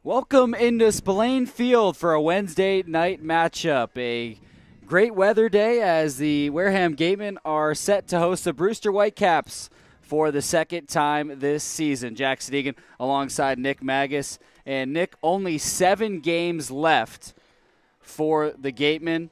Welcome into Spillane Field for a Wednesday night matchup. A great weather day as the Wareham Gatemen are set to host the Brewster Whitecaps for the second time this season. Jack Sadighian alongside Nick Magas. And Nick, only 7 games left for the Gatemen.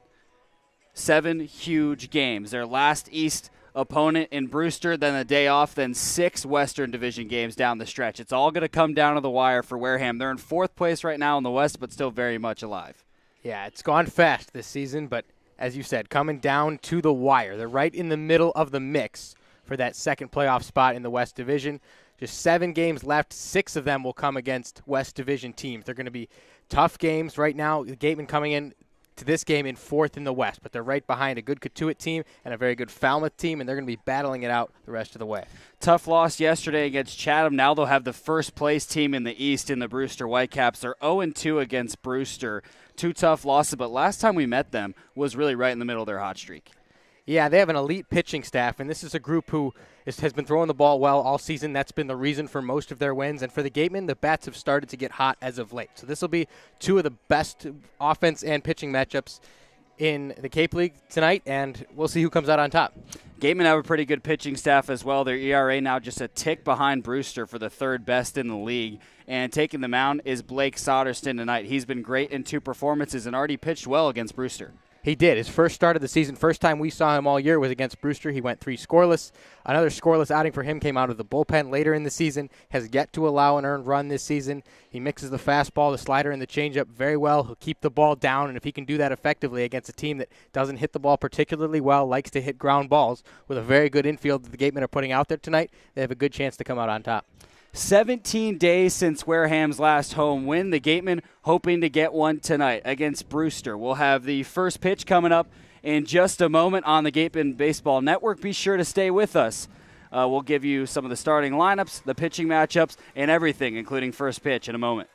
7 huge games. Their last East opponent in Brewster, then a day off, then 6 Western Division games down the stretch. It's all going to come down to the wire for Wareham. They're in 4th place right now in the West, but still very much alive. Yeah, it's gone fast this season, but as you said, coming down to the wire. They're right in the middle of the mix for that second playoff spot in the West Division. Just 7 games left. 6 of them will come against West Division teams. They're going to be tough games right now. The Gatemen coming in to this game in 4th in the West, but they're right behind a good Cotuit team and a very good Falmouth team, and they're going to be battling it out the rest of the way. Tough loss yesterday against Chatham. Now they'll have the first place team in the East in the Brewster Whitecaps. They're 0-2 against Brewster. 2 tough losses, but last time we met them was really right in the middle of their hot streak. Yeah, they have an elite pitching staff, and this is a group who has been throwing the ball well all season. That's been the reason for most of their wins. And for the Gatemen, the bats have started to get hot as of late. So this will be 2 of the best offense and pitching matchups in the Cape League tonight, and we'll see who comes out on top. Gatemen have a pretty good pitching staff as well. Their ERA now just a tick behind Brewster for the 3rd best in the league. And taking the mound is Blake Soderston tonight. He's been great in 2 performances and already pitched well against Brewster. He did. His first start of the season, first time we saw him all year was against Brewster. He went 3 scoreless. Another scoreless outing for him came out of the bullpen later in the season. Has yet to allow an earned run this season. He mixes the fastball, the slider, and the changeup very well. He'll keep the ball down, and if he can do that effectively against a team that doesn't hit the ball particularly well, likes to hit ground balls, with a very good infield that the Gatemen are putting out there tonight, they have a good chance to come out on top. 17 days since Wareham's last home win. The Gatemen hoping to get one tonight against Brewster. We'll have the first pitch coming up in just a moment on the Gateman Baseball Network. Be sure to stay with us. We'll give you some of the starting lineups, the pitching matchups, and everything, including first pitch in a moment.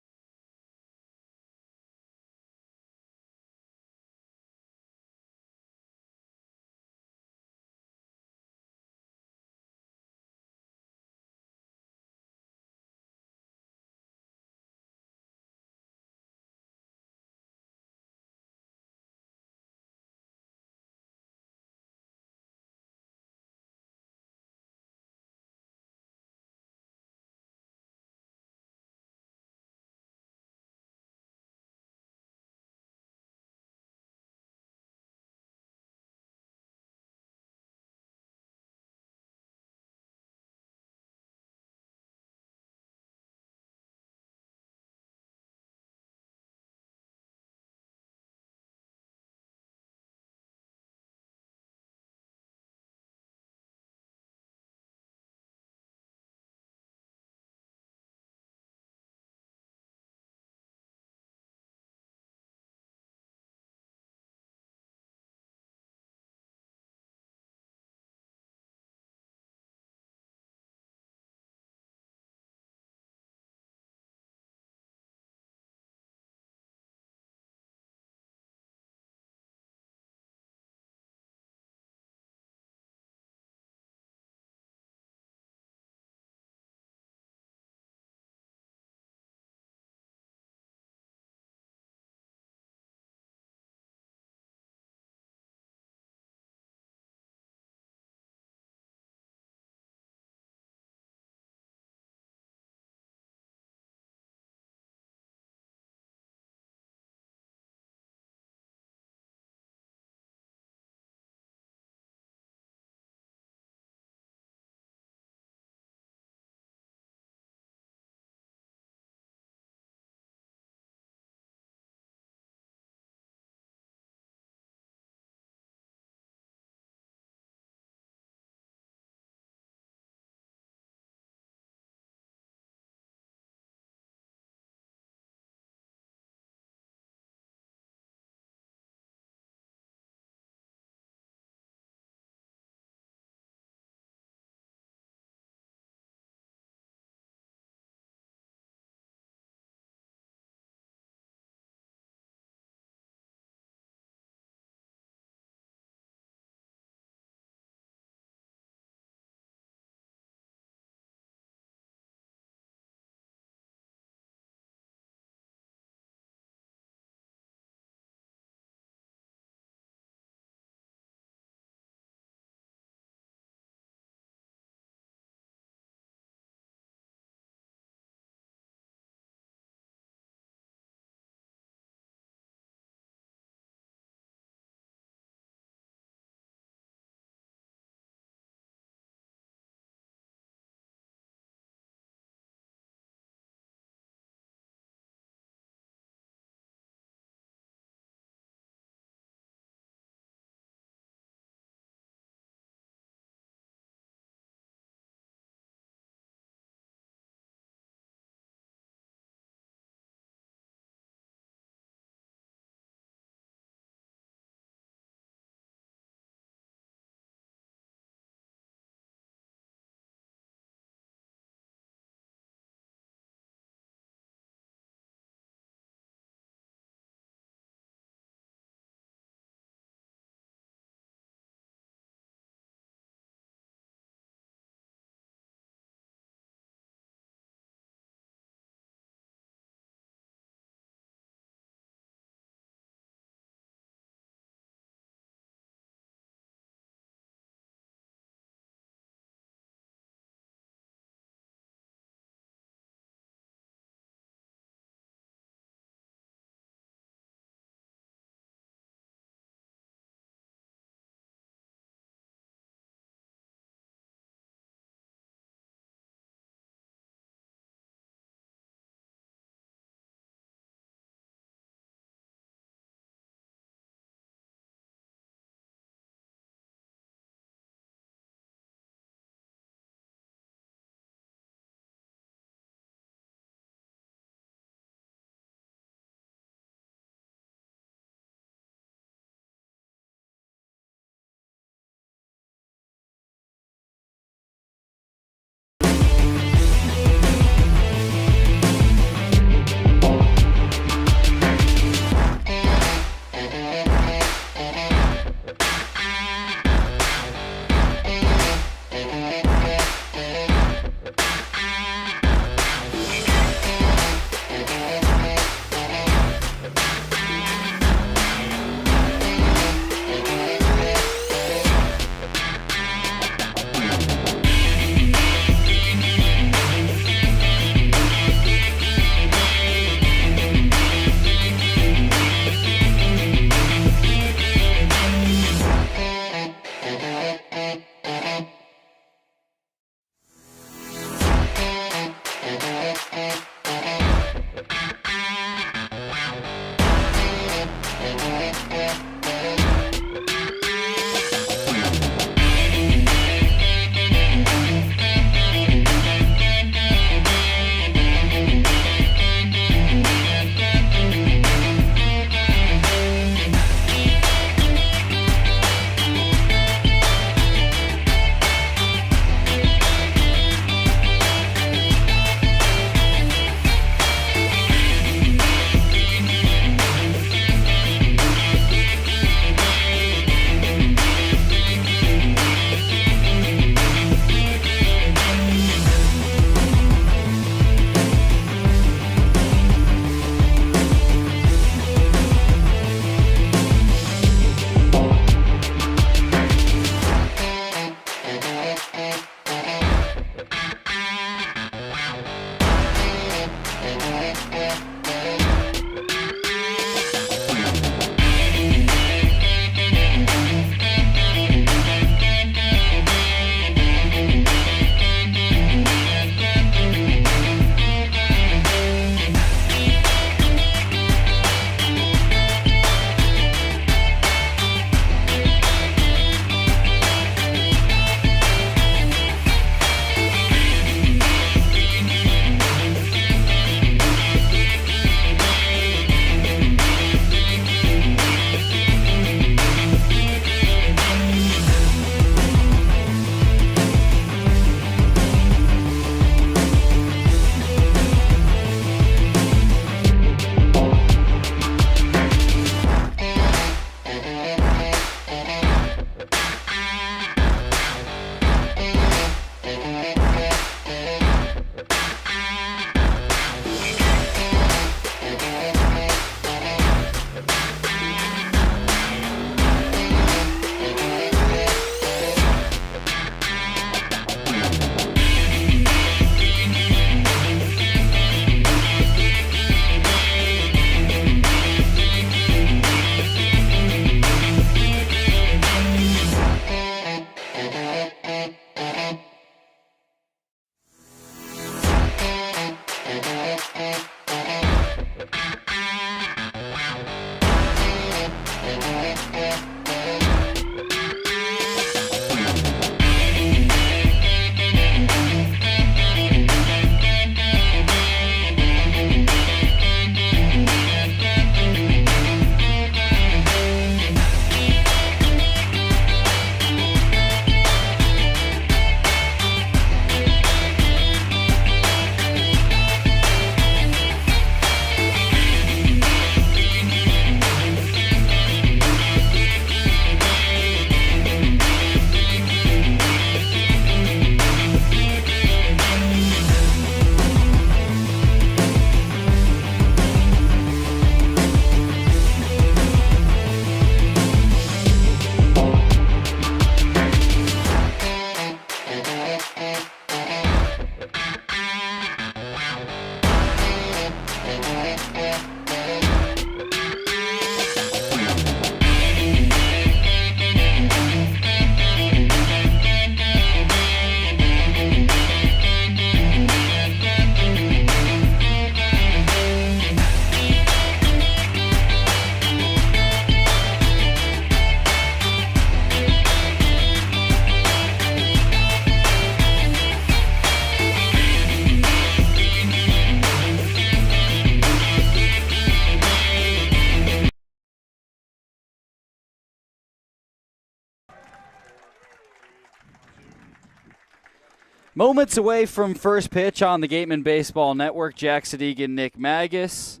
Moments away from first pitch on the Gateman Baseball Network, Jack Sadighian, Nick Magas.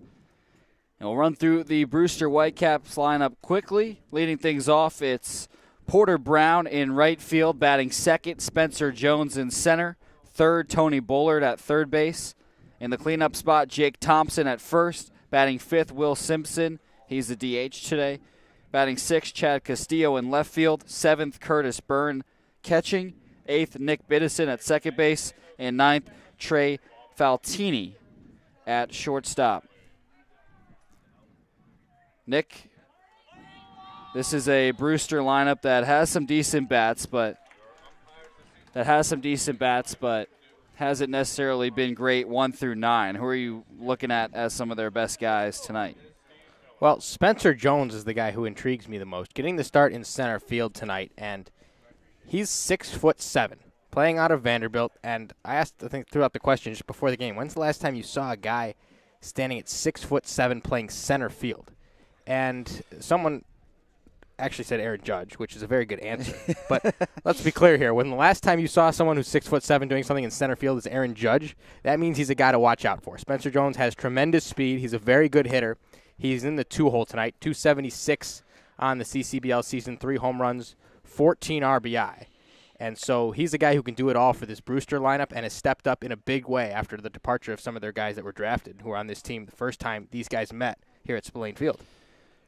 And we'll run through the Brewster Whitecaps lineup quickly. Leading things off, it's Porter Brown in right field, batting second, Spencer Jones in center, third, Tony Bullard at third base. In the cleanup spot, Jake Thompson at first, batting fifth, Will Simpson. He's the DH today. Batting sixth, Chad Castillo in left field, seventh, Curtis Byrne catching, eighth, Nick Biddison at second base, and ninth, Trey Faltini at shortstop. Nick, this is a Brewster lineup that has some decent bats, but hasn't necessarily been great 1 through 9. Who are you looking at as some of their best guys tonight? Well, Spencer Jones is the guy who intrigues me the most. Getting the start in center field tonight, and he's 6'7", playing out of Vanderbilt. And I asked, I think, throughout the question just before the game, when's the last time you saw a guy standing at 6'7" playing center field? And someone actually said Aaron Judge, which is a very good answer. But let's be clear here. When the last time you saw someone who's 6'7" doing something in center field is Aaron Judge, that means he's a guy to watch out for. Spencer Jones has tremendous speed. He's a very good hitter. He's in the 2-hole tonight, 276 on the CCBL season, 3 home runs, 14 RBI. And so he's a guy who can do it all for this Brewster lineup and has stepped up in a big way after the departure of some of their guys that were drafted who were on this team the first time these guys met here at Spillane Field.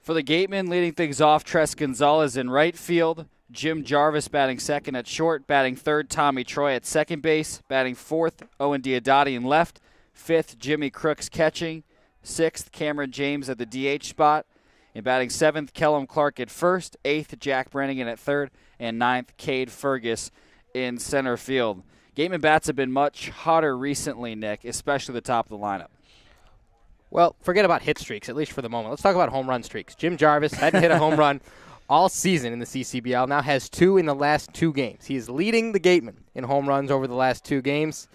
For the Gatemen, leading things off, Tres Gonzalez in right field, Jim Jarvis batting second at short, batting third, Tommy Troy at second base, batting fourth, Owen Diodati in left, fifth, Jimmy Crooks catching, sixth, Cameron James at the DH spot, and batting seventh, Kellum Clark at first, eighth, Jack Brannigan at third, and ninth, Cade Fergus in center field. Gateman bats have been much hotter recently, Nick, especially the top of the lineup. Well, forget about hit streaks, at least for the moment. Let's talk about home run streaks. Jim Jarvis hadn't hit a home run all season in the CCBL, now has 2 in the last 2 games. He is leading the Gatemen in home runs over the last 2 games.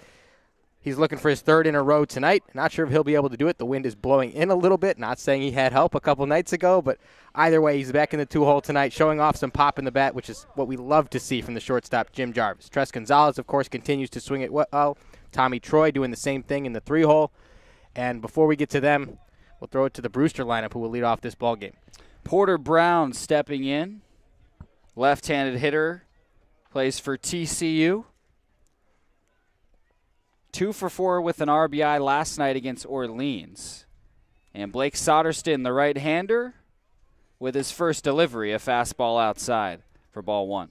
He's looking for his 3rd in a row tonight. Not sure if he'll be able to do it. The wind is blowing in a little bit. Not saying he had help a couple nights ago, but either way, he's back in the 2-hole tonight, showing off some pop in the bat, which is what we love to see from the shortstop, Jim Jarvis. Tres Gonzalez, of course, continues to swing it well. Tommy Troy doing the same thing in the 3-hole. And before we get to them, we'll throw it to the Brewster lineup, who will lead off this ball game. Porter Brown stepping in. Left-handed hitter. Plays for TCU. 2 for 4 with an RBI last night against Orleans. And Blake Soderston, the right-hander, with his first delivery, a fastball outside for ball 1.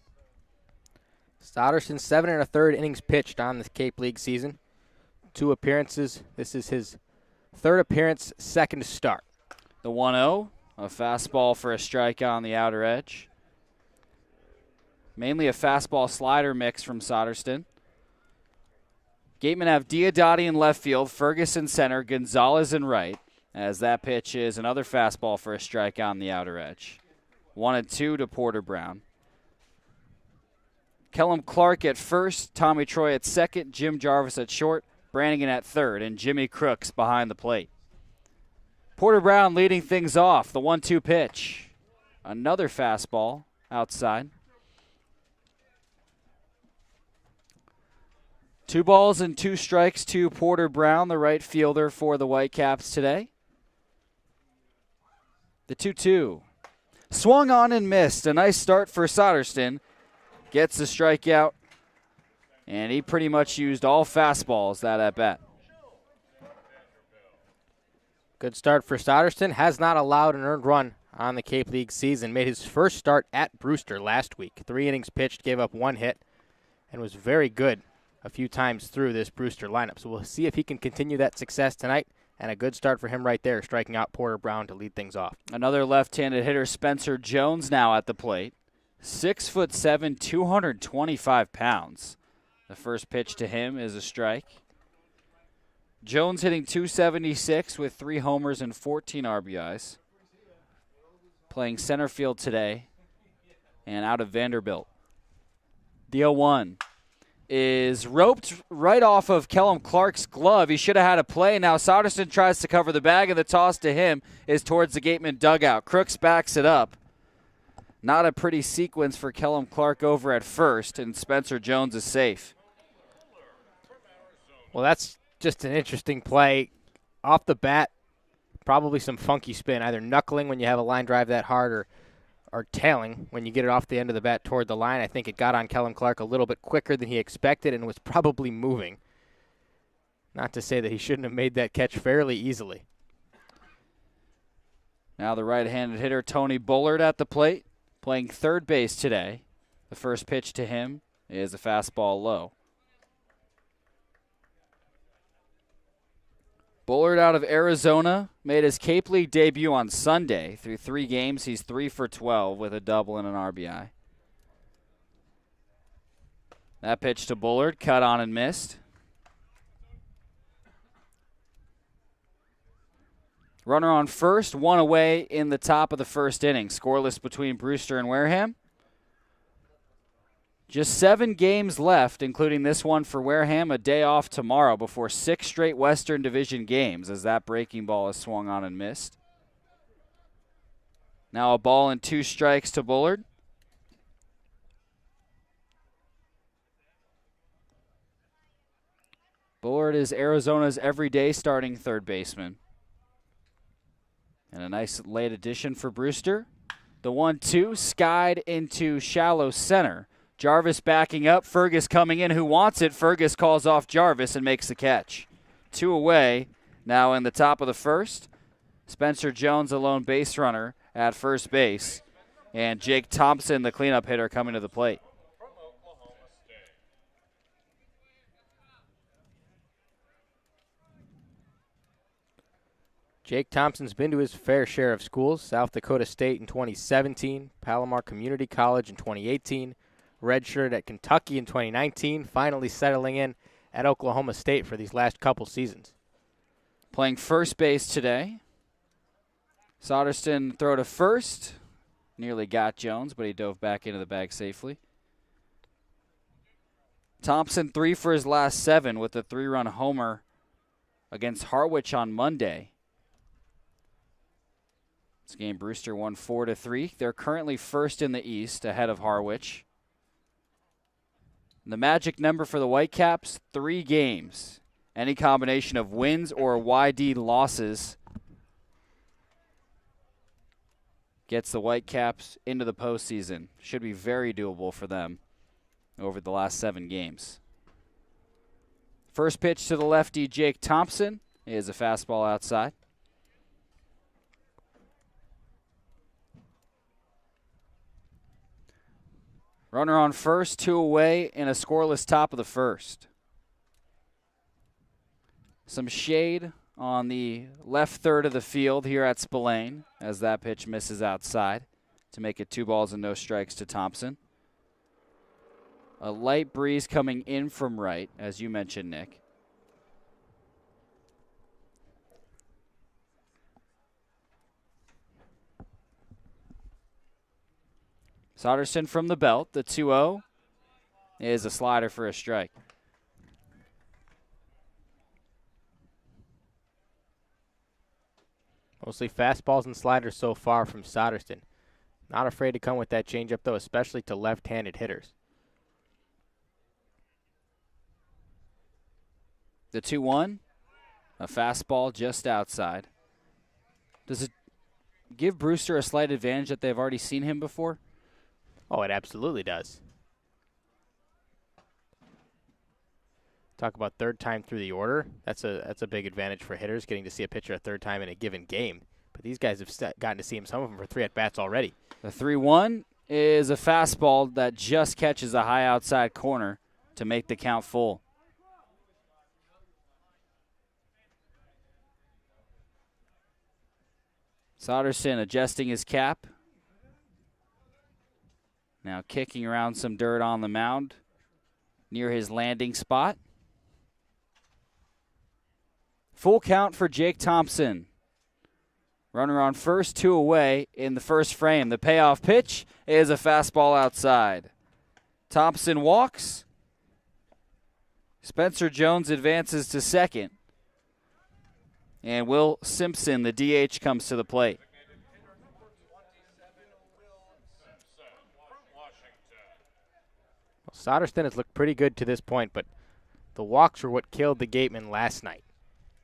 Soderston, 7 1/3 innings pitched on the Cape League season. 2 appearances. This is his 3rd appearance, 2nd start. The 1-0, a fastball for a strike on the outer edge. Mainly a fastball slider mix from Soderston. Gatemen have Diodati in left field, Ferguson center, Gonzalez in right, as that pitch is another fastball for a strike on the outer edge. 1-2 to Porter Brown. Kellum Clark at first, Tommy Troy at second, Jim Jarvis at short, Brannigan at third, and Jimmy Crooks behind the plate. Porter Brown leading things off, the 1-2 pitch. Another fastball outside. 2 balls and 2 strikes to Porter Brown, the right fielder for the Whitecaps today. The 2-2. Swung on and missed. A nice start for Soderstrom. Gets the strikeout, and he pretty much used all fastballs that at bat. Good start for Soderstrom. Has not allowed an earned run on the Cape League season. Made his first start at Brewster last week. 3 innings pitched, gave up 1 hit, and was very good a few times through this Brewster lineup. So we'll see if he can continue that success tonight, and a good start for him right there, striking out Porter Brown to lead things off. Another left-handed hitter, Spencer Jones, now at the plate. 6'7", 225 pounds. The first pitch to him is a strike. Jones hitting .276 with 3 homers and 14 RBIs. Playing center field today and out of Vanderbilt. The 0-1 is roped right off of Kellum Clark's glove. He should have had a play. Now Soderstrom tries to cover the bag, and the toss to him is towards the Gateman dugout. Crooks backs it up. Not a pretty sequence for Kellum Clark over at first, and Spencer Jones is safe. Well, that's just an interesting play. Off the bat, probably some funky spin, either knuckling when you have a line drive that hard or tailing when you get it off the end of the bat toward the line. I think it got on Kellum Clark a little bit quicker than he expected and was probably moving. Not to say that he shouldn't have made that catch fairly easily. Now the right-handed hitter, Tony Bullard, at the plate. Playing third base today. The first pitch to him is a fastball low. Bullard out of Arizona made his Cape League debut on Sunday. Through 3 games, he's 3 for 12 with a double and an RBI. That pitch to Bullard, cut on and missed. Runner on first, 1 away in the top of the first inning. Scoreless between Brewster and Wareham. Just 7 games left, including this one for Wareham, a day off tomorrow before 6 straight Western Division games as that breaking ball is swung on and missed. Now a ball and 2 strikes to Bullard. Bullard is Arizona's everyday starting third baseman. And a nice late addition for Brewster. The 1-2 skied into shallow center. Jarvis backing up. Fergus coming in. Who wants it? Fergus calls off Jarvis and makes the catch. 2 away now in the top of the first. Spencer Jones, a lone base runner at first base. And Jake Thompson, the cleanup hitter, coming to the plate. Jake Thompson's been to his fair share of schools. South Dakota State in 2017, Palomar Community College in 2018, redshirted at Kentucky in 2019, finally settling in at Oklahoma State for these last couple seasons. Playing first base today. Soderstrom throw to first. Nearly got Jones, but he dove back into the bag safely. Thompson 3 for his last 7 with a 3-run homer against Harwich on Monday. This game, Brewster won 4-3. They're currently first in the East, ahead of Harwich. The magic number for the Whitecaps, 3 games. Any combination of wins or YD losses gets the Whitecaps into the postseason. Should be very doable for them over the last 7 games. First pitch to the lefty, Jake Thompson, is a fastball outside. Runner on first, 2 away, in a scoreless top of the first. Some shade on the left third of the field here at Spillane as that pitch misses outside to make it 2 balls and no strikes to Thompson. A light breeze coming in from right, as you mentioned, Nick. Soderson from the belt. The 2-0 is a slider for a strike. Mostly fastballs and sliders so far from Soderson. Not afraid to come with that changeup, though, especially to left-handed hitters. The 2-1, a fastball just outside. Does it give Brewster a slight advantage that they've already seen him before? Oh, it absolutely does. Talk about third time through the order. That's a big advantage for hitters, getting to see a pitcher a third time in a given game. But these guys have gotten to see him, some of them, for 3 at-bats already. The 3-1 is a fastball that just catches a high outside corner to make the count full. Soderson adjusting his cap. Now kicking around some dirt on the mound near his landing spot. Full count for Jake Thompson. Runner on first, 2 away in the first frame. The payoff pitch is a fastball outside. Thompson walks. Spencer Jones advances to second. And Will Simpson, the DH, comes to the plate. Well, Soderson has looked pretty good to this point, but the walks were what killed the Gatemen last night.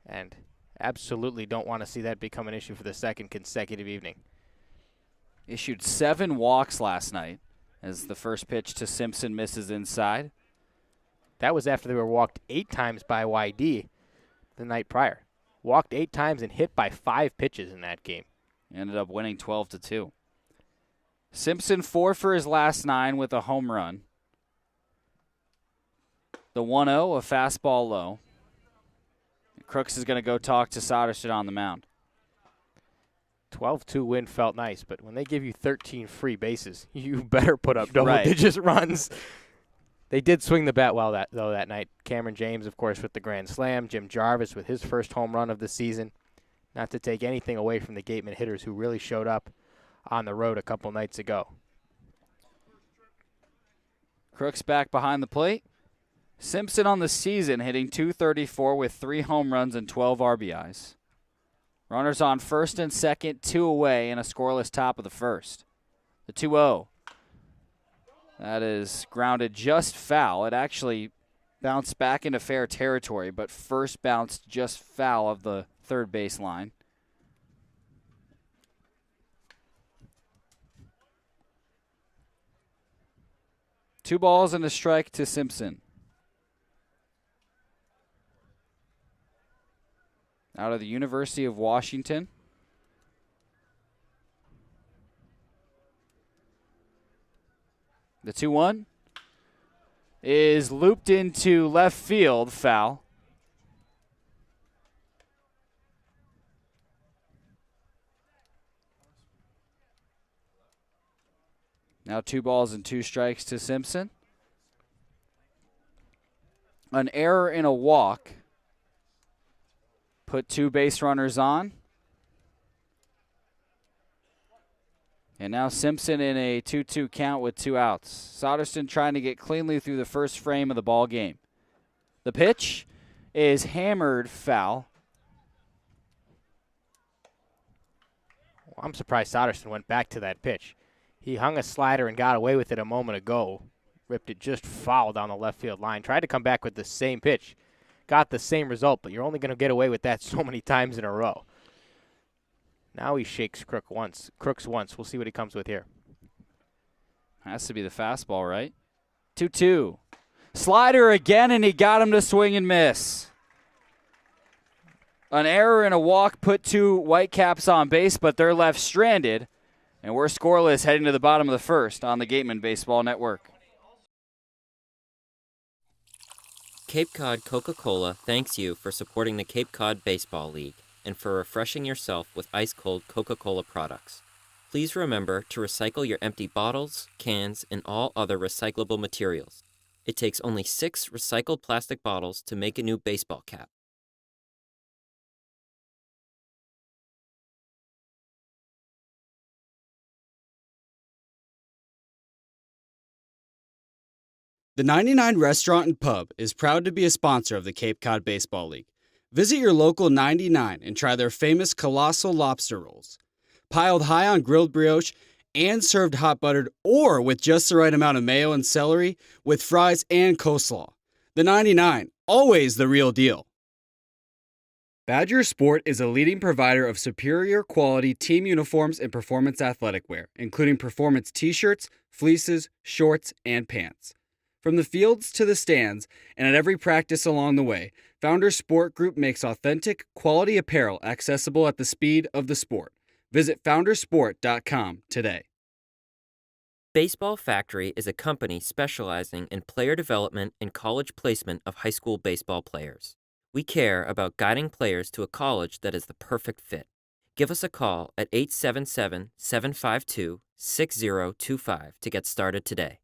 And absolutely don't want to see that become an issue for the second consecutive evening. Issued 7 walks last night as the first pitch to Simpson misses inside. That was after they were walked 8 times by YD the night prior. Walked 8 times and hit by 5 pitches in that game. Ended up winning 12-2. Simpson 4 for his last 9 with a home run. The 1-0, a fastball low. Crooks is going to go talk to Soderson on the mound. 12-2 win felt nice, but when they give you 13 free bases, you better put up double-digit runs. They did swing the bat well that night. Cameron James, of course, with the grand slam. Jim Jarvis with his first home run of the season. Not to take anything away from the Gateman hitters who really showed up on the road a couple nights ago. Crooks back behind the plate. Simpson on the season hitting .234 with 3 home runs and 12 RBIs. Runners on first and second, 2 away, and a scoreless top of the first. The 2-0. That is grounded just foul. It actually bounced back into fair territory, but first bounced just foul of the third base line. Two balls and a strike to Simpson. Out of the University of Washington. The 2-1 is looped into left field, foul. Now 2 balls and 2 strikes to Simpson. An error and a walk. Put 2 base runners on. And now Simpson in a 2-2 count with 2 outs. Soderson trying to get cleanly through the first frame of the ball game. The pitch is hammered foul. Well, I'm surprised Soderson went back to that pitch. He hung a slider and got away with it a moment ago. Ripped it just foul down the left field line. Tried to come back with the same pitch. Got the same result, but you're only going to get away with that so many times in a row. Now he shakes Crooks once. We'll see what he comes with here. Has to be the fastball, right? 2-2. Slider again, and he got him to swing and miss. An error and a walk put 2 Whitecaps on base, but they're left stranded. And we're scoreless heading to the bottom of the first on the Gateman Baseball Network. Cape Cod Coca-Cola thanks you for supporting the Cape Cod Baseball League and for refreshing yourself with ice-cold Coca-Cola products. Please remember to recycle your empty bottles, cans, and all other recyclable materials. It takes only 6 recycled plastic bottles to make a new baseball cap. The 99 Restaurant and Pub is proud to be a sponsor of the Cape Cod Baseball League. Visit your local 99 and try their famous colossal lobster rolls. Piled high on grilled brioche and served hot buttered or with just the right amount of mayo and celery with fries and coleslaw. The 99, always the real deal. Badger Sport is a leading provider of superior quality team uniforms and performance athletic wear, including performance t-shirts, fleeces, shorts, and pants. From the fields to the stands and at every practice along the way, Founders Sport Group makes authentic, quality apparel accessible at the speed of the sport. Visit foundersport.com today. Baseball Factory is a company specializing in player development and college placement of high school baseball players. We care about guiding players to a college that is the perfect fit. Give us a call at 877-752-6025 to get started today.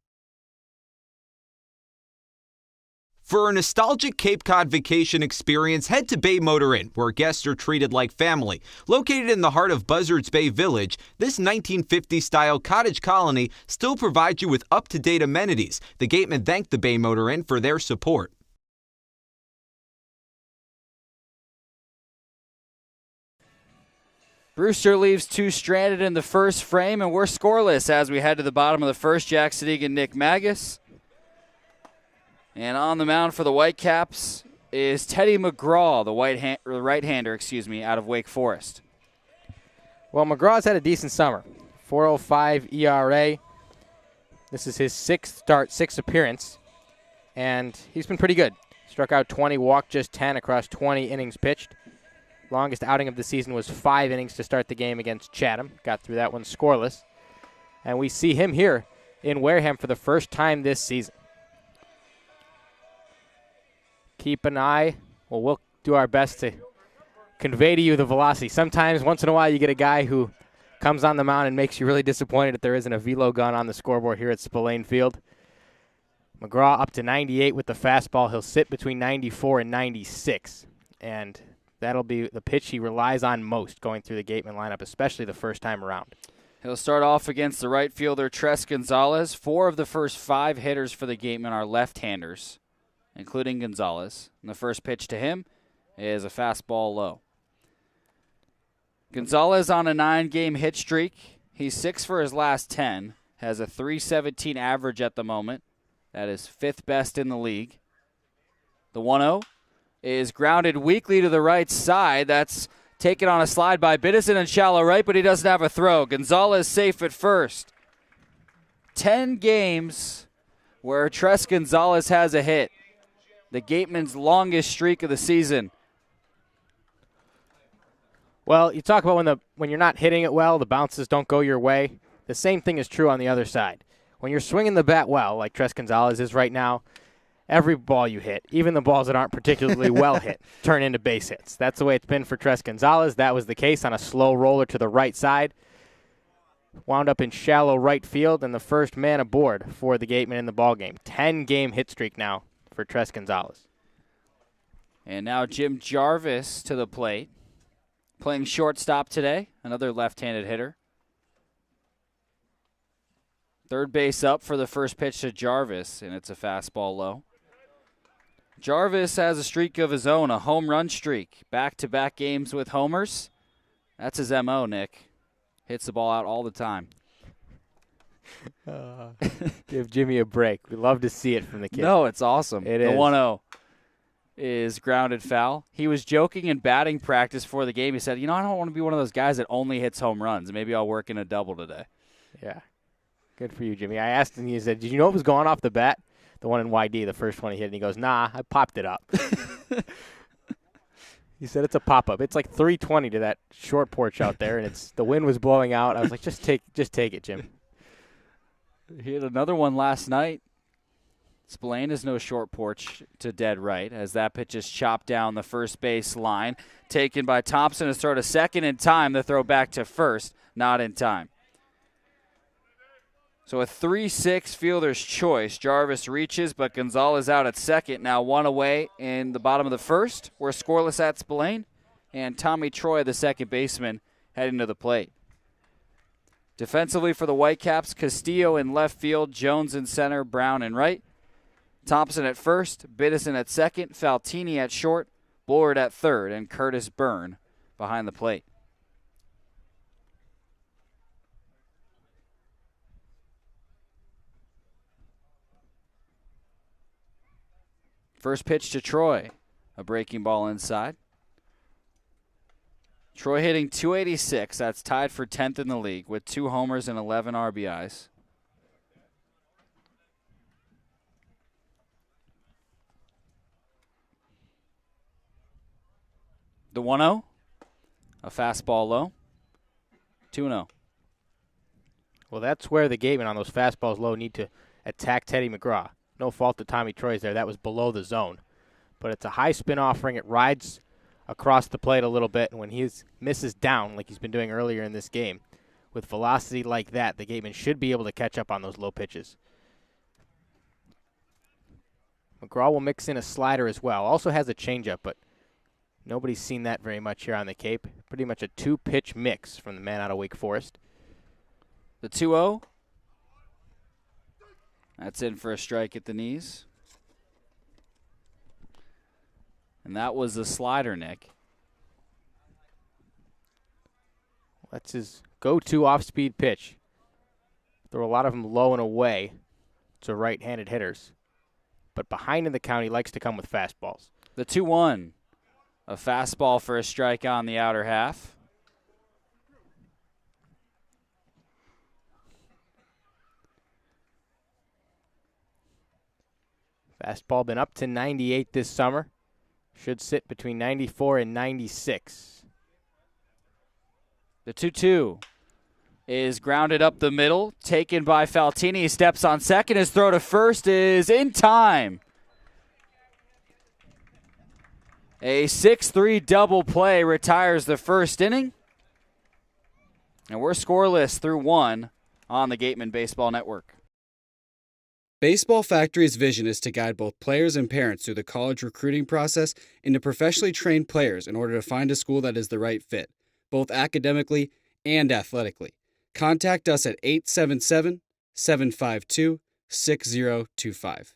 For a nostalgic Cape Cod vacation experience, head to Bay Motor Inn, where guests are treated like family. Located in the heart of Buzzards Bay Village, this 1950s-style cottage colony still provides you with up-to-date amenities. The Gatemen thanked the Bay Motor Inn for their support. Brewster leaves two stranded in the first frame, and we're scoreless as we head to the bottom of the first. Jack Sadighian, Nick Magas. And on the mound for the Whitecaps is Teddy McGraw, the right-hander, out of Wake Forest. Well, McGraw's had a decent summer. 4.05 ERA. This is his sixth appearance, and he's been pretty good. Struck out 20, walked just 10 across 20 innings pitched. Longest outing of the season was 5 innings to start the game against Chatham. Got through that one scoreless. And we see him here in Wareham for the first time this season. Keep an eye. Well, we'll do our best to convey to you the velocity. Sometimes, once in a while, you get a guy who comes on the mound and makes you really disappointed that there isn't a velo gun on the scoreboard here at Spillane Field. McGraw up to 98 with the fastball. He'll sit between 94 and 96. And that'll be the pitch he relies on most going through the Gateman lineup, especially the first time around. He'll start off against the right fielder, Tres Gonzalez. 4 of the first 5 hitters for the Gatemen are left-handers, including Gonzalez. And the first pitch to him is a fastball low. Gonzalez on a 9-game hit streak. He's 6 for his last 10. Has a .317 average at the moment. That is 5th best in the league. The 1-0 is grounded weakly to the right side. That's taken on a slide by Biddison in shallow right, but he doesn't have a throw. Gonzalez safe at first. 10 games where Tres Gonzalez has a hit. The Gatemen's longest streak of the season. Well, you talk about when you're not hitting it well, the bounces don't go your way. The same thing is true on the other side. When you're swinging the bat well, like Tres Gonzalez is right now, every ball you hit, even the balls that aren't particularly well hit, turn into base hits. That's the way it's been for Tres Gonzalez. That was the case on a slow roller to the right side. Wound up in shallow right field, and the first man aboard for the Gatemen in the ballgame. 10-game hit streak now for Tres Gonzalez. And now Jim Jarvis to the plate. Playing shortstop today, another left-handed hitter. Third base up for the first pitch to Jarvis, and it's a fastball low. Jarvis has a streak of his own, a home run streak. Back-to-back games with homers. That's his M.O., Nick. Hits the ball out all the time. Give Jimmy a break. We love to see it from the kid. No, it's awesome. It the is. 1-0 is grounded foul. He was joking in batting practice for the game. He said, I don't want to be one of those guys that only hits home runs. Maybe I'll work in a double today. Yeah. Good for you, Jimmy. I asked him, he said, did you know it was going off the bat? The one in YD, the first one he hit, and he goes, nah, I popped it up. He said it's a pop-up. It's like 320 to that short porch out there, and the wind was blowing out. I was like, just take it, Jim. He had another one last night. Spillane is no short porch to dead right as that pitch is chopped down the first base line. Taken by Thompson to start a second in time. The throw back to first, not in time. So a 3-6 fielder's choice. Jarvis reaches, but Gonzalez out at second. Now 1 away in the bottom of the first. We're scoreless at Spillane. And Tommy Troy, the second baseman, heading to the plate. Defensively for the Whitecaps, Castillo in left field, Jones in center, Brown in right. Thompson at first, Biddison at second, Faltini at short, Bullard at third, and Curtis Byrne behind the plate. First pitch to Troy, a breaking ball inside. Troy hitting .286. That's tied for 10th in the league with 2 homers and 11 RBIs. The 1-0, a fastball low, 2-0. Well, that's where the Gatemen on those fastballs low need to attack Teddy McGraw. No fault to Tommy Troy's there. That was below the zone. But it's a high spin offering. It rides across the plate a little bit, and when he misses down, like he's been doing earlier in this game, with velocity like that, the Gatemen should be able to catch up on those low pitches. McGraw will mix in a slider as well. Also has a changeup, but nobody's seen that very much here on the Cape. Pretty much a 2-pitch mix from the man out of Wake Forest. The 2-0. That's in for a strike at the knees. And that was the slider, Nick. That's his go-to off-speed pitch. Throw a lot of them low and away to right-handed hitters. But behind in the count, he likes to come with fastballs. The 2-1. A fastball for a strike on the outer half. Fastball been up to 98 this summer. Should sit between 94 and 96. The 2-2 is grounded up the middle, taken by Faltini. He steps on second. His throw to first is in time. A 6-3 double play retires the first inning. And we're scoreless through 1 on the Gateman Baseball Network. Baseball Factory's vision is to guide both players and parents through the college recruiting process into professionally trained players in order to find a school that is the right fit, both academically and athletically. Contact us at 877-752-6025.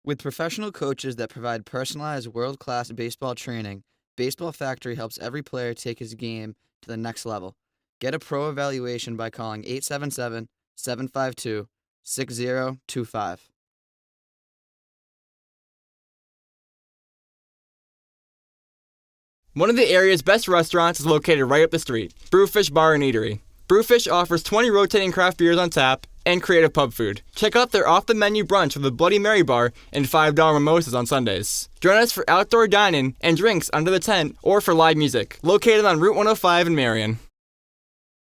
With professional coaches that provide personalized world-class baseball training, Baseball Factory helps every player take his game to the next level. Get a pro evaluation by calling 877-752-6025. One of the area's best restaurants is located right up the street, Brewfish Bar and Eatery. Brewfish offers 20 rotating craft beers on tap and creative pub food. Check out their off-the-menu brunch with a Bloody Mary bar and $5 mimosas on Sundays. Join us for outdoor dining and drinks under the tent or for live music, located on Route 105 in Marion.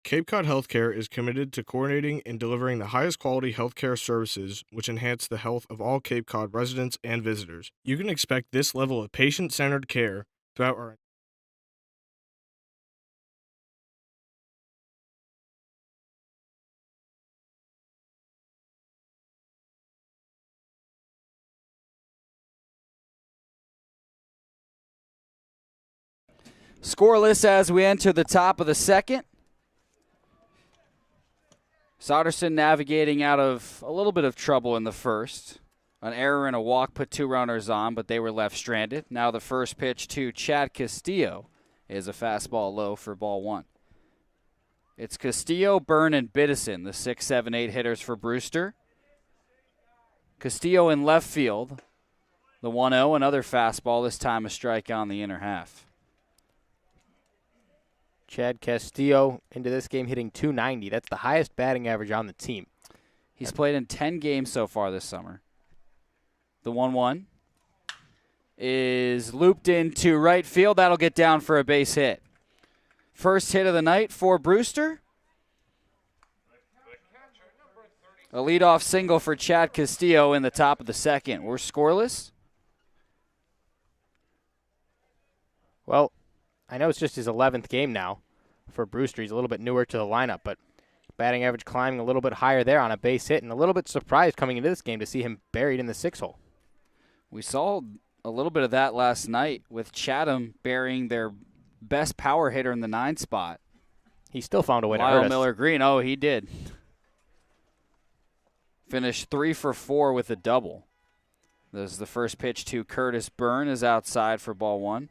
Cape Cod Healthcare is committed to coordinating and delivering the highest quality healthcare services which enhance the health of all Cape Cod residents and visitors. You can expect this level of patient-centered care throughout our Scoreless as we enter the top of the second. Soderson navigating out of a little bit of trouble in the first. An error and a walk put 2 runners on, but they were left stranded. Now the first pitch to Chad Castillo is a fastball low for ball 1. It's Castillo, Byrne, and Biddison, the 6, 7, 8 hitters for Brewster. Castillo in left field. The 1-0, another fastball, this time a strike on the inner half. Chad Castillo into this game hitting .290. That's the highest batting average on the team. He's played in 10 games so far this summer. The 1-1 is looped into right field. That'll get down for a base hit. First hit of the night for Brewster. A leadoff single for Chad Castillo in the top of the second. We're scoreless. Well, I know it's just his 11th game now for Brewster. He's a little bit newer to the lineup, but batting average climbing a little bit higher there on a base hit, and a little bit surprised coming into this game to see him buried in the 6-hole. We saw a little bit of that last night with Chatham burying their best power hitter in the 9 spot. He still found a way to Lyle hurt us. Miller Green. Oh, he did. Finished 3 for 4 with a double. This is the first pitch to Curtis Byrne, is outside for ball 1.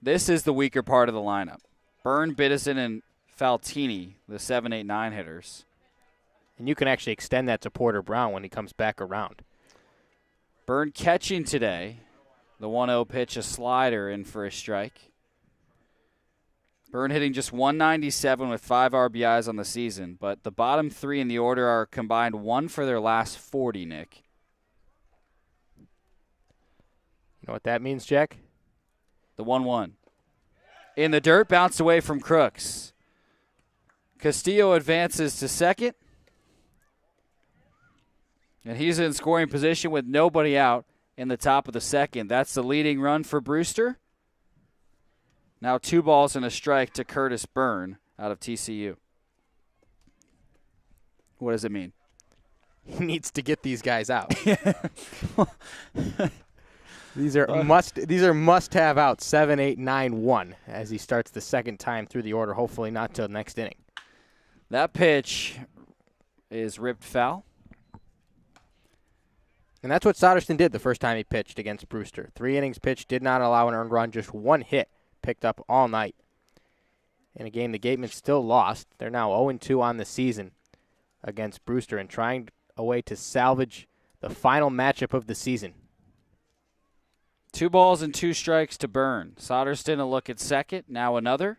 This is the weaker part of the lineup. Byrne, Biddison, and Faltini, the 7, 8, 9 hitters. And you can actually extend that to Porter Brown when he comes back around. Byrne catching today. The 1-0 pitch, a slider in for a strike. Byrne hitting just 197 with 5 RBIs on the season, but the bottom 3 in the order are combined 1 for their last 40, Nick. You know what that means, Jack? The 1-1. In the dirt, bounced away from Crooks. Castillo advances to second. And he's in scoring position with nobody out in the top of the second. That's the leading run for Brewster. Now 2 balls and a strike to Curtis Byrne out of TCU. What does it mean? He needs to get these guys out. These are must-have outs, 7, 8, 9, 1, as he starts the second time through the order, hopefully not till next inning. That pitch is ripped foul. And that's what Soderstrom did the first time he pitched against Brewster. 3 innings pitched, did not allow an earned run, just 1 hit picked up all night. In a game the Gatemen still lost. They're now 0-2 on the season against Brewster and trying a way to salvage the final matchup of the season. 2 balls and 2 strikes to Byrne. Soderstrom a look at second, now another.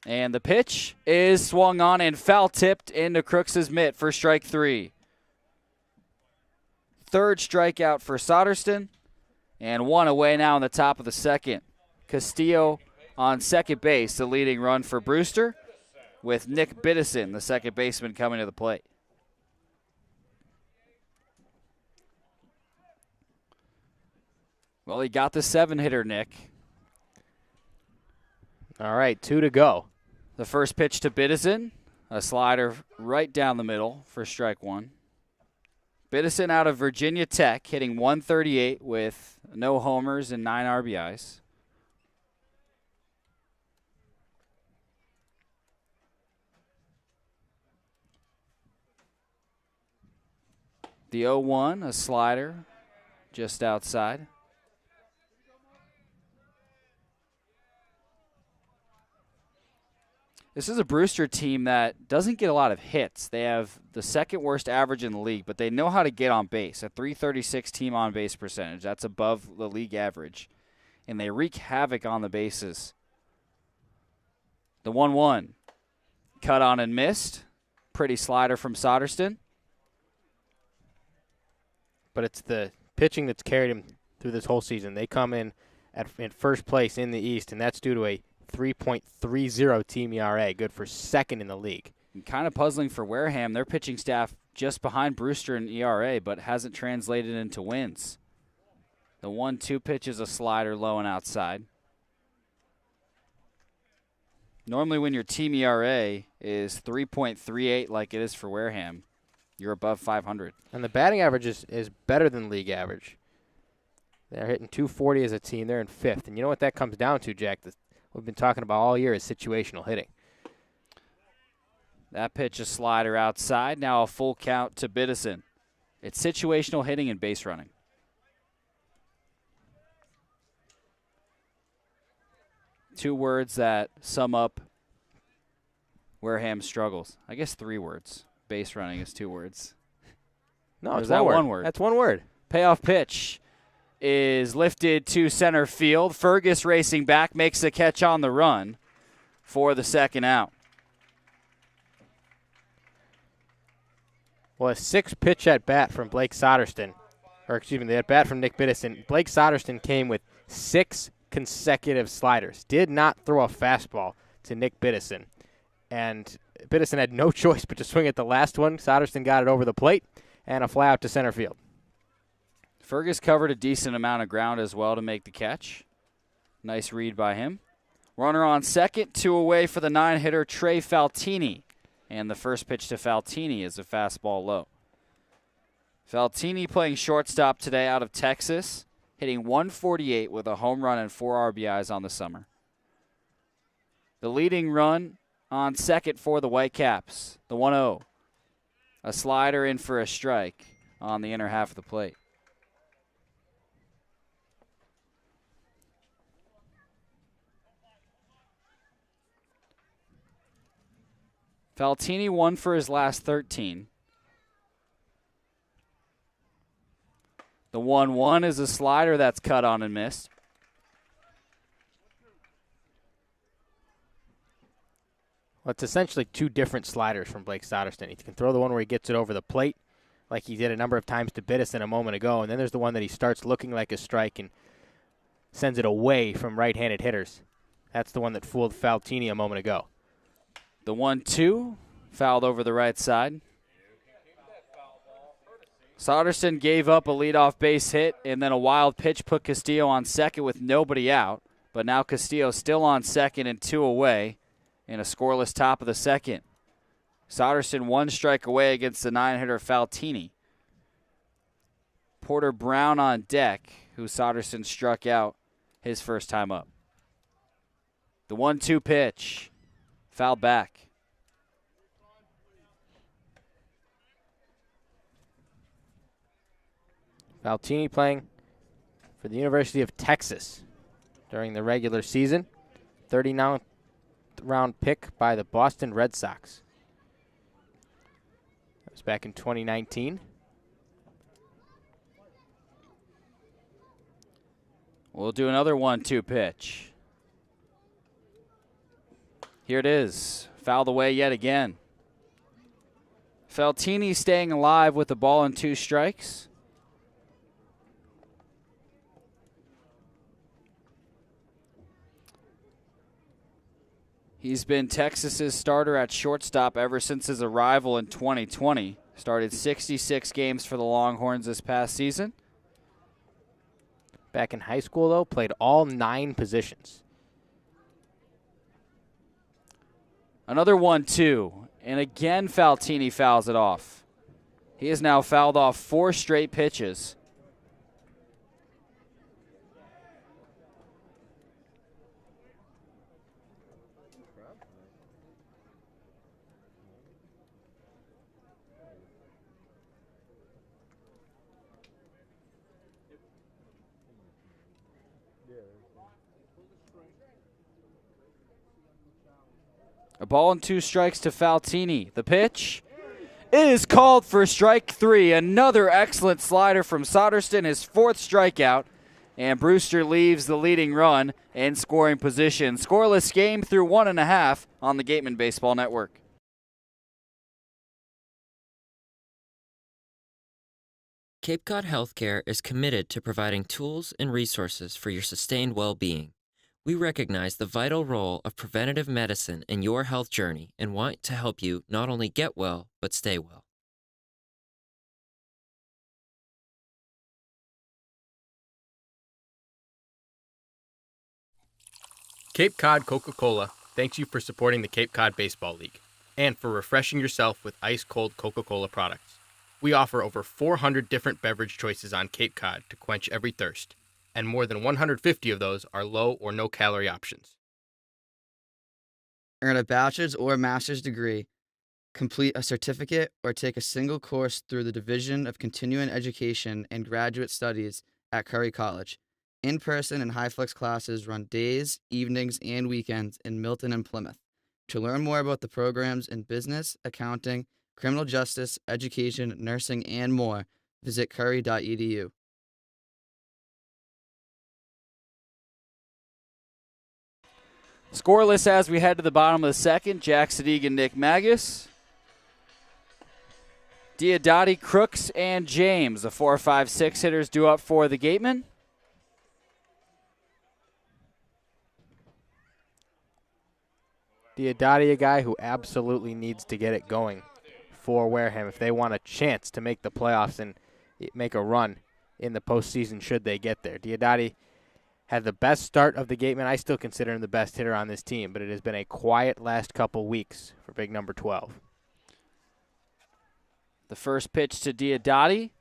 And the pitch is swung on and foul-tipped into Crooks' mitt for strike 3. 3rd strikeout for Soderstrom, and 1 away now in the top of the second. Castillo on second base, the leading run for Brewster, with Nick Biddison, the second baseman, coming to the plate. Well, he got the 7-hitter, Nick. All right, 2 to go. The first pitch to Biddison, a slider right down the middle for strike 1. Biddison out of Virginia Tech, hitting 138 with no homers and 9 RBIs. The 0-1, a slider just outside. This is a Brewster team that doesn't get a lot of hits. They have the 2nd worst average in the league, but they know how to get on base. A .336 team on base percentage. That's above the league average. And they wreak havoc on the bases. The 1-1. Cut on and missed. Pretty slider from Soderstrom. But it's the pitching that's carried him through this whole season. They come in at first place in the East, and that's due to a 3.30 team ERA, good for 2nd in the league. And kind of puzzling for Wareham. Their pitching staff just behind Brewster in ERA, but hasn't translated into wins. The 1-2 pitch is a slider low and outside. Normally when your team ERA is 3.38 like it is for Wareham, you're above 500. And the batting average is better than league average. They're hitting .240 as a team. They're in 5th. And you know what that comes down to, Jack? We've been talking about all year is situational hitting. That pitch, a slider outside. Now a full count to Biddison. It's situational hitting and base running. Two words that sum up Wareham's struggles. I guess 3 words. Base running is 2 words. No, it's one word. That's 1 word. Payoff pitch is lifted to center field. Fergus racing back, makes the catch on the run for the 2nd out. Well, a 6-pitch at bat from Blake Soderstrom, or excuse me, the at bat from Nick Biddison. Blake Soderstrom came with 6 consecutive sliders. Did not throw a fastball to Nick Biddison. And Biddison had no choice but to swing at the last one. Soderstrom got it over the plate and a fly out to center field. Fergus covered a decent amount of ground as well to make the catch. Nice read by him. Runner on second, 2 away for the 9-hitter Trey Faltini. And the first pitch to Faltini is a fastball low. Faltini playing shortstop today out of Texas. hitting 148 with a home run and 4 RBIs on the summer. The leading run on second for the Whitecaps, the 1-0. A slider in for a strike on the inner half of the plate. Faltini 1 for his last 13. The 1-1 is a slider that's cut on and missed. Well, it's essentially two different sliders from Blake Soderstrom. He can throw the one where he gets it over the plate, like he did a number of times to Biddison a moment ago, and then there's the one that he starts looking like a strike and sends it away from right-handed hitters. That's the one that fooled Faltini a moment ago. The 1-2 fouled over the right side. Soderstrom gave up a leadoff base hit, and then a wild pitch put Castillo on second with nobody out. But now Castillo still on second and 2 away in a scoreless top of the second. Soderstrom 1 strike away against the 9-hitter Faltini. Porter Brown on deck, who Soderstrom struck out his first time up. The 1-2 pitch, fouled back. Faltini playing for the University of Texas during the regular season. 39th round pick by the Boston Red Sox. That was back in 2019. We'll do another 1-2 pitch. Here it is. Fouled away yet again. Faltini staying alive with the ball and 2 strikes. He's been Texas's starter at shortstop ever since his arrival in 2020. Started 66 games for the Longhorns this past season. Back in high school, though, played all 9 positions. Another 1-2, and again Faltini fouls it off. He has now fouled off 4 straight pitches. A ball and 2 strikes to Faltini. The pitch is called for strike 3. Another excellent slider from Soderstrom, his 4th strikeout. And Brewster leaves the leading run in scoring position. Scoreless game through 1.5 on the Gateman Baseball Network. Cape Cod Healthcare is committed to providing tools and resources for your sustained well-being. We recognize the vital role of preventative medicine in your health journey and want to help you not only get well, but stay well. Cape Cod Coca-Cola thanks you for supporting the Cape Cod Baseball League and for refreshing yourself with ice-cold Coca-Cola products. We offer over 400 different beverage choices on Cape Cod to quench every thirst, and more than 150 of those are low or no-calorie options. Earn a bachelor's or master's degree, complete a certificate, or take a single course through the Division of Continuing Education and Graduate Studies at Curry College. In-person and high-flex classes run days, evenings, and weekends in Milton and Plymouth. To learn more about the programs in business, accounting, criminal justice, education, nursing, and more, visit curry.edu. Scoreless as we head to the bottom of the second. Jack Sadighian, Nick Magas. Diodati, Crooks, and James, the 4, 5, 6 hitters due up for the Gatemen. Diodati, a guy who absolutely needs to get it going for Wareham if they want a chance to make the playoffs and make a run in the postseason should they get there. Diodati had the best start of the Gatemen. I still consider him the best hitter on this team, but it has been a quiet last couple weeks for big number 12. The first pitch to Diodati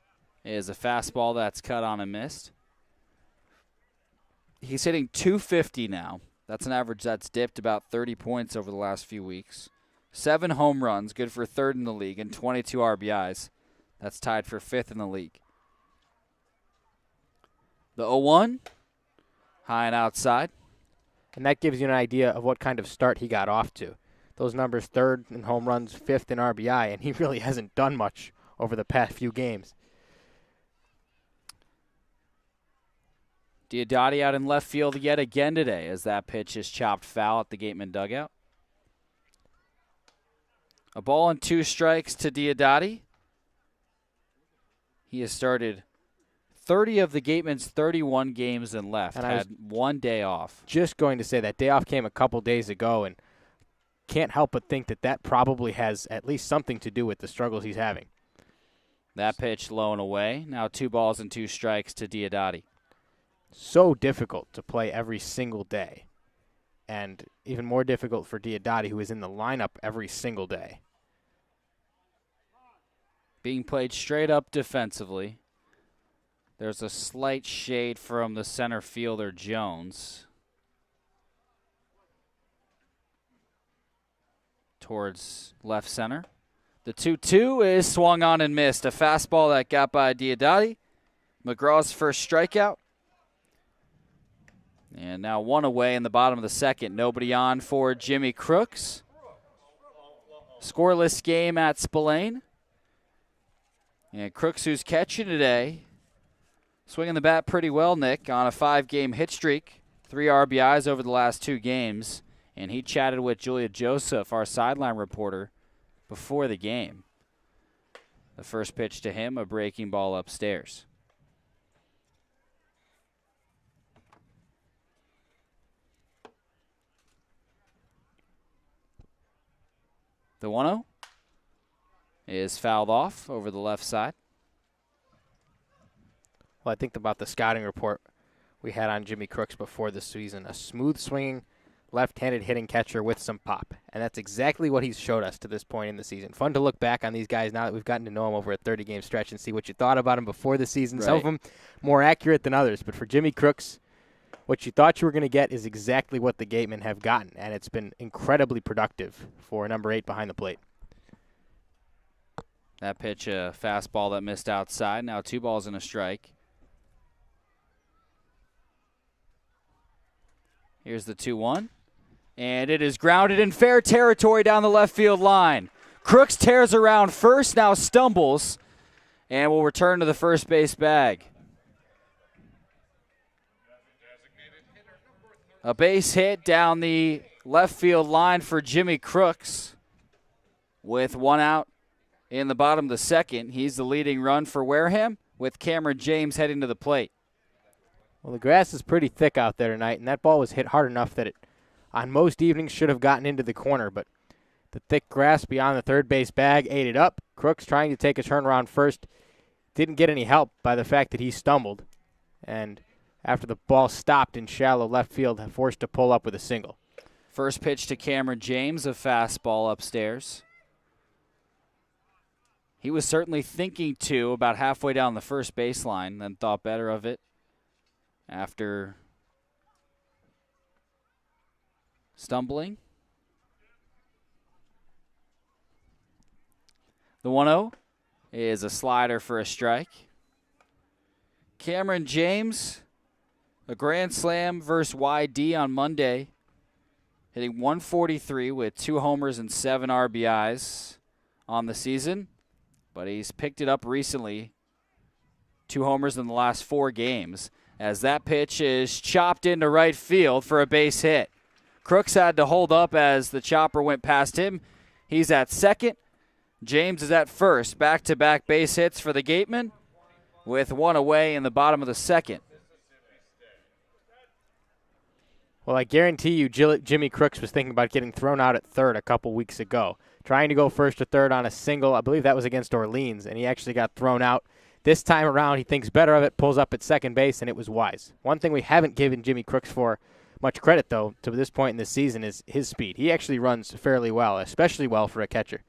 is a fastball that's cut on and missed. He's hitting 250 now. That's an average that's dipped about 30 points over the last few weeks. 7 home runs, good for 3rd in the league, and 22 RBIs. That's tied for 5th in the league. The 0-1, high and outside. And that gives you an idea of what kind of start he got off to. Those numbers, 3rd in home runs, 5th in RBI, and he really hasn't done much over the past few games. Diodati out in left field yet again today as that pitch is chopped foul at the Gateman dugout. A ball and 2 strikes to Diodati. He has started 30 of the Gateman's 31 games and left. And had 1 day off. Just going to say that day off came a couple days ago, and can't help but think that probably has at least something to do with the struggles he's having. That pitch low and away. Now 2 balls and 2 strikes to Diodati. So difficult to play every single day. And even more difficult for Diodati, who is in the lineup every single day. Being played straight up defensively. There's a slight shade from the center fielder, Jones, towards left center. The 2-2 is swung on and missed. A fastball that got by Diodati. McGraw's first strikeout. And now 1 away in the bottom of the second. Nobody on for Jimmy Crooks. Scoreless game at Spillane. And Crooks, who's catching today, swinging the bat pretty well, Nick, on a 5-game hit streak. 3 RBIs over the last 2 games. And he chatted with Julia Joseph, our sideline reporter, before the game. The first pitch to him, a breaking ball upstairs. The 1-0 is fouled off over the left side. Well, I think about the scouting report we had on Jimmy Crooks before the season. A smooth swinging, left-handed hitting catcher with some pop. And that's exactly what he's showed us to this point in the season. Fun to look back on these guys now that we've gotten to know them over a 30-game stretch and see what you thought about them before the season. Right. Some of them more accurate than others. But for Jimmy Crooks, what you thought you were going to get is exactly what the Gatemen have gotten. And it's been incredibly productive for number 8 behind the plate. That pitch, a fastball that missed outside. Now 2 balls and a strike. Here's the 2-1. And it is grounded in fair territory down the left field line. Crooks tears around first, now stumbles, and will return to the first base bag. A base hit down the left field line for Jimmy Crooks. With 1 out in the bottom of the second, he's the leading run for Wareham, with Cameron James heading to the plate. Well, the grass is pretty thick out there tonight, and that ball was hit hard enough that it, on most evenings, should have gotten into the corner, but the thick grass beyond the third base bag ate it up. Crooks trying to take a turnaround first. Didn't get any help by the fact that he stumbled, and after the ball stopped in shallow left field, forced to pull up with a single. First pitch to Cameron James, a fastball upstairs. He was certainly thinking to about halfway down the first baseline, then thought better of it after stumbling. The 1-0 is a slider for a strike. Cameron James, a grand slam versus YD on Monday, hitting 143 with 2 homers and 7 RBIs on the season. But he's picked it up recently, 2 homers in the last 4 games, as that pitch is chopped into right field for a base hit. Crooks had to hold up as the chopper went past him. He's at second. James is at first. Back-to-back base hits for the Gatemen, with 1 away in the bottom of the second. Well, I guarantee you Jimmy Crooks was thinking about getting thrown out at third a couple weeks ago. Trying to go first or third on a single. I believe that was against Orleans, and he actually got thrown out. This time around, he thinks better of it, pulls up at second base, and it was wise. One thing we haven't given Jimmy Crooks for much credit, though, to this point in the season is his speed. He actually runs fairly well, especially well for a catcher.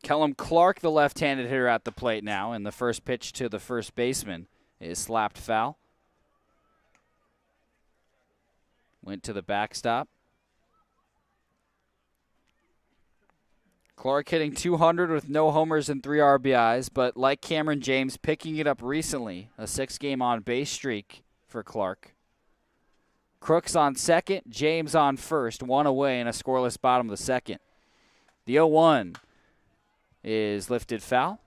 Kellum Clark, the left-handed hitter at the plate now, and the first pitch to the first baseman is slapped foul. Went to the backstop. Clark hitting 200 with no homers and 3 RBIs, but like Cameron James, picking it up recently, a 6-game on-base streak for Clark. Crooks on second, James on first, 1 away in a scoreless bottom of the second. The 0-1 is lifted foul.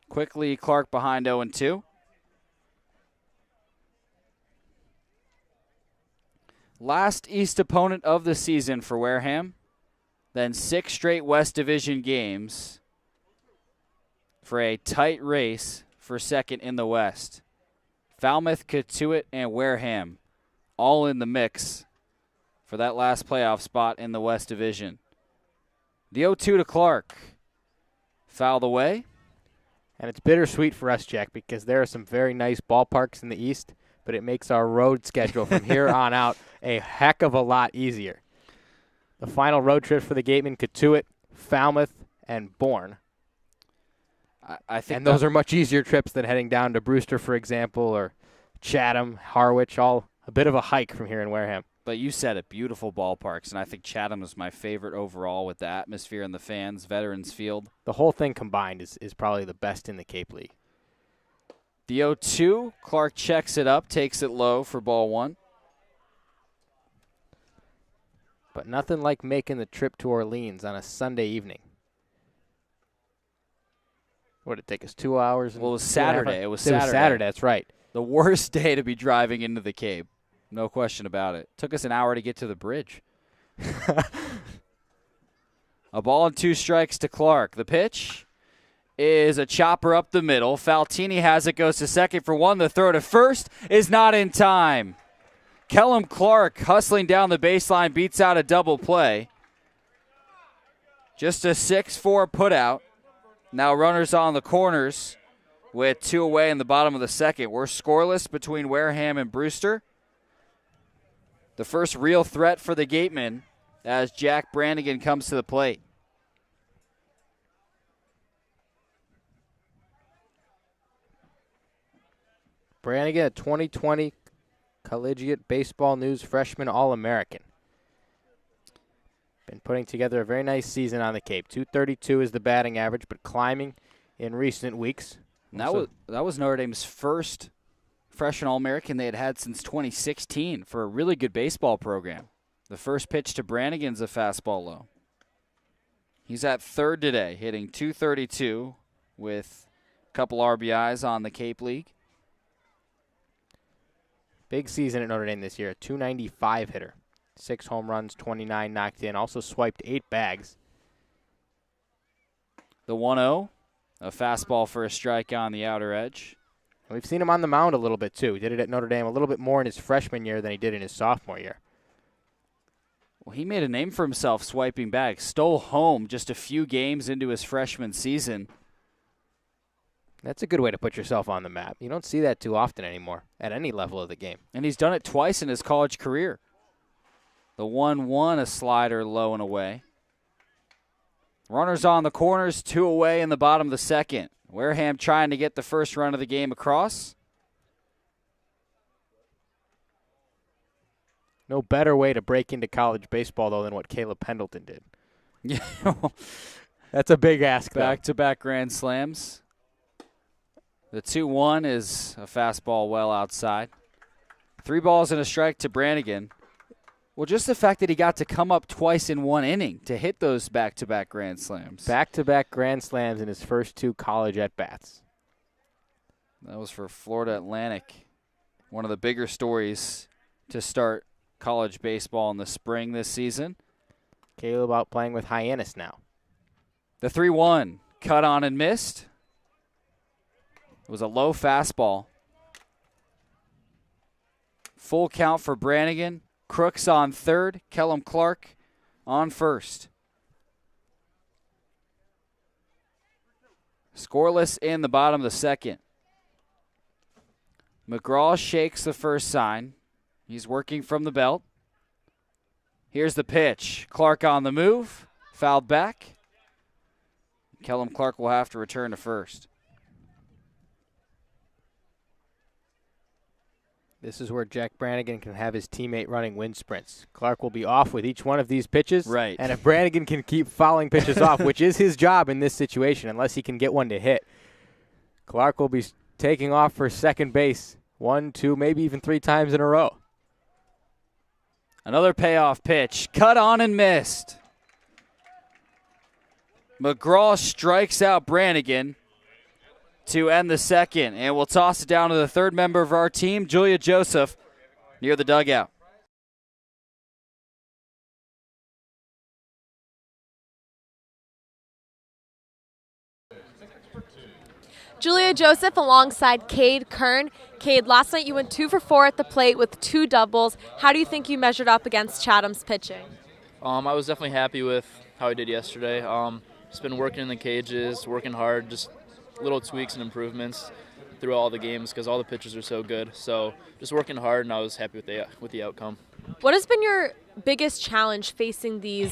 Quickly, Clark behind 0-2. Last East opponent of the season for Wareham. Then 6 straight West Division games for a tight race for second in the West. Falmouth, Katuitt, and Wareham all in the mix for that last playoff spot in the West Division. The 0-2 to Clark. Fouled away. And it's bittersweet for us, Jack, because there are some very nice ballparks in the East, but it makes our road schedule from here on out a heck of a lot easier. The final road trip for the Gatemen, Katuitt, Falmouth, and Bourne. I think and those are much easier trips than heading down to Brewster, for example, or Chatham, Harwich, all a bit of a hike from here in Wareham. But you said it, beautiful ballparks, and I think Chatham is my favorite overall with the atmosphere and the fans, Veterans Field. The whole thing combined is probably the best in the Cape League. The 0-2, Clark checks it up, takes it low for ball 1. But nothing like making the trip to Orleans on a Sunday evening. What did it take us 2 hours? Well, it was Saturday. It was Saturday, that's right. The worst day to be driving into the Cape. No question about it. Took us an hour to get to the bridge. A ball and 2 strikes to Clark. The pitch is a chopper up the middle. Faltini has it, goes to second for 1. The throw to first is not in time. Kellum Clark hustling down the baseline, beats out a double play. Just a 6-4 putout. Now runners on the corners with 2 away in the bottom of the second. We're scoreless between Wareham and Brewster. The first real threat for the Gatemen as Jack Brannigan comes to the plate. Brannigan, a 2020 Collegiate Baseball News Freshman All-American. Been putting together a very nice season on the Cape. .232 is the batting average, but climbing in recent weeks. That was Notre Dame's first freshman All-American they had had since 2016 for a really good baseball program. The first pitch to Brannigan's a fastball low. He's at third today, hitting .232 with a couple RBIs on the Cape League. Big season at Notre Dame this year, a .295 hitter. 6 home runs, 29 knocked in, also swiped 8 bags. The 1-0, a fastball for a strike on the outer edge. And we've seen him on the mound a little bit, too. He did it at Notre Dame a little bit more in his freshman year than he did in his sophomore year. Well, he made a name for himself swiping bags. Stole home just a few games into his freshman season. That's a good way to put yourself on the map. You don't see that too often anymore at any level of the game. And he's done it twice in his college career. The 1-1, a slider low and away. Runners on the corners, 2 away in the bottom of the second. Wareham trying to get the first run of the game across. No better way to break into college baseball, though, than what Caleb Pendleton did. Yeah, That's a big ask, though. Back-to-back grand slams. The 2-1 is a fastball well outside. 3 balls and a strike to Brannigan. Well, just the fact that he got to come up twice in 1 inning to hit those back-to-back grand slams. Back-to-back grand slams in his first 2 college at-bats. That was for Florida Atlantic. One of the bigger stories to start college baseball in the spring this season. Caleb out playing with Hyannis now. The 3-1, cut on and missed. It was a low fastball. Full count for Brannigan. Crooks on third. Kellum Clark on first. Scoreless in the bottom of the second. McGraw shakes the first sign. He's working from the belt. Here's the pitch. Clark on the move. Fouled back. Kellum Clark will have to return to first. This is where Jack Brannigan can have his teammate running wind sprints. Clark will be off with each one of these pitches. Right. And if Brannigan can keep fouling pitches off, which is his job in this situation, unless he can get one to hit, Clark will be taking off for second base 1, 2, maybe even 3 times in a row. Another payoff pitch. Cut on and missed. McGraw strikes out Brannigan to end the second, and we'll toss it down to the third member of our team, Julia Joseph, near the dugout. Julia Joseph alongside Cade Kern. Cade, last night you went 2 for 4 at the plate with 2 doubles. How do you think you measured up against Chatham's pitching? I was definitely happy with how I did yesterday. Just been working in the cages, working hard, just little tweaks and improvements through all the games because all the pitchers are so good. So just working hard, and I was happy with the outcome. What has been your biggest challenge facing these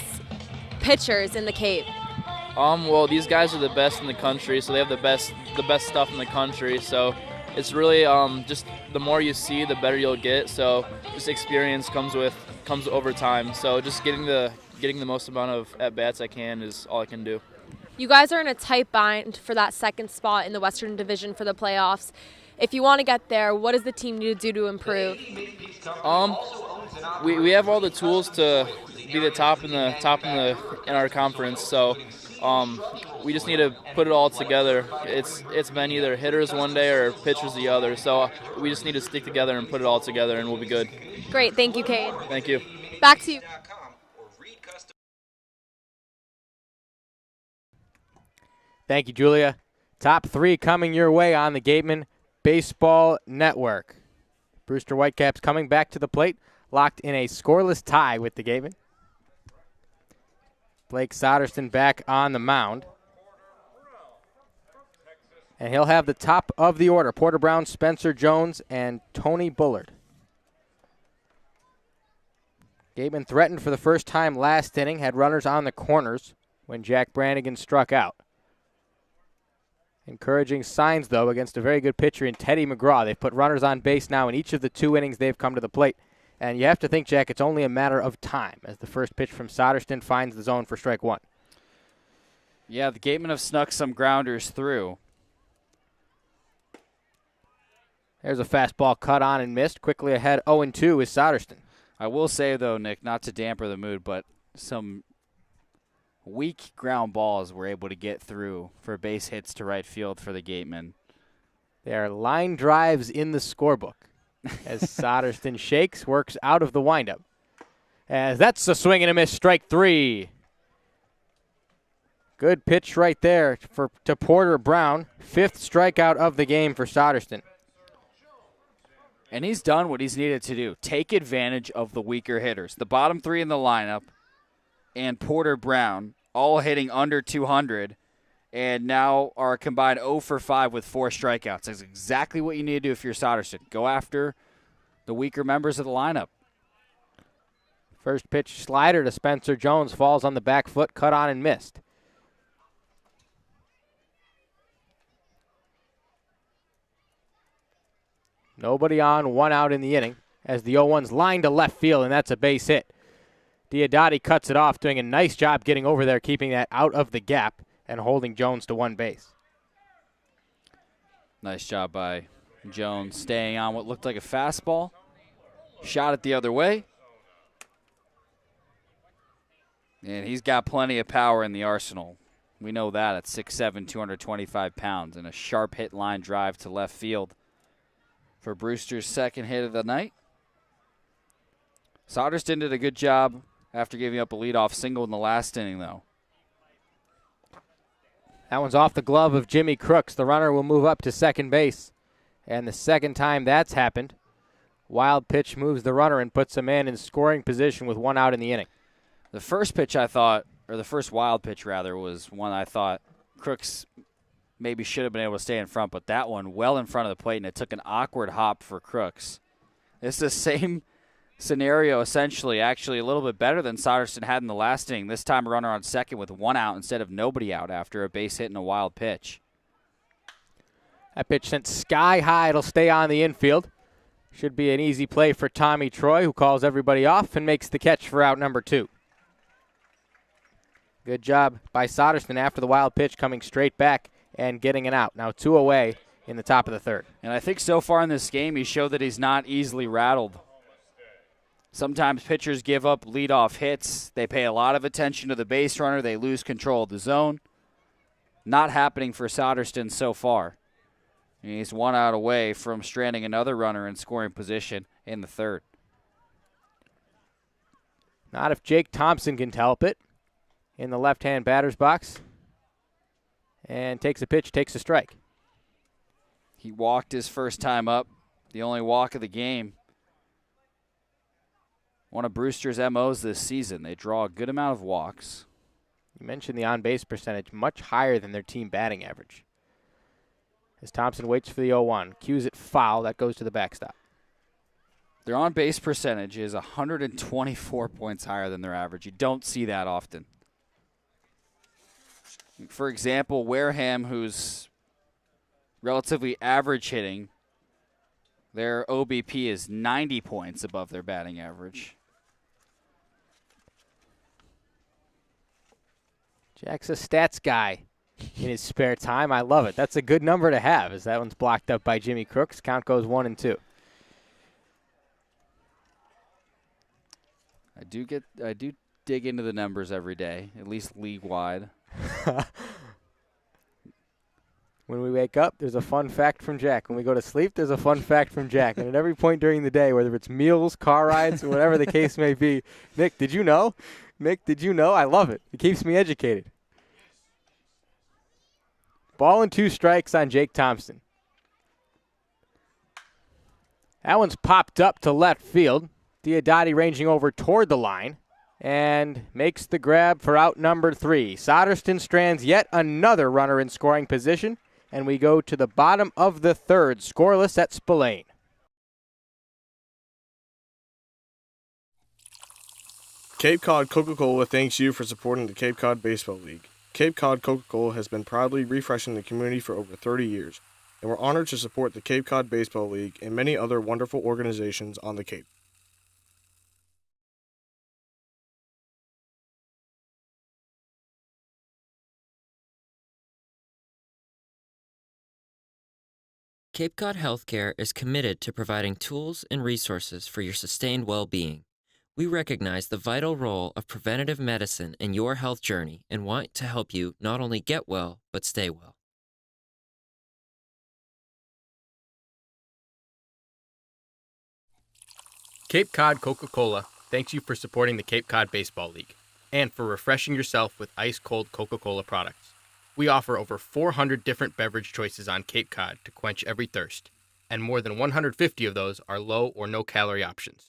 pitchers in the Cape? Well, these guys are the best in the country, so they have the best stuff in the country. So it's really just the more you see, the better you'll get. So just experience comes over time. So just getting the most amount of at bats I can is all I can do. You guys are in a tight bind for that second spot in the Western Division for the playoffs. If you want to get there, what does the team need to do to improve? We have all the tools to be the top in our conference. So we just need to put it all together. It's been either hitters one day or pitchers the other. So we just need to stick together and put it all together, and we'll be good. Great, thank you, Cade. Thank you. Back to you. Thank you, Julia. Top 3 coming your way on the Gateman Baseball Network. Brewster Whitecaps coming back to the plate, locked in a scoreless tie with the Gatemen. Blake Soderson back on the mound. And he'll have the top of the order, Porter Brown, Spencer Jones, and Tony Bullard. Gateman threatened for the first time last inning, had runners on the corners when Jack Brannigan struck out. Encouraging signs, though, against a very good pitcher in Teddy McGraw. They've put runners on base now in each of the 2 innings they've come to the plate. And you have to think, Jack, it's only a matter of time as the first pitch from Soderson finds the zone for strike 1. Yeah, the Gatemen have snuck some grounders through. There's a fastball cut on and missed. Quickly ahead, 0-2 is Soderson. I will say, though, Nick, not to damper the mood, but some weak ground balls were able to get through for base hits to right field for the Gatemen. They are line drives in the scorebook as Soderson shakes, works out of the windup. As that's a swing and a miss, strike 3. Good pitch right there to Porter Brown. 5th strikeout of the game for Soderson. And he's done what he's needed to do. Take advantage of the weaker hitters. The bottom 3 in the lineup and Porter Brown all hitting under 200 and now are combined 0 for 5 with 4 strikeouts. That's exactly what you need to do if you're Soderson. Go after the weaker members of the lineup. First pitch slider to Spencer Jones falls on the back foot, cut on and missed. Nobody on, 1 out in the inning as the 0-1's lined to left field, and that's a base hit. Diodati cuts it off, doing a nice job getting over there, keeping that out of the gap and holding Jones to 1 base. Nice job by Jones staying on what looked like a fastball. Shot it the other way. And he's got plenty of power in the arsenal. We know that at 6'7", 225 pounds, and a sharp hit line drive to left field for Brewster's second hit of the night. Soderson did a good job after giving up a leadoff single in the last inning, though. That one's off the glove of Jimmy Crooks. The runner will move up to second base. And the second time that's happened, wild pitch moves the runner and puts a man in scoring position with 1 out in the inning. The first pitch I thought, or the first wild pitch rather, was one I thought Crooks maybe should have been able to stay in front, but that one well in front of the plate, and it took an awkward hop for Crooks. It's the scenario, essentially, actually a little bit better than Soderstrom had in the last inning. This time a runner on second with one out instead of nobody out after a base hit and a wild pitch. That pitch sent sky high. It'll stay on the infield. Should be an easy play for Tommy Troy, who calls everybody off and makes the catch for out number 2. Good job by Soderstrom after the wild pitch, coming straight back and getting an out. Now 2 away in the top of the third. And I think so far in this game, he showed that he's not easily rattled. Sometimes pitchers give up leadoff hits. They pay a lot of attention to the base runner. They lose control of the zone. Not happening for Soderstrom so far. He's 1 out away from stranding another runner in scoring position in the third. Not if Jake Thompson can help it in the left-hand batter's box. And takes a pitch, takes a strike. He walked his first time up, the only walk of the game. One of Brewster's MOs this season. They draw a good amount of walks. You mentioned the on-base percentage, much higher than their team batting average. As Thompson waits for the 0-1, cues it foul, that goes to the backstop. Their on-base percentage is 124 points higher than their average. You don't see that often. For example, Wareham, who's relatively average hitting, their OBP is 90 points above their batting average. Jack's a stats guy in his spare time. I love it. That's a good number to have, as that one's blocked up by Jimmy Crooks. Count goes 1-2. I do dig into the numbers every day, at least league-wide. When we wake up, there's a fun fact from Jack. When we go to sleep, there's a fun fact from Jack. And at every point during the day, whether it's meals, car rides, whatever the case may be, Nick, did you know? Nick, did you know? I love it. It keeps me educated. Ball and 2 strikes on Jake Thompson. That one's popped up to left field. Diodati ranging over toward the line and makes the grab for out number 3. Soderstrom strands yet another runner in scoring position, and we go to the bottom of the third, scoreless at Spillane. Cape Cod Coca-Cola thanks you for supporting the Cape Cod Baseball League. Cape Cod Coca-Cola has been proudly refreshing the community for over 30 years, and we're honored to support the Cape Cod Baseball League and many other wonderful organizations on the Cape. Cape Cod Healthcare is committed to providing tools and resources for your sustained well-being. We recognize the vital role of preventative medicine in your health journey and want to help you not only get well, but stay well. Cape Cod Coca-Cola thanks you for supporting the Cape Cod Baseball League and for refreshing yourself with ice-cold Coca-Cola products. We offer over 400 different beverage choices on Cape Cod to quench every thirst, and more than 150 of those are low or no-calorie options.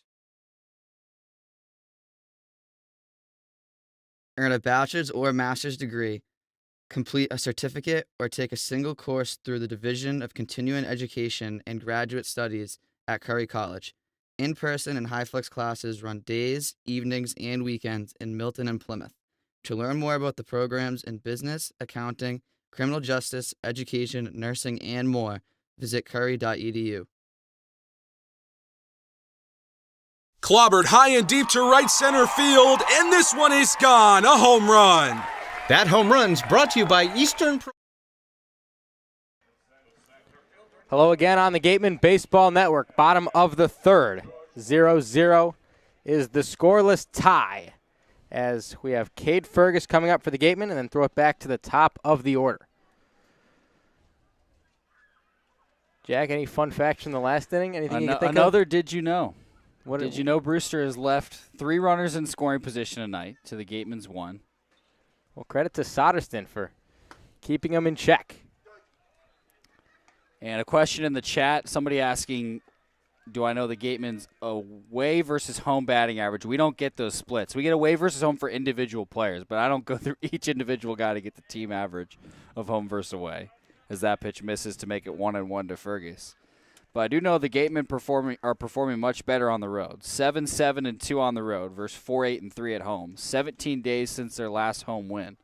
Earn a bachelor's or master's degree, complete a certificate, or take a single course through the Division of Continuing Education and Graduate Studies at Curry College. In-person and high-flex classes run days, evenings, and weekends in Milton and Plymouth. To learn more about the programs in business, accounting, criminal justice, education, nursing, and more, visit curry.edu. Clobbered high and deep to right center field, and this one is gone. A home run. That home run's brought to you by Eastern. Hello again on the Gateman Baseball Network. Bottom of the third. 0-0 is the scoreless tie, as we have Cade Fergus coming up for the Gatemen and then throw it back to the top of the order. Jack, any fun facts from the last inning? Anything you can think another of? Did you know? Did you know Brewster has left 3 runners in scoring position tonight to the Gatemen's 1? Well, credit to Soderstrom for keeping them in check. And a question in the chat, somebody asking, do I know the Gatemen's away versus home batting average? We don't get those splits. We get away versus home for individual players, but I don't go through each individual guy to get the team average of home versus away, as that pitch misses to make it 1-1 to Fergus. But I do know the Gatemen are performing much better on the road. 7-7-2 on the road versus 4-8-3 at home. 17 days since their last home win.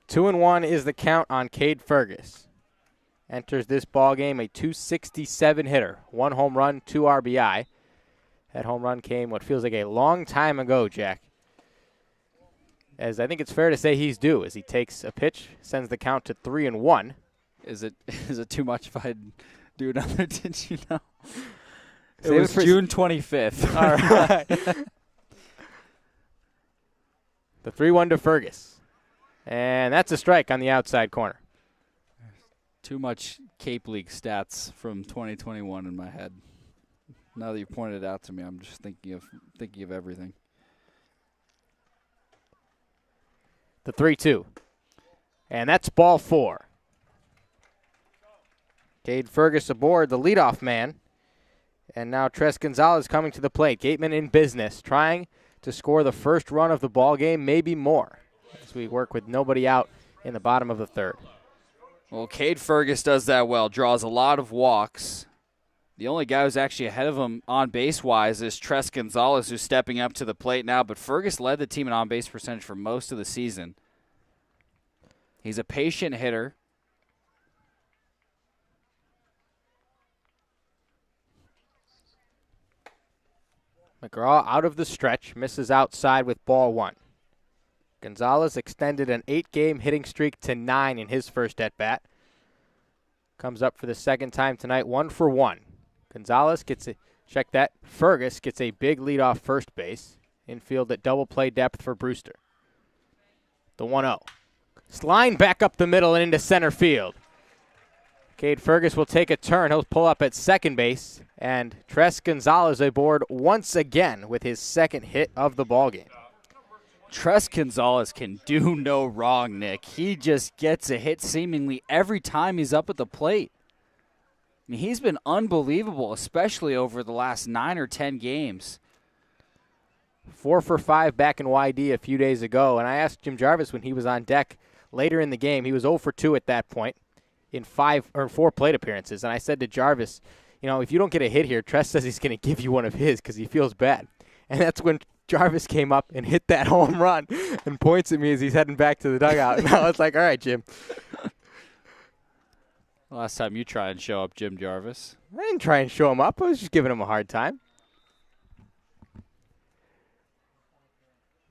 2-1 is the count on Cade Fergus. Enters this ball game a .267 hitter. 1 home run, 2 RBI. That home run came what feels like a long time ago, Jack. As I think it's fair to say he's due as he takes a pitch, sends the count to 3-1. Is it too much if I do another? Did you know? It Save was it for June 25th. All right. The 3-1 to Fergus. And that's a strike on the outside corner. Too much Cape League stats from 2021 in my head. Now that you pointed it out to me, I'm just thinking of everything. The 3-2. And that's ball 4. Cade Fergus aboard, the leadoff man. And now Tres Gonzalez coming to the plate. Gateman in business, trying to score the first run of the ball game, maybe more, as we work with nobody out in the bottom of the third. Well, Cade Fergus does that well, draws a lot of walks. The only guy who's actually ahead of him on base-wise is Tres Gonzalez, who's stepping up to the plate now. But Fergus led the team in on-base percentage for most of the season. He's a patient hitter. McGraw out of the stretch, misses outside with ball 1. Gonzalez extended an 8-game hitting streak to 9 in his first at-bat. Comes up for the second time tonight, 1 for 1. Gonzalez gets check that. Fergus gets a big lead off first base. Infield at double play depth for Brewster. The 1-0. Line back up the middle and into center field. Cade Fergus will take a turn. He'll pull up at second base. And Tres Gonzalez aboard once again with his second hit of the ballgame. Tres Gonzalez can do no wrong, Nick. He just gets a hit seemingly every time he's up at the plate. I mean, he's been unbelievable, especially over the last 9 or 10 games. 4 for 5 back in YD a few days ago. And I asked Jim Jarvis when he was on deck later in the game. He was 0 for 2 at that point in 4 plate appearances. And I said to Jarvis, you know, if you don't get a hit here, Tres says he's going to give you one of his because he feels bad. And that's when Jarvis came up and hit that home run and points at me as he's heading back to the dugout. And I was like, all right, Jim. Last time you try and show up, Jim Jarvis. I didn't try and show him up. I was just giving him a hard time.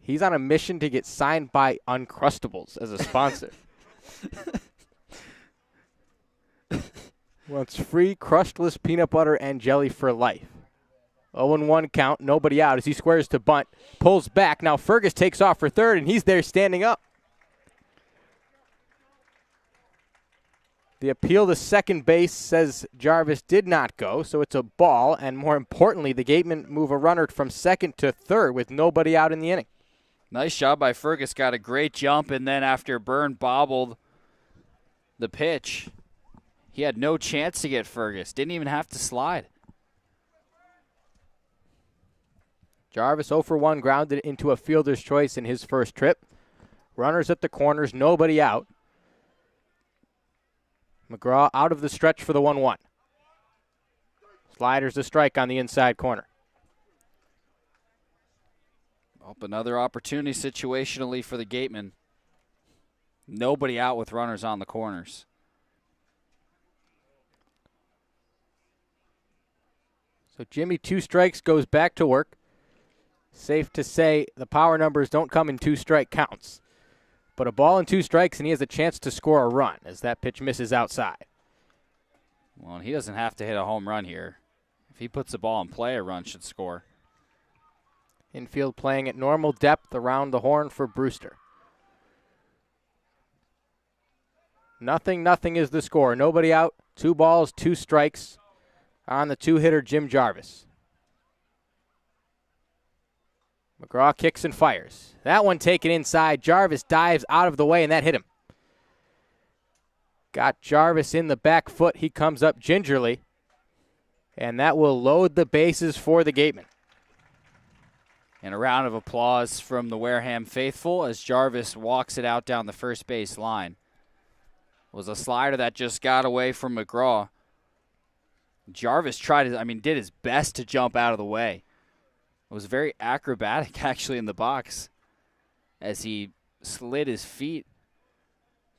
He's on a mission to get signed by Uncrustables as a sponsor. Wants free crustless peanut butter and jelly for life. 0-1 count, nobody out as he squares to bunt, pulls back. Now Fergus takes off for third, and he's there standing up. The appeal to second base says Jarvis did not go, so it's a ball, and more importantly, the Gatemen move a runner from second to third with nobody out in the inning. Nice job by Fergus, got a great jump, and then after Byrne bobbled the pitch, he had no chance to get Fergus. Didn't even have to slide. Jarvis 0 for 1, grounded into a fielder's choice in his first trip. Runners at the corners, nobody out. McGraw out of the stretch for the 1-1. Sliders a strike on the inside corner. Up another opportunity situationally for the Gatemen. Nobody out with runners on the corners. So Jimmy, 2 strikes, goes back to work. Safe to say the power numbers don't come in 2-strike counts. But a ball and 2 strikes, and he has a chance to score a run as that pitch misses outside. Well, he doesn't have to hit a home run here. If he puts the ball in play, a run should score. Infield playing at normal depth around the horn for Brewster. 0-0 is the score. Nobody out. 2 balls, 2 strikes on the 2-hitter Jim Jarvis. McGraw kicks and fires. That one taken inside. Jarvis dives out of the way, and that hit him. Got Jarvis in the back foot. He comes up gingerly, and that will load the bases for the Gatemen. And a round of applause from the Wareham faithful as Jarvis walks it out down the first base line. was a slider that just got away from McGraw. Jarvis did his best to jump out of the way. It was very acrobatic, actually, in the box as he slid his feet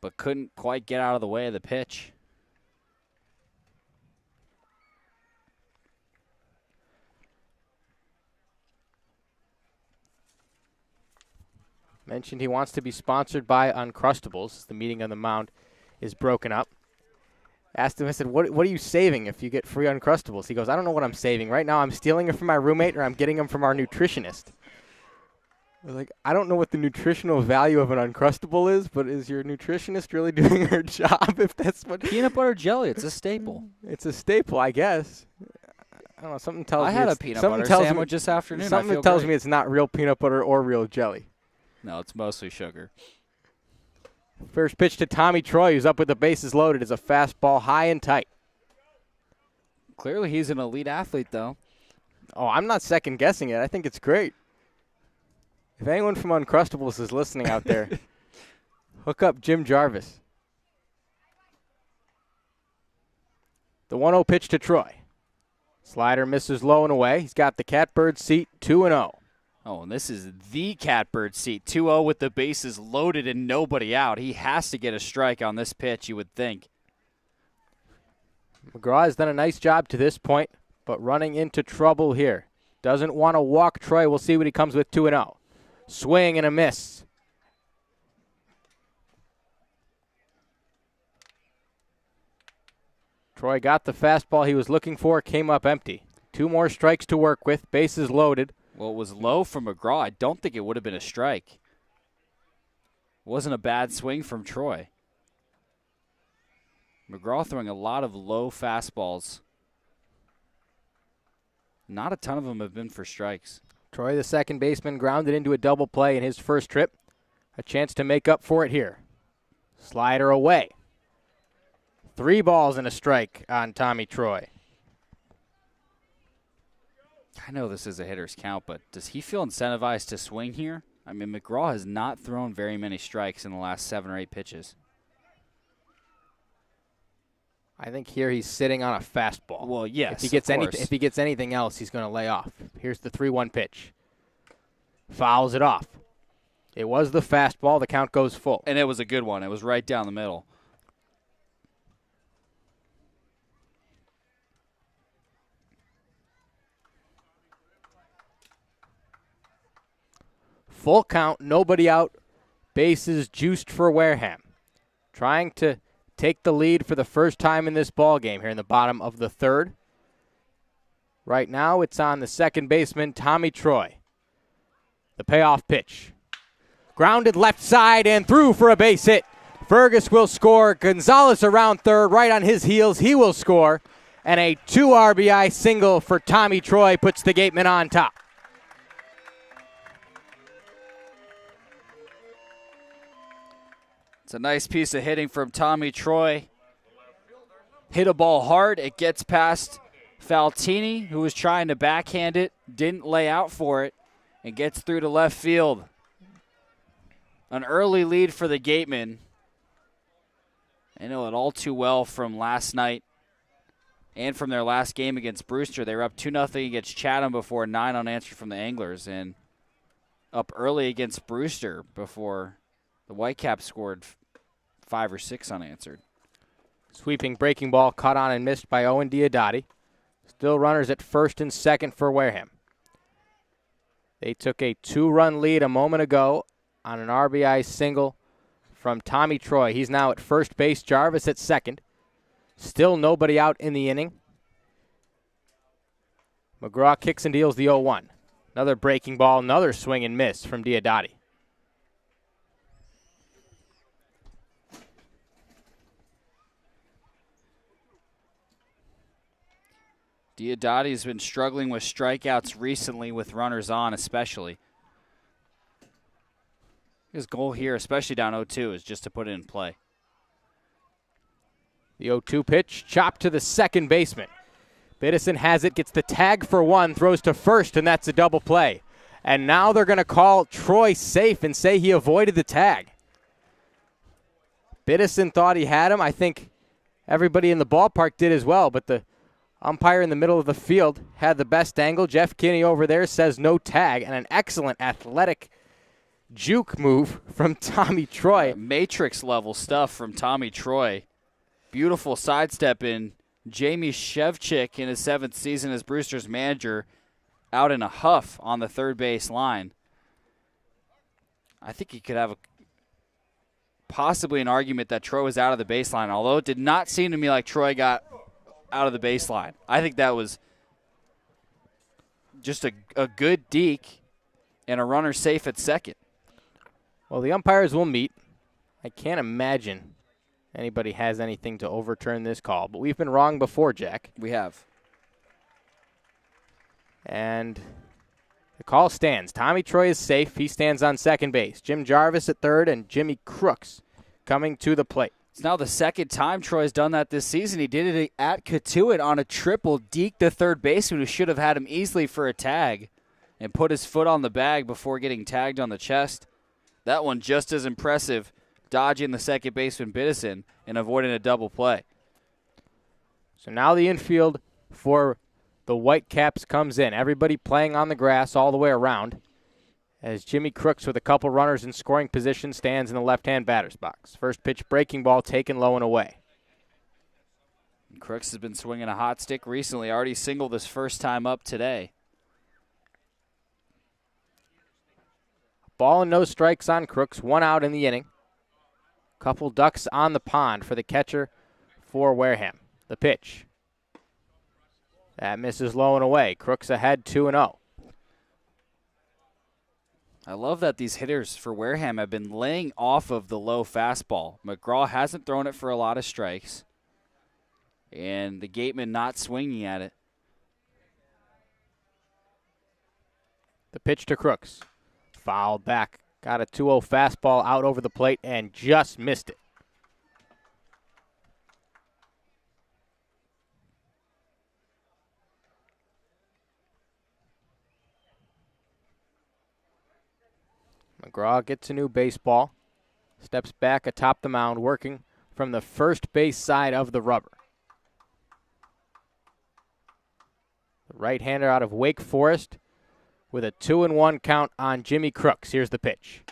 but couldn't quite get out of the way of the pitch. Mentioned he wants to be sponsored by Uncrustables. The meeting on the mound is broken up. Asked him, I said, what are you saving if you get free Uncrustables? He goes, I don't know what I'm saving. Right now I'm stealing it from my roommate or I'm getting them from our nutritionist. I was like, I don't know what the nutritional value of an Uncrustable is, but is your nutritionist really doing her job if that's what? Peanut butter jelly, it's a staple. It's a staple, I guess. I don't know, something tells me I had a peanut butter sandwich this afternoon. Something tells me it's not real peanut butter or real jelly. No, it's mostly sugar. First pitch to Tommy Troy, who's up with the bases loaded, is a fastball high and tight. Clearly he's an elite athlete, though. Oh, I'm not second-guessing it. I think it's great. If anyone from Uncrustables is listening out there, hook up Jim Jarvis. The 1-0 pitch to Troy. Slider misses low and away. He's got the catbird seat 2-0. Oh, and this is the catbird seat. 2-0 with the bases loaded and nobody out. He has to get a strike on this pitch, you would think. McGraw has done a nice job to this point, but running into trouble here. Doesn't want to walk Troy. We'll see what he comes with 2-0. Swing and a miss. Troy got the fastball he was looking for, came up empty. 2 more strikes to work with, bases loaded. Well, it was low from McGraw. I don't think it would have been a strike. It wasn't a bad swing from Troy. McGraw throwing a lot of low fastballs. Not a ton of them have been for strikes. Troy, the second baseman, grounded into a double play in his first trip. A chance to make up for it here. Slider away. 3 balls and a strike on Tommy Troy. I know this is a hitter's count, but does he feel incentivized to swing here? I mean, McGraw has not thrown very many strikes in the last 7 or 8 pitches. I think here he's sitting on a fastball. Well, yes, if he gets anything else, he's going to lay off. Here's the 3-1 pitch. Fouls it off. It was the fastball. The count goes full. And it was a good one. It was right down the middle. Full count, nobody out, bases juiced for Wareham. Trying to take the lead for the first time in this ball game here in the bottom of the 3rd. Right now it's on the second baseman, Tommy Troy. The payoff pitch. Grounded left side and through for a base hit. Fergus will score. Gonzalez around third, right on his heels. He will score. And a 2 RBI single for Tommy Troy puts the Gatemen on top. It's a nice piece of hitting from Tommy Troy. Hit a ball hard. It gets past Faltini, who was trying to backhand it, didn't lay out for it, and gets through to left field. An early lead for the Gatemen. I know it all too well from last night and from their last game against Brewster. They were up 2-0 against Chatham before 9 unanswered from the Anglers, and up early against Brewster before the Whitecaps scored 5 or 6 unanswered. Sweeping breaking ball caught on and missed by Owen Diodati. Still runners at first and second for Wareham. They took a 2-run lead a moment ago on an RBI single from Tommy Troy. He's now at first base, Jarvis at second. Still nobody out in the inning. McGraw kicks and deals the 0-1. Another breaking ball, another swing and miss from Diodati. Diodati's been struggling with strikeouts recently, with runners on especially. His goal here, especially down 0-2, is just to put it in play. The 0-2 pitch, chopped to the second baseman. Biddison has it, gets the tag for 1, throws to first, and that's a double play. And now they're going to call Troy safe and say he avoided the tag. Biddison thought he had him. I think everybody in the ballpark did as well, but the umpire in the middle of the field had the best angle. Jeff Kinney over there says no tag, and an excellent athletic juke move from Tommy Troy. Matrix level stuff from Tommy Troy. Beautiful sidestep in. Jamie Shevchik in his 7th season as Brewster's manager out in a huff on the third base line. I think he could have possibly an argument that Troy was out of the baseline, although it did not seem to me like Troy got out of the baseline. I think that was just a good deke and a runner safe at second. Well, the umpires will meet. I can't imagine anybody has anything to overturn this call, but we've been wrong before, Jack. We have. And the call stands. Tommy Troy is safe. He stands on second base. Jim Jarvis at third and Jimmy Crooks coming to the plate. It's now the second time Troy's done that this season. He did it at Katuitt on a triple, deked the third baseman who should have had him easily for a tag and put his foot on the bag before getting tagged on the chest. That one just as impressive, dodging the second baseman Biddison and avoiding a double play. So now the infield for the Whitecaps comes in. Everybody playing on the grass all the way around as Jimmy Crooks with a couple runners in scoring position stands in the left-hand batter's box. First pitch breaking ball taken low and away. Crooks has been swinging a hot stick recently. Already singled his first time up today. Ball and no strikes on Crooks. 1 out in the inning. Couple ducks on the pond for the catcher for Wareham. The pitch. That misses low and away. Crooks ahead 2-0. I love that these hitters for Wareham have been laying off of the low fastball. McGraw hasn't thrown it for a lot of strikes. And the Gateman not swinging at it. The pitch to Crooks. Fouled back. Got a 2-0 fastball out over the plate and just missed it. McGraw gets a new baseball. Steps back atop the mound, working from the first base side of the rubber. The right-hander out of Wake Forest with a 2-1 count on Jimmy Crooks. Here's the pitch.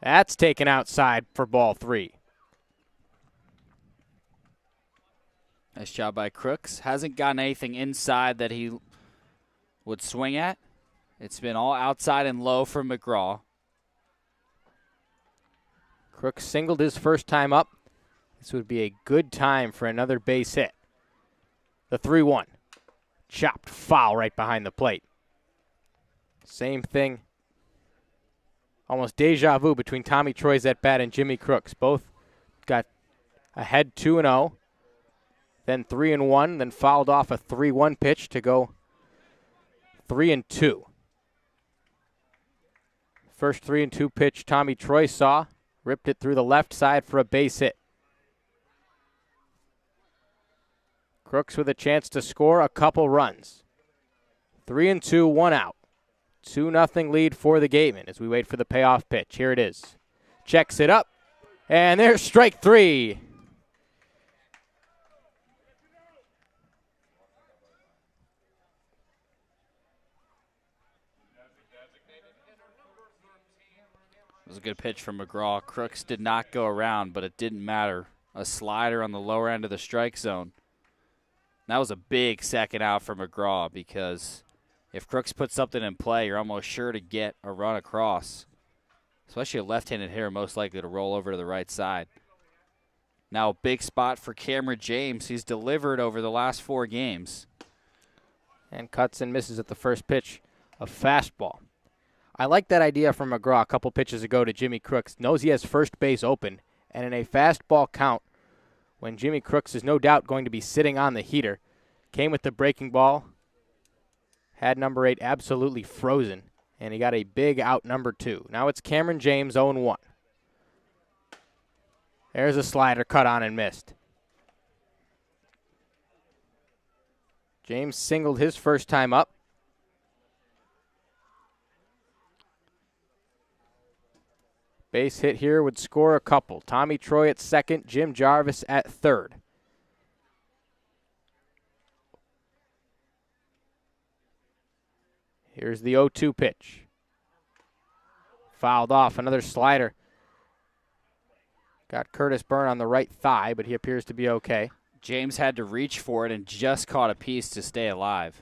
That's taken outside for ball 3. Nice job by Crooks. Hasn't gotten anything inside that he would swing at. It's been all outside and low for McGraw. Crooks singled his first time up. This would be a good time for another base hit. The 3-1. Chopped foul right behind the plate. Same thing. Almost deja vu between Tommy Troy's at-bat and Jimmy Crooks. Both got ahead 2-0. Then 3-1. Then fouled off a 3-1 pitch to go 3-2. First 3-2 pitch Tommy Troy saw. Ripped it through the left side for a base hit. Crooks with a chance to score a couple runs. 3-2, 1 out. 2-0 lead for the Gatemen as we wait for the payoff pitch. Here it is. Checks it up, and there's strike 3. It was a good pitch from McGraw. Crooks did not go around, but it didn't matter. A slider on the lower end of the strike zone. That was a big second out for McGraw because if Crooks puts something in play, you're almost sure to get a run across. Especially a left-handed hitter, most likely to roll over to the right side. Now a big spot for Cameron James. He's delivered over the last 4 games. And cuts and misses at the first pitch. A fastball. I like that idea from McGraw a couple pitches ago to Jimmy Crooks. Knows he has first base open. And in a fastball count, when Jimmy Crooks is no doubt going to be sitting on the heater, came with the breaking ball. Had number 8 absolutely frozen. And he got a big out number 2. Now it's Cameron James 0-1. There's a slider cut on and missed. James singled his first time up. Base hit here would score a couple. Tommy Troy at second, Jim Jarvis at third. Here's the 0-2 pitch. Fouled off, another slider. Got Curtis Byrne on the right thigh, but he appears to be okay. James had to reach for it and just caught a piece to stay alive.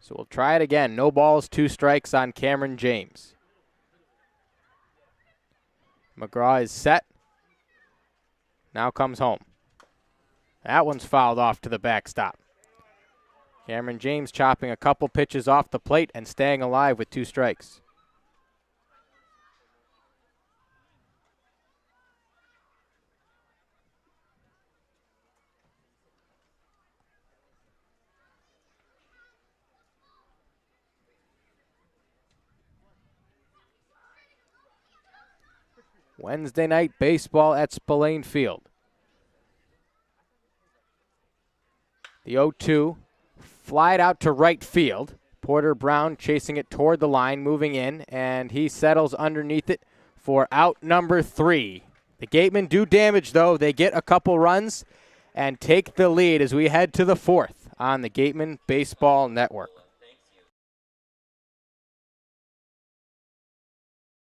So we'll try it again. No balls, 2 strikes on Cameron James. McGraw is set. Now comes home. That one's fouled off to the backstop. Cameron James chopping a couple pitches off the plate and staying alive with 2 strikes. Wednesday night baseball at Spillane Field. The 0-2 flied out to right field. Porter Brown chasing it toward the line, moving in, and he settles underneath it for out number 3. The Gatemen do damage, though. They get a couple runs and take the lead as we head to the 4th on the Gateman Baseball Network.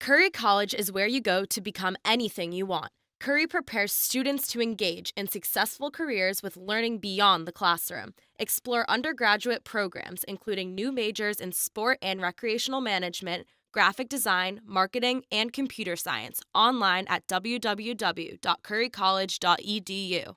Curry College is where you go to become anything you want. Curry prepares students to engage in successful careers with learning beyond the classroom. Explore undergraduate programs, including new majors in sport and recreational management, graphic design, marketing, and computer science, online at www.currycollege.edu.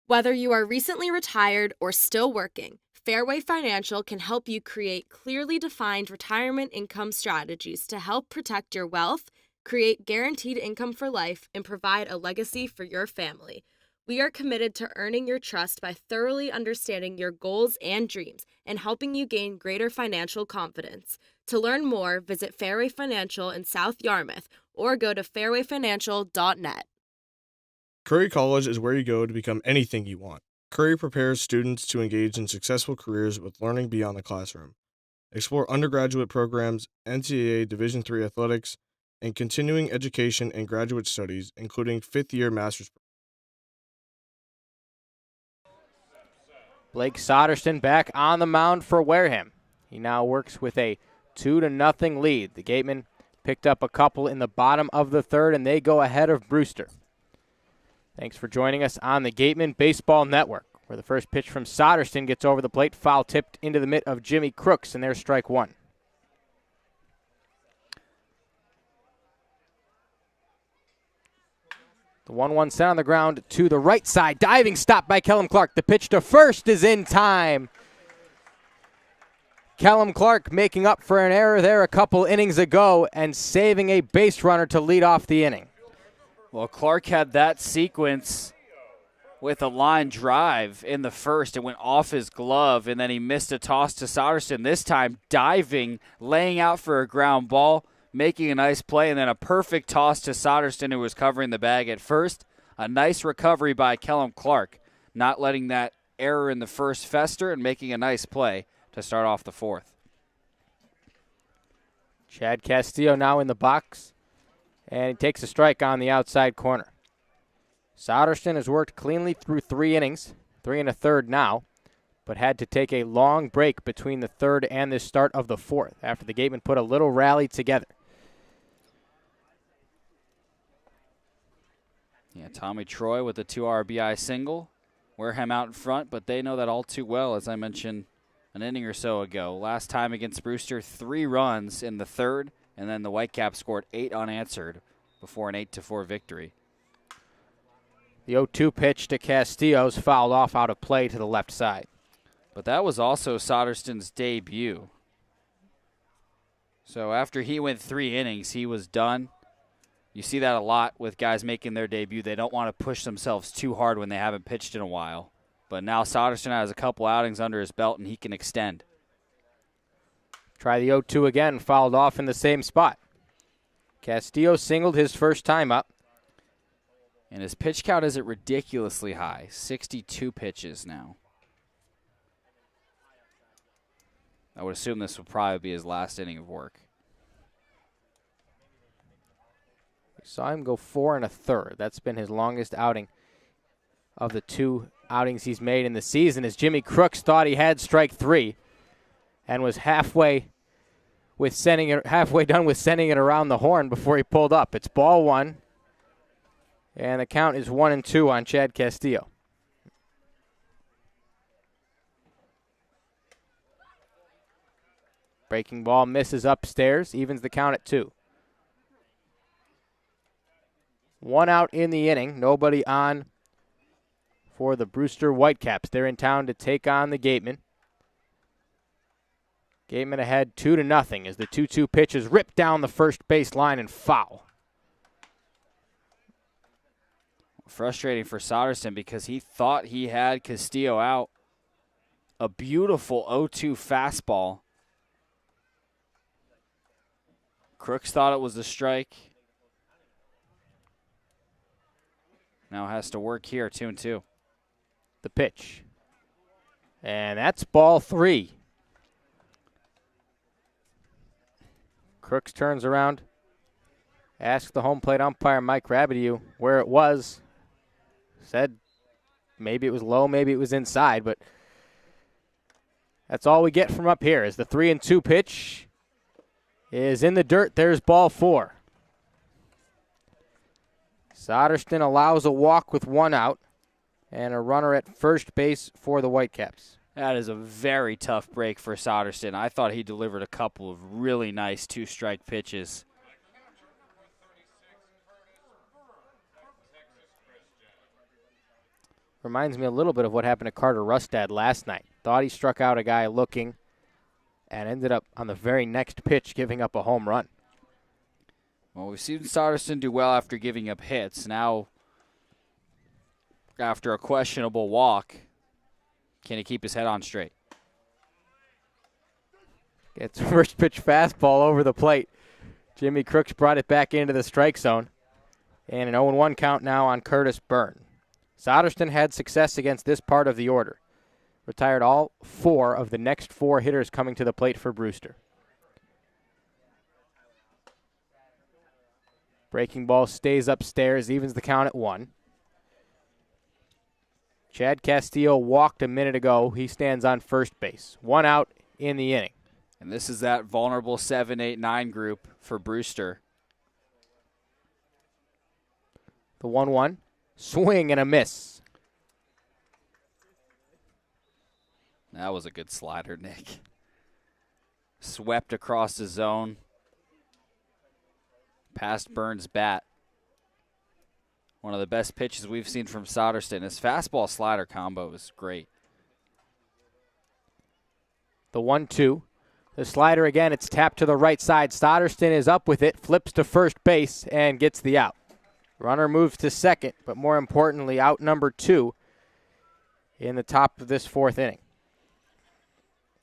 Whether you are recently retired or still working, Fairway Financial can help you create clearly defined retirement income strategies to help protect your wealth, create guaranteed income for life, and provide a legacy for your family. We are committed to earning your trust by thoroughly understanding your goals and dreams and helping you gain greater financial confidence. To learn more, visit Fairway Financial in South Yarmouth or go to fairwayfinancial.net. Curry College is where you go to become anything you want. Curry prepares students to engage in successful careers with learning beyond the classroom. Explore undergraduate programs, NCAA Division III athletics, and continuing education and graduate studies, including 5th-year master's. Blake Soderson back on the mound for Wareham. He now works with a 2-0 lead. The Gatemen picked up a couple in the bottom of the 3rd, and they go ahead of Brewster. Thanks for joining us on the Gateman Baseball Network, where the first pitch from Soderson gets over the plate, foul tipped into the mitt of Jimmy Crooks, and there's strike 1. The 1-1 set on the ground to the right side. Diving stop by Kellum Clark. The pitch to first is in time. Kellum Clark making up for an error there a couple innings ago and saving a base runner to lead off the inning. Well, Clark had that sequence with a line drive in the first. It went off his glove, and then he missed a toss to Soderson. This time, diving, laying out for a ground ball, making a nice play, and then a perfect toss to Soderson, who was covering the bag at first. A nice recovery by Kellum Clark, not letting that error in the first fester and making a nice play to start off the 4th. Chad Castillo now in the box. And he takes a strike on the outside corner. Soderson has worked cleanly through 3 innings, 3 1/3 now, but had to take a long break between the 3rd and the start of the 4th after the Gatemen put a little rally together. Yeah, Tommy Troy with a 2 RBI single. Wareham out in front, but they know that all too well, as I mentioned an inning or so ago. Last time against Brewster, 3 runs in the 3rd. And then the Whitecaps scored 8 unanswered before an 8-4 victory. The 0-2 pitch to Castillo's fouled off out of play to the left side. But that was also Soderson's debut. So after he went 3 innings, he was done. You see that a lot with guys making their debut. They don't want to push themselves too hard when they haven't pitched in a while. But now Soderson has a couple outings under his belt, and he can extend. Try the 0-2 again, fouled off in the same spot. Castillo singled his first time up. And his pitch count isn't ridiculously high, 62 pitches now. I would assume this would probably be his last inning of work. We saw him go 4 1/3. That's been his longest outing of the 2 outings he's made in the season, as Jimmy Crooks thought he had strike 3 and was halfway done with sending it around the horn before he pulled up. It's ball 1, and the count is 1-2 on Chad Castillo. Breaking ball misses upstairs, evens the count at 2. 1 out in the inning, nobody on for the Brewster Whitecaps. They're in town to take on the Gatemen. Gatemen ahead 2-0 as the 2-2 pitch is ripped down the first base line and foul. Frustrating for Soderson because he thought he had Castillo out. A beautiful 0-2 fastball. Crooks thought it was a strike. Now has to work here, 2-2. The pitch. And that's ball 3. Crooks turns around, asks the home plate umpire, Mike Rabideau, where it was. Said maybe it was low, maybe it was inside, but that's all we get from up here is the 3-2 pitch is in the dirt. There's ball 4. Soderstrom allows a walk with 1 out and a runner at first base for the Whitecaps. That is a very tough break for Soderstrom. I thought he delivered a couple of really nice 2-strike pitches. Reminds me a little bit of what happened to Carter Rustad last night. Thought he struck out a guy looking and ended up on the very next pitch giving up a home run. Well, we've seen Soderstrom do well after giving up hits. Now, after a questionable walk, can he keep his head on straight? Gets first pitch fastball over the plate. Jimmy Crooks brought it back into the strike zone. And an 0-1 count now on Curtis Byrne. Soderstrom had success against this part of the order. Retired all 4 of the next 4 hitters coming to the plate for Brewster. Breaking ball stays upstairs, evens the count at 1. Chad Castillo walked a minute ago. He stands on first base. 1 out in the inning. And this is that vulnerable 7, 8, 9 group for Brewster. The 1-1. Swing and a miss. That was a good slider, Nick. Swept across the zone. Past Burns' bat. One of the best pitches we've seen from Soderstrom. His fastball-slider combo is great. The 1-2. The slider again, it's tapped to the right side. Soderstrom is up with it, flips to first base, and gets the out. Runner moves to second, but more importantly, out number 2 in the top of this 4th inning.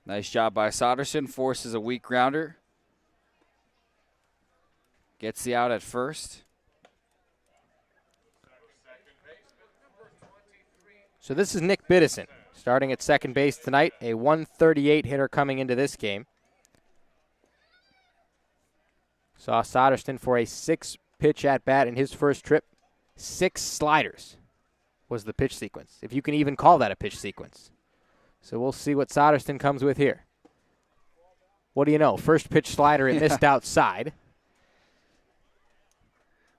Nice job by Soderstrom. Forces a weak grounder. Gets the out at first. So this is Nick Biddison starting at second base tonight, a 138 hitter coming into this game. Saw Soderstrom for a 6-pitch at-bat in his first trip. 6 sliders was the pitch sequence, if you can even call that a pitch sequence. So we'll see what Soderstrom comes with here. What do you know? First pitch slider, it missed outside.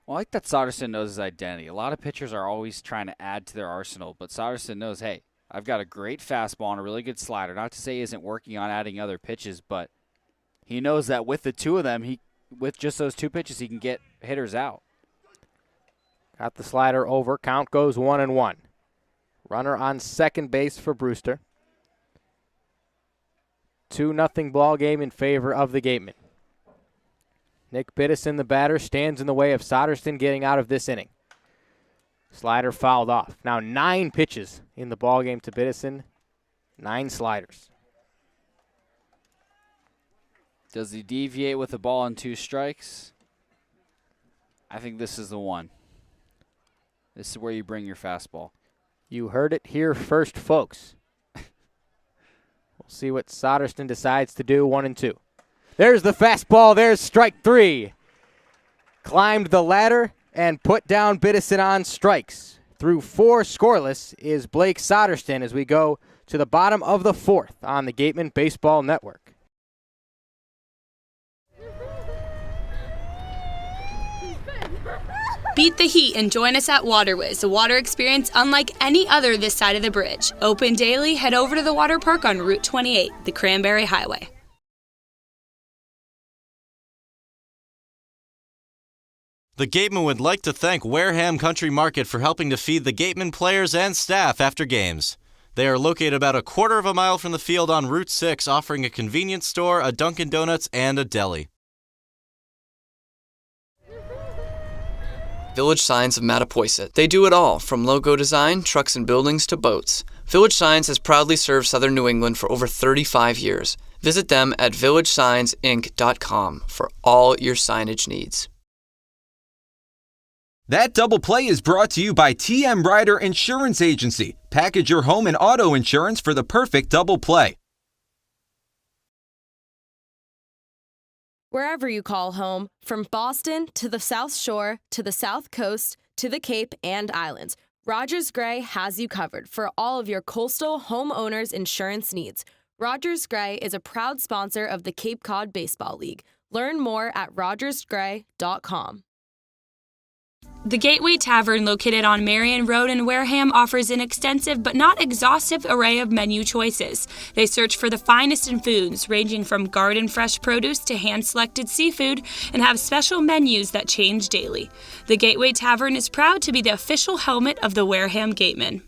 Well, I like that Soderstrom knows his identity. A lot of pitchers are always trying to add to their arsenal, but Soderstrom knows, hey, I've got a great fastball and a really good slider. Not to say he isn't working on adding other pitches, but he knows that with the 2 of them, with just those 2 pitches, he can get hitters out. Got the slider over. Count goes 1-1. Runner on second base for Brewster. 2-0 ball game in favor of the Gatemen. Nick Biddison, the batter, stands in the way of Soderstrom getting out of this inning. Slider fouled off. Now 9 pitches in the ball game to Biddison. 9 sliders. Does he deviate with the ball and 2 strikes? I think this is the one. This is where you bring your fastball. You heard it here first, folks. We'll see what Soderstrom decides to do, 1-2. There's the fastball. There's strike 3. Climbed the ladder and put down Biddison on strikes. Through 4 scoreless is Blake Soderstrom as we go to the bottom of the 4th on the Gateman Baseball Network. Beat the heat and join us at Waterways, a water experience unlike any other this side of the bridge. Open daily, head over to the water park on Route 28, the Cranberry Highway. The Gatemen would like to thank Wareham Country Market for helping to feed the Gateman players and staff after games. They are located about a quarter of a mile from the field on Route 6, offering a convenience store, a Dunkin' Donuts, and a deli. Village Signs of Mattapoisett. They do it all, from logo design, trucks and buildings, to boats. Village Signs has proudly served Southern New England for over 35 years. Visit them at villagesigns.inc.com for all your signage needs. That double play is brought to you by TM Ryder Insurance Agency. Package your home and auto insurance for the perfect double play. Wherever you call home, from Boston to the South Shore to the South Coast to the Cape and Islands, Rogers Gray has you covered for all of your coastal homeowners insurance needs. Rogers Gray is a proud sponsor of the Cape Cod Baseball League. Learn more at rogersgray.com. The Gateway Tavern, located on Marion Road in Wareham, offers an extensive but not exhaustive array of menu choices. They search for the finest in foods, ranging from garden fresh produce to hand-selected seafood, and have special menus that change daily. The Gateway Tavern is proud to be the official helmet of the Wareham Gatemen.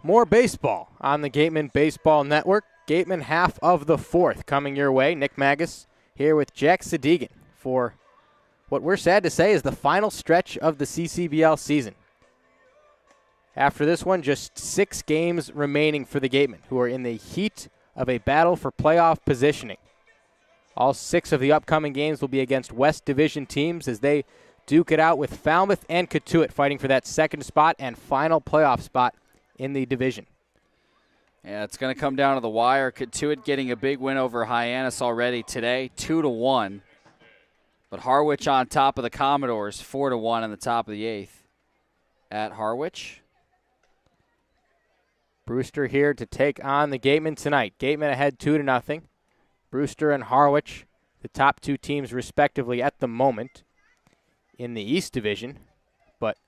More baseball on the Gateman Baseball Network. Gateman half of the 4th coming your way. Nick Magas here with Jack Sadighian for what we're sad to say is the final stretch of the CCBL season. After this one, just 6 games remaining for the Gatemen, who are in the heat of a battle for playoff positioning. All 6 of the upcoming games will be against West Division teams as they duke it out with Falmouth and Cotuit fighting for that 2nd spot and final playoff spot in the division. Yeah, it's going to come down to the wire. Cotuit getting a big win over Hyannis already today, 2-1. But Harwich on top of the Commodores, 4-1 in the top of the 8th at Harwich. Brewster here to take on the Gatemen tonight. Gatemen ahead 2-0. Brewster and Harwich, the top 2 teams respectively at the moment in the East Division. But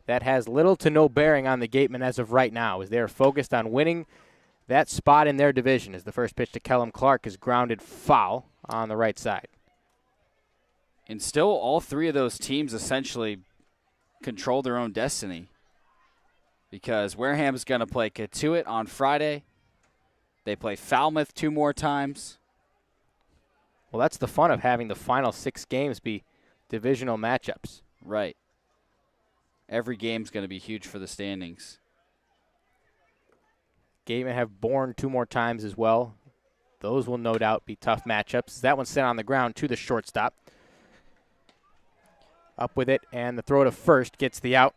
that has little to no bearing on the Gatemen as of right now, as they are focused on winning that spot in their division, as the first pitch to Kellum Clark is grounded foul on the right side. And still, all 3 of those teams essentially control their own destiny, because Wareham's going to play Cotuit on Friday. They play Falmouth 2 more times. Well, that's the fun of having the final 6 games be divisional matchups. Right. Every game's going to be huge for the standings. Gatemen have Bourne 2 more times as well. Those will no doubt be tough matchups. That one's sent on the ground to the shortstop. Up with it, and the throw to first gets the out.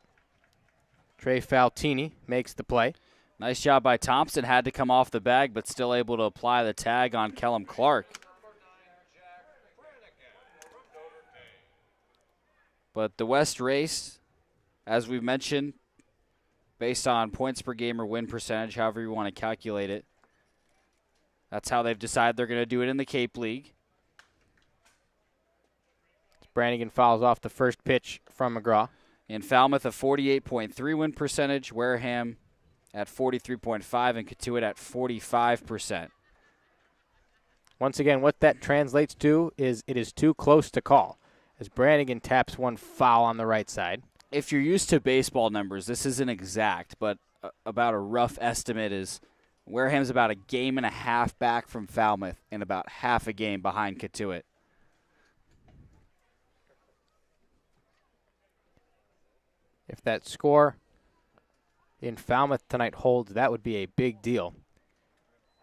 Trey Faltini makes the play. Nice job by Thompson. Had to come off the bag, but still able to apply the tag on Kellum Clark. But the West race, as we've mentioned, based on points per game or win percentage, however you want to calculate it. That's how they've decided they're going to do it in the Cape League. Brannigan fouls off the first pitch from McGraw. In Falmouth, a 48.3 win percentage. Wareham at 43.5 and Cotuit at 45%. Once again, what that translates to is it is too close to call, as Brannigan taps one foul on the right side. If you're used to baseball numbers, this isn't exact, but about a rough estimate is Wareham's about a game and a half back from Falmouth and about half a game behind Cotuit. If that score in Falmouth tonight holds, that would be a big deal.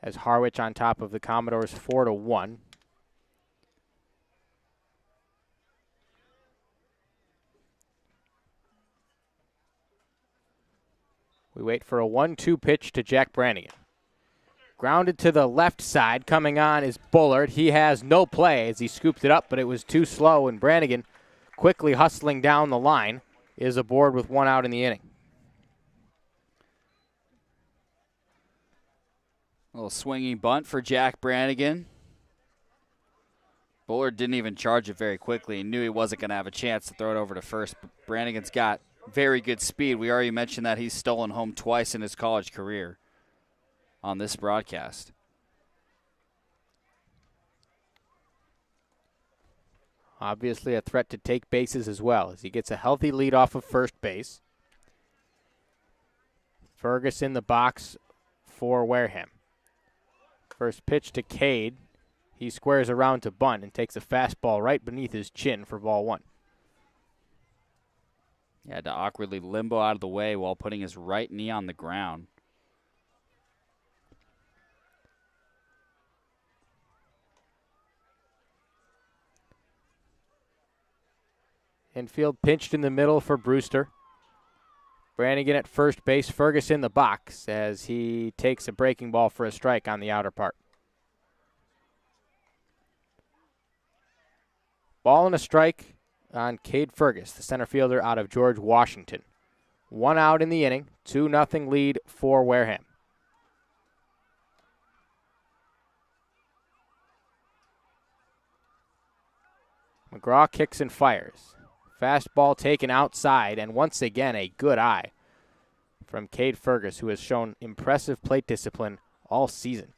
As Harwich on top of the Commodores 4-1. We wait for a 1-2 pitch to Jack Brannigan. Grounded to the left side. Coming on is Bullard. He has no play as he scooped it up, but it was too slow, and Brannigan, quickly hustling down the line, is aboard with 1 out in the inning. A little swinging bunt for Jack Brannigan. Bullard didn't even charge it very quickly. He knew he wasn't going to have a chance to throw it over to first, but Brannigan's got very good speed. We already mentioned that he's stolen home twice in his college career on this broadcast. Obviously a threat to take bases as well as he gets a healthy lead off of first base. Fergus in the box for Wareham. First pitch to Cade. He squares around to bunt and takes a fastball right beneath his chin for ball 1. He had to awkwardly limbo out of the way while putting his right knee on the ground. Infield pinched in the middle for Brewster. Brannigan at first base. Fergus in the box as he takes a breaking ball for a strike on the outer part. Ball and a strike on Cade Fergus, the center fielder out of George Washington. 1 out in the inning, 2-0 lead for Wareham. McGraw kicks and fires. Fastball taken outside, and once again a good eye from Cade Fergus, who has shown impressive plate discipline all season.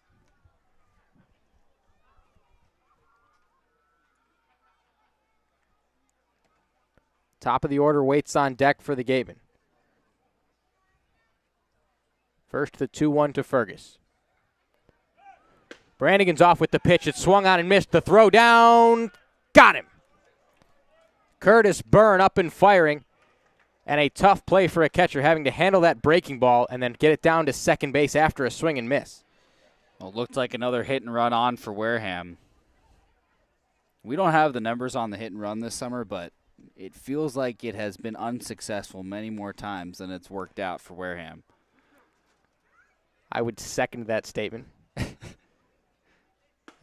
Top of the order waits on deck for the Gatemen. First, the 2-1 to Fergus. Brannigan's off with the pitch. It swung on and missed. The throw down. Got him. Curtis Byrne up and firing. And a tough play for a catcher, having to handle that breaking ball and then get it down to second base after a swing and miss. Well, it looked like another hit and run on for Wareham. We don't have the numbers on the hit and run this summer, but it feels like it has been unsuccessful many more times than it's worked out for Wareham. I would second that statement.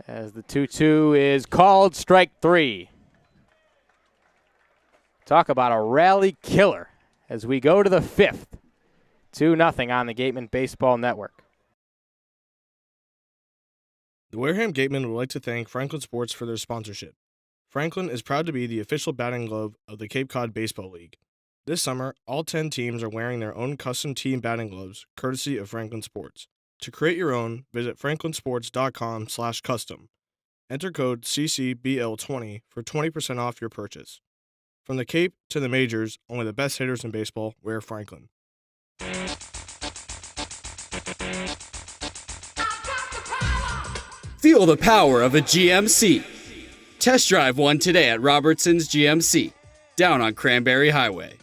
As the 2-2 is called, strike 3. Talk about a rally killer as we go to the 5th. 2-0 on the Gateman Baseball Network. The Wareham Gatemen would like to thank Franklin Sports for their sponsorship. Franklin is proud to be the official batting glove of the Cape Cod Baseball League. This summer, all 10 teams are wearing their own custom team batting gloves, courtesy of Franklin Sports. To create your own, visit franklinsports.com/custom. Enter code CCBL20 for 20% off your purchase. From the Cape to the majors, only the best hitters in baseball wear Franklin. Feel the power of a GMC. Test drive one today at Robertson's GMC, down on Cranberry Highway.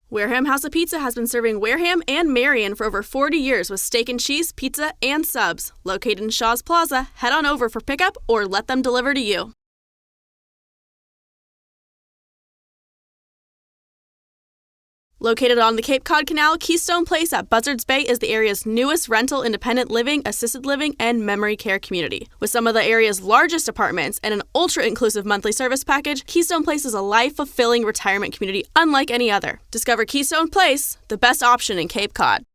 Wareham House of Pizza has been serving Wareham and Marion for over 40 years with steak and cheese, pizza, and subs. Located in Shaw's Plaza, head on over for pickup or let them deliver to you. Located on the Cape Cod Canal, Keystone Place at Buzzards Bay is the area's newest rental independent living, assisted living, and memory care community. With some of the area's largest apartments and an ultra-inclusive monthly service package, Keystone Place is a life-fulfilling retirement community unlike any other. Discover Keystone Place, the best option in Cape Cod.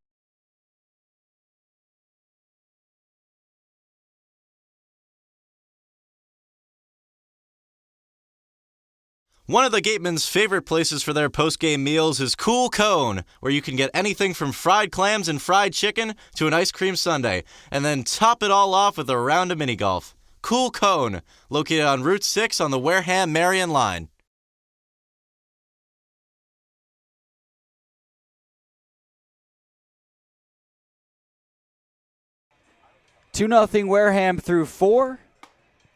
One of the Gatemen's favorite places for their post-game meals is Cool Cone, where you can get anything from fried clams and fried chicken to an ice cream sundae, and then top it all off with a round of mini golf. Cool Cone, located on Route 6 on the Wareham-Marion line. 2-0 Wareham through 4.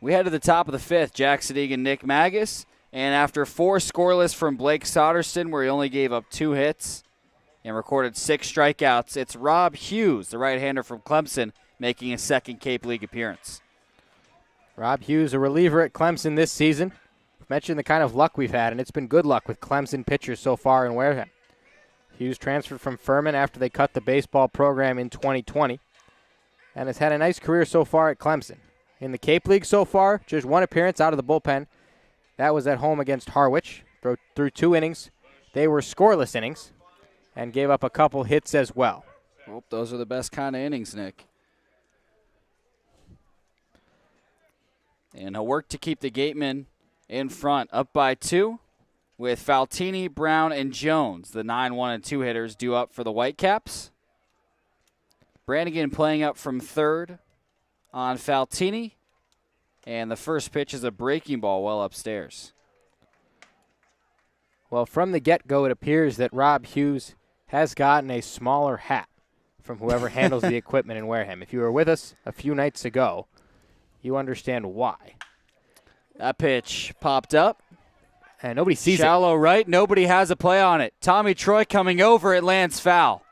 We head to the top of the 5th. Jack Sadighian, Nick Magas. And after 4 scoreless from Blake Soderson, where he only gave up 2 hits and recorded 6 strikeouts, it's Rob Hughes, the right-hander from Clemson, making his second Cape League appearance. Rob Hughes, a reliever at Clemson this season. Mentioned the kind of luck we've had, and it's been good luck with Clemson pitchers so far in Wareham. Hughes transferred from Furman after they cut the baseball program in 2020 and has had a nice career so far at Clemson. In the Cape League so far, just 1 appearance out of the bullpen. That was at home against Harwich. Through 2 innings. They were scoreless innings and gave up a couple hits as well. Well, those are the best kind of innings, Nick. And he'll work to keep the Gatemen in front, up by 2, with Faltini, Brown, and Jones, the 9-1 and 2 hitters, due up for the Whitecaps. Brannigan playing up from third on Faltini, and the first pitch is a breaking ball well upstairs. Well, from the get-go, it appears that Rob Hughes has gotten a smaller hat from whoever handles the equipment in Wareham. If you were with us a few nights ago, you understand why. That pitch popped up. And nobody sees it. Shallow right. Nobody has a play on it. Tommy Troy coming over. It lands foul.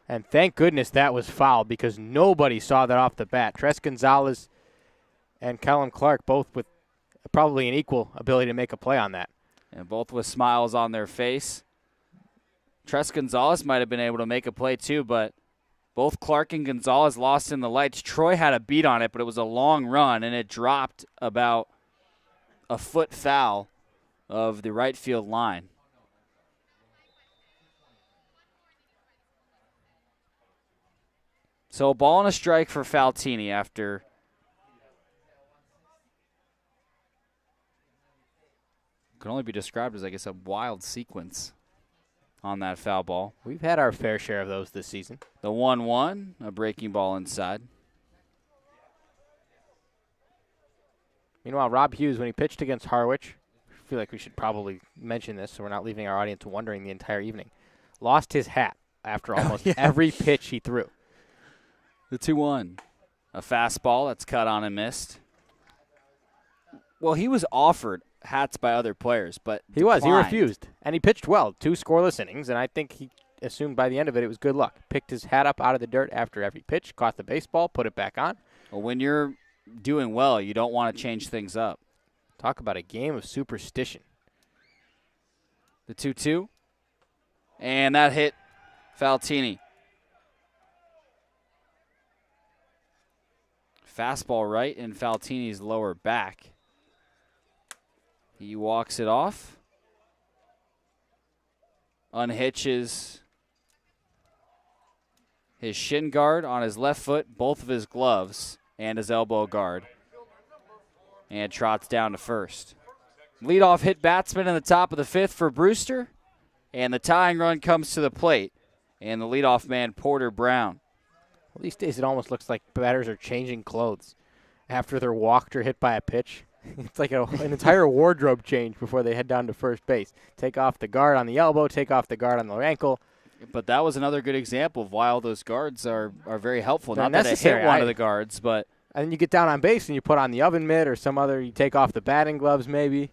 And thank goodness that was foul because nobody saw that off the bat. Tres Gonzalez and Callum Clark both with probably an equal ability to make a play on that. And both with smiles on their face. Tres Gonzalez might have been able to make a play too, but both Clark and Gonzalez lost in the lights. Troy had a beat on it, but it was a long run, and it dropped about a foot foul of the right field line. So a ball and a strike for Faltini after can only be described as, I guess, a wild sequence on that foul ball. We've had our fair share of those this season. The 1-1, a breaking ball inside. Meanwhile, Rob Hughes, when he pitched against Harwich, I feel like we should probably mention this so we're not leaving our audience wondering the entire evening, lost his hat after almost every pitch he threw. The 2-1. A fastball that's cut on and missed. Well, he was offered hats by other players, but he refused. And he pitched well, 2 scoreless innings, and I think he assumed by the end of it was good luck. Picked his hat up out of the dirt after every pitch, caught the baseball, put it back on. Well, when you're doing well, you don't want to change things up. Talk about a game of superstition. The 2-2. And that hit Faltini. Fastball right in Faltini's lower back. He walks it off. Unhitches his shin guard on his left foot, both of his gloves, and his elbow guard. And trots down to first. Leadoff hit batsman in the top of the 5th for Brewster. And the tying run comes to the plate. And the leadoff man, Porter Brown. Well, these days it almost looks like batters are changing clothes after they're walked or hit by a pitch. It's like an entire wardrobe change before they head down to first base. Take off the guard on the elbow, take off the guard on the ankle. But that was another good example of why all those guards are very helpful. They're Not necessary. That it hit one of the guards, but... And then you get down on base and you put on the oven mitt or some other, you take off the batting gloves maybe.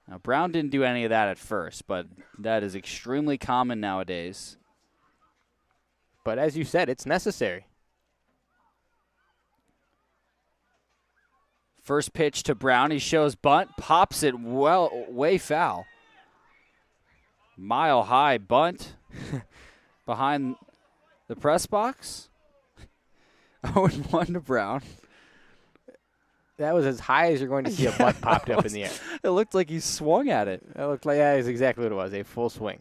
Now, Brown didn't do any of that at first, but that is extremely common nowadays. But as you said, it's necessary. First pitch to Brown. He shows bunt, pops it way foul. Mile high bunt behind the press box. 0-1 to Brown. That was as high as you're going to see a bunt popped up in the air. It looked like he swung at it. It looked like that is exactly what it was, a full swing.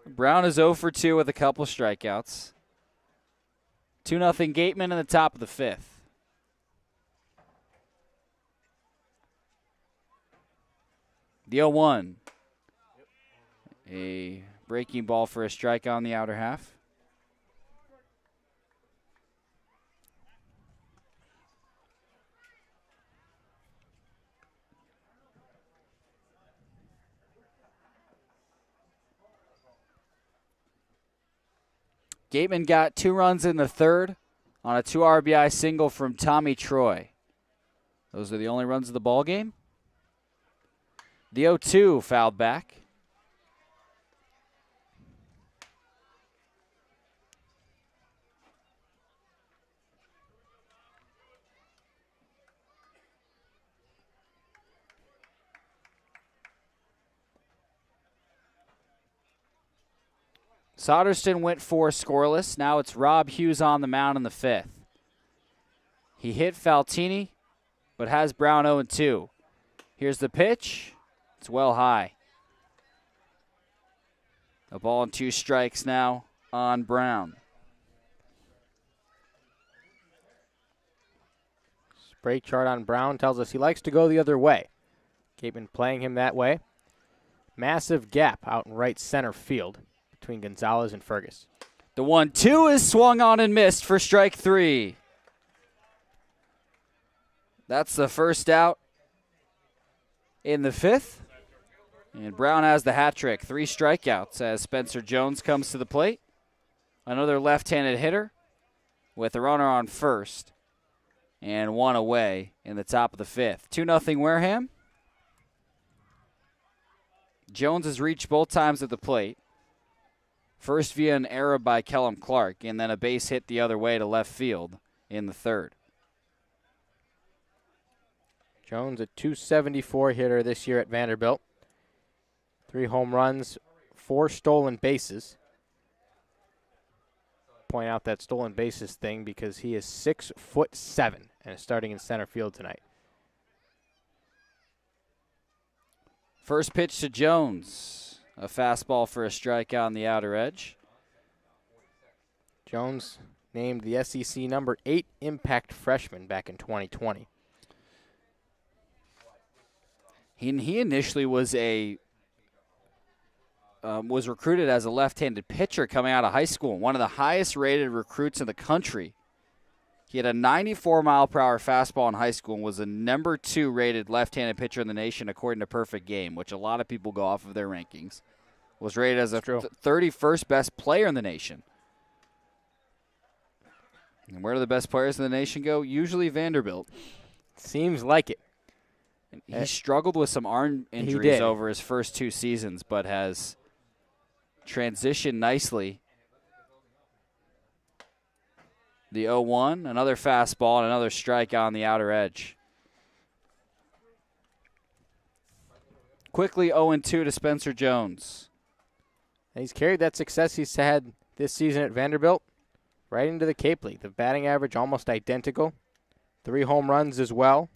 Brown is 0 for 2 with a couple strikeouts. 2-0 Gateman in the top of the 5th. The 0-1. A breaking ball for a strike on the outer half. Gateman got 2 runs in the 3rd on a 2 RBI single from Tommy Troy. Those are the only runs of the ball game. The 0-2 fouled back. Soderston went 4 scoreless. Now it's Rob Hughes on the mound in the 5th. He hit Faltini, but has Brown 0-2. Here's the pitch. It's well high. A ball and 2 strikes now on Brown. Spray chart on Brown tells us he likes to go the other way. Gateman playing him that way. Massive gap out in right center field between Gonzalez and Fergus. The 1-2 is swung on and missed for strike 3. That's the first out in the 5th. And Brown has the hat trick. 3 strikeouts as Spencer Jones comes to the plate. Another left-handed hitter with a runner on first and 1 away in the top of the 5th. 2-0 Wareham. Jones has reached both times at the plate. First via an error by Kellum Clark, and then a base hit the other way to left field in the 3rd. Jones, a .274 hitter this year at Vanderbilt. 3 home runs, 4 stolen bases. Point out that stolen bases thing because he is 6'7" and is starting in center field tonight. First pitch to Jones. A fastball for a strikeout on the outer edge. Jones named the SEC number 8 impact freshman back in 2020. He initially was was recruited as a left-handed pitcher coming out of high school, one of the highest-rated recruits in the country. He had a 94-mile-per-hour fastball in high school and was the number 2 rated left-handed pitcher in the nation according to Perfect Game, which a lot of people go off of their rankings. Was rated as a 31st best player in the nation. And where do the best players in the nation go? Usually Vanderbilt. Seems like it. He struggled with some arm injuries over his first 2 seasons, but has transitioned nicely. The 0-1, another fastball, and another strikeout on the outer edge. Quickly 0-2 to Spencer Jones. And he's carried that success he's had this season at Vanderbilt right into the Cape League. The batting average almost identical. 3 home runs as well.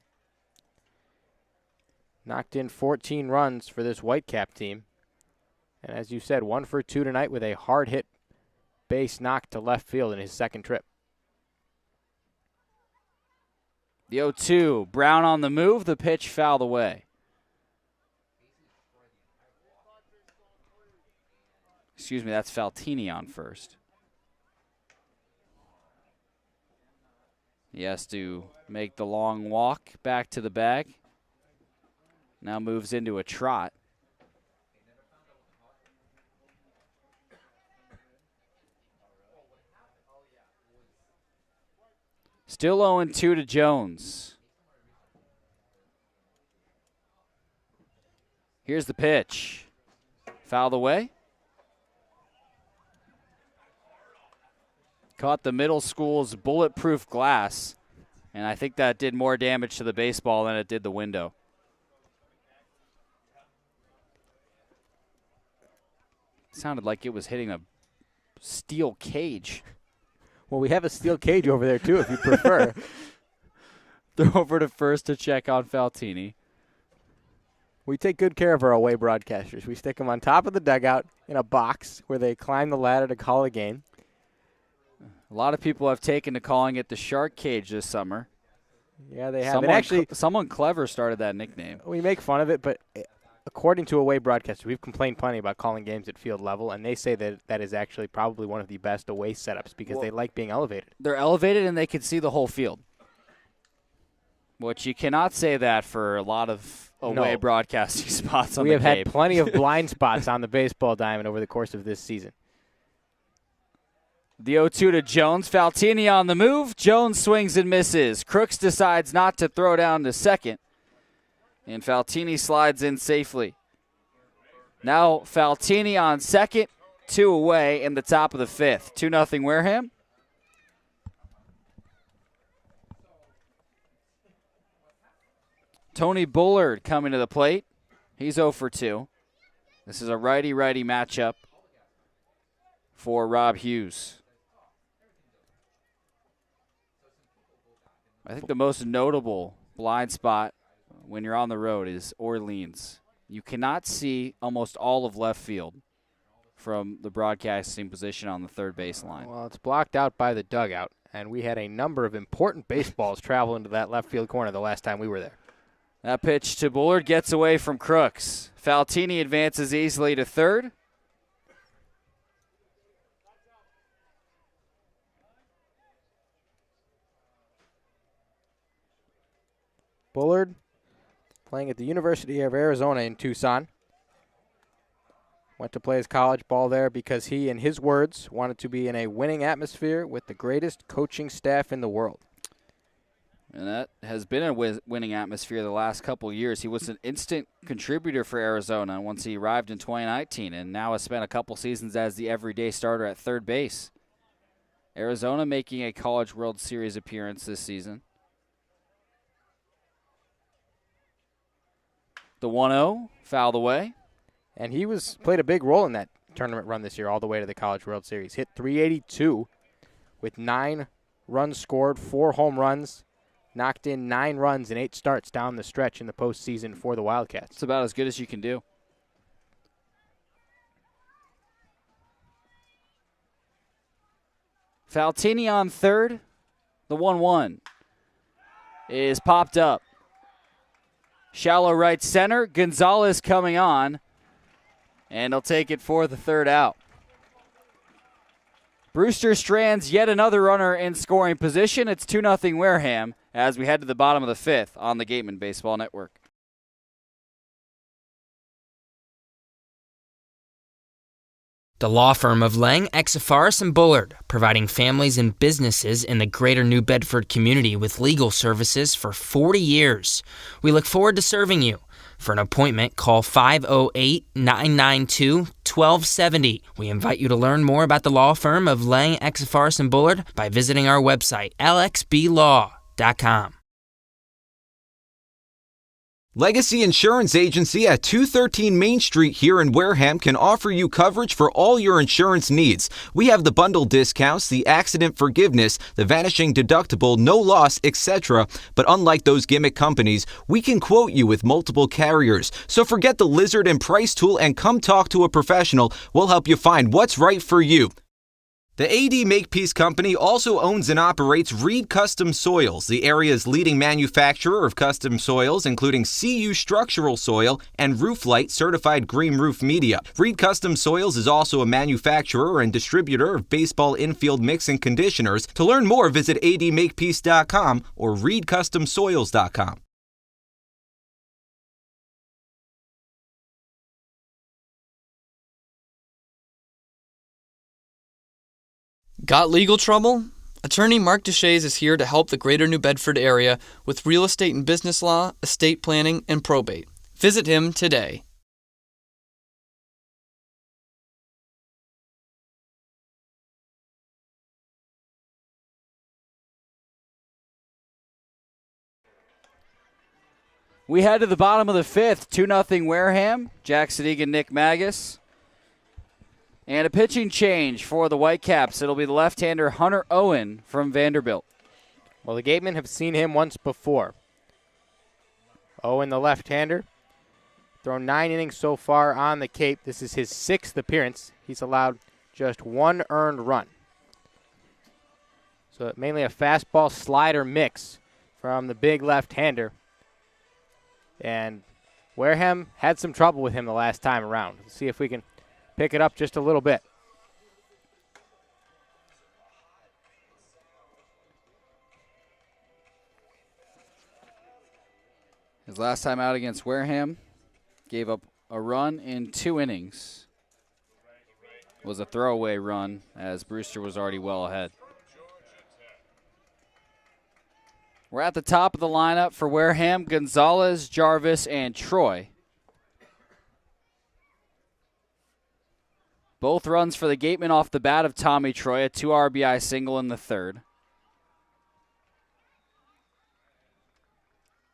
Knocked in 14 runs for this Whitecap team. And as you said, 1 for 2 tonight with a hard hit base knock to left field in his 2nd trip. The 0-2, Brown on the move, the pitch fouled away. Excuse me, that's Faltini on first. He has to make the long walk back to the bag. Now moves into a trot. Still 0-2 to Jones. Here's the pitch. Fouled away. Caught the middle school's bulletproof glass, and I think that did more damage to the baseball than it did the window. Sounded like it was hitting a steel cage. Well, we have a steel cage over there, too, if you prefer. Throw over to first to check on Faltini. We take good care of our away broadcasters. We stick them on top of the dugout in a box where they climb the ladder to call a game. A lot of people have taken to calling it the shark cage this summer. Yeah, they have. Someone clever started that nickname. We make fun of it, but according to away broadcasters, we've complained plenty about calling games at field level, and they say that that is actually probably one of the best away setups because they like being elevated. They're elevated and they can see the whole field, which you cannot say that for a lot of away broadcasting spots on the Cape. We have had plenty of blind spots on the baseball diamond over the course of this season. The 0-2 to Jones. Faltini on the move. Jones swings and misses. Crooks decides not to throw down to second. And Faltini slides in safely. Now Faltini on second. 2 away in the top of the 5th. 2-0 Wareham. Tony Bullard coming to the plate. He's 0 for 2. This is a righty-righty matchup for Rob Hughes. I think the most notable blind spot when you're on the road is Orleans. You cannot see almost all of left field from the broadcasting position on the third base line. Well, it's blocked out by the dugout, and we had a number of important baseballs travel into that left field corner the last time we were there. That pitch to Bullard gets away from Crooks. Faltini advances easily to third. Bullard playing at the University of Arizona in Tucson. Went to play his college ball there because he, in his words, wanted to be in a winning atmosphere with the greatest coaching staff in the world. And that has been a winning atmosphere the last couple years. He was an instant contributor for Arizona once he arrived in 2019, and now has spent a couple seasons as the everyday starter at third base. Arizona making a College World Series appearance this season. The 1-0, fouled away. And he played a big role in that tournament run this year all the way to the College World Series. Hit .382 with 9 runs scored, 4 home runs, knocked in 9 runs in 8 starts down the stretch in the postseason for the Wildcats. It's about as good as you can do. Faltini on third. The 1-1 is popped up. Shallow right center. Gonzalez coming on. And he'll take it for the third out. Brewster strands yet another runner in scoring position. It's 2-0 Wareham as we head to the bottom of the 5th on the Gateman Baseball Network. The law firm of Lang, Exafaris & Bullard, providing families and businesses in the greater New Bedford community with legal services for 40 years. We look forward to serving you. For an appointment, call 508-992-1270. We invite you to learn more about the law firm of Lang, Exafaris & Bullard by visiting our website, lxblaw.com. Legacy Insurance Agency at 213 Main Street here in Wareham can offer you coverage for all your insurance needs. We have the bundle discounts, the accident forgiveness, the vanishing deductible, no loss, etc. But unlike those gimmick companies, we can quote you with multiple carriers. So forget the lizard and price tool and come talk to a professional. We'll help you find what's right for you. The AD Makepeace Company also owns and operates Reed Custom Soils, the area's leading manufacturer of custom soils, including CU structural soil and Rooflight certified green roof media. Reed Custom Soils is also a manufacturer and distributor of baseball infield mix and conditioners. To learn more, visit admakepeace.com or reedcustomsoils.com. Got legal trouble? Attorney Mark Deshays is here to help the greater New Bedford area with real estate and business law, estate planning, and probate. Visit him today. We head to the bottom of the 5th, 2-0 Wareham. Jack Sadighian, Nick Magas. And a pitching change for the Whitecaps. It'll be the left-hander Hunter Owen from Vanderbilt. Well, the Gatemen have seen him once before. Owen, the left-hander, thrown 9 innings so far on the Cape. This is his 6th appearance. He's allowed just 1 earned run. So mainly a fastball slider mix from the big left-hander. And Wareham had some trouble with him the last time around. Let's see if we can pick it up just a little bit. His last time out against Wareham, gave up a run in 2 innings. was a throwaway run as Brewster was already well ahead. We're at the top of the lineup for Wareham: Gonzalez, Jarvis, and Troy. Both runs for the Gatemen off the bat of Tommy Troy, a 2 RBI single in the third.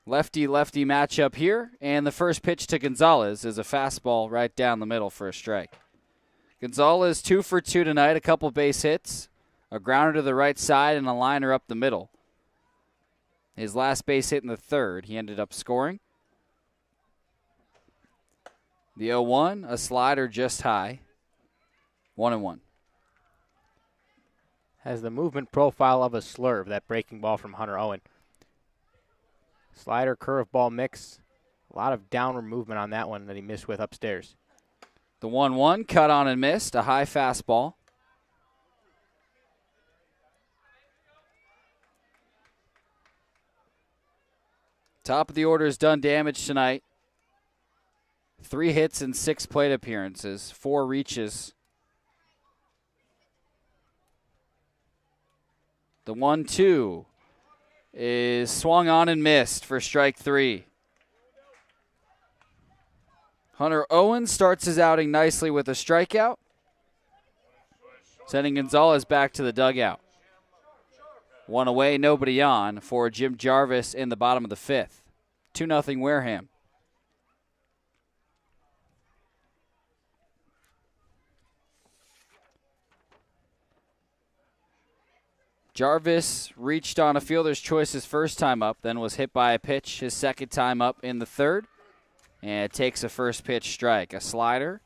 Lefty-lefty matchup here, and the first pitch to Gonzalez is a fastball right down the middle for a strike. Gonzalez 2 for 2 tonight, a couple base hits, a grounder to the right side, and a liner up the middle. His last base hit in the third, he ended up scoring. The 0-1, a slider just high. 1-1. Has the movement profile of a slurve, that breaking ball from Hunter Owen. Slider, curveball mix. A lot of downward movement on that one that he missed with upstairs. The 1-1, cut on and missed, a high fastball. Top of the order has done damage tonight. 3 hits and 6 plate appearances, 4 reaches. The 1-2 is swung on and missed for strike 3. Hunter Owen starts his outing nicely with a strikeout, sending Gonzalez back to the dugout. 1 away, nobody on for Jim Jarvis in the bottom of the 5th. 2-0 Wareham. Jarvis reached on a fielder's choice his first time up, then was hit by a pitch his second time up in the third, and takes a first pitch strike. A slider.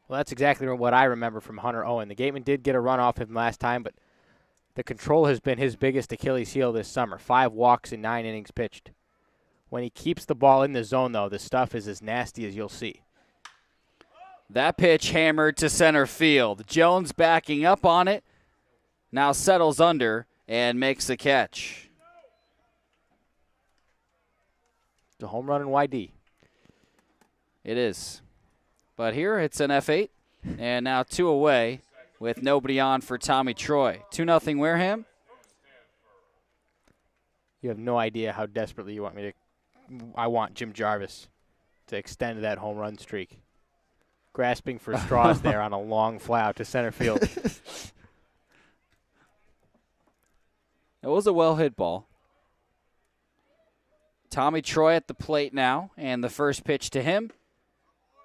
Well, that's exactly what I remember from Hunter Owen. The Gateman did get a run off him last time, but the control has been his biggest Achilles heel this summer. 5 walks in 9 innings pitched. When he keeps the ball in the zone, though, the stuff is as nasty as you'll see. That pitch hammered to center field. Jones backing up on it. Now settles under and makes the catch. It's a home run in YD. It is. But here it's an F8, and now 2 away with nobody on for Tommy Troy. 2-0 Wareham. You have no idea how desperately you want me to. I want Jim Jarvis to extend that home run streak. Grasping for straws there on a long fly out to center field. It was a well-hit ball. Tommy Troy at the plate now, and the first pitch to him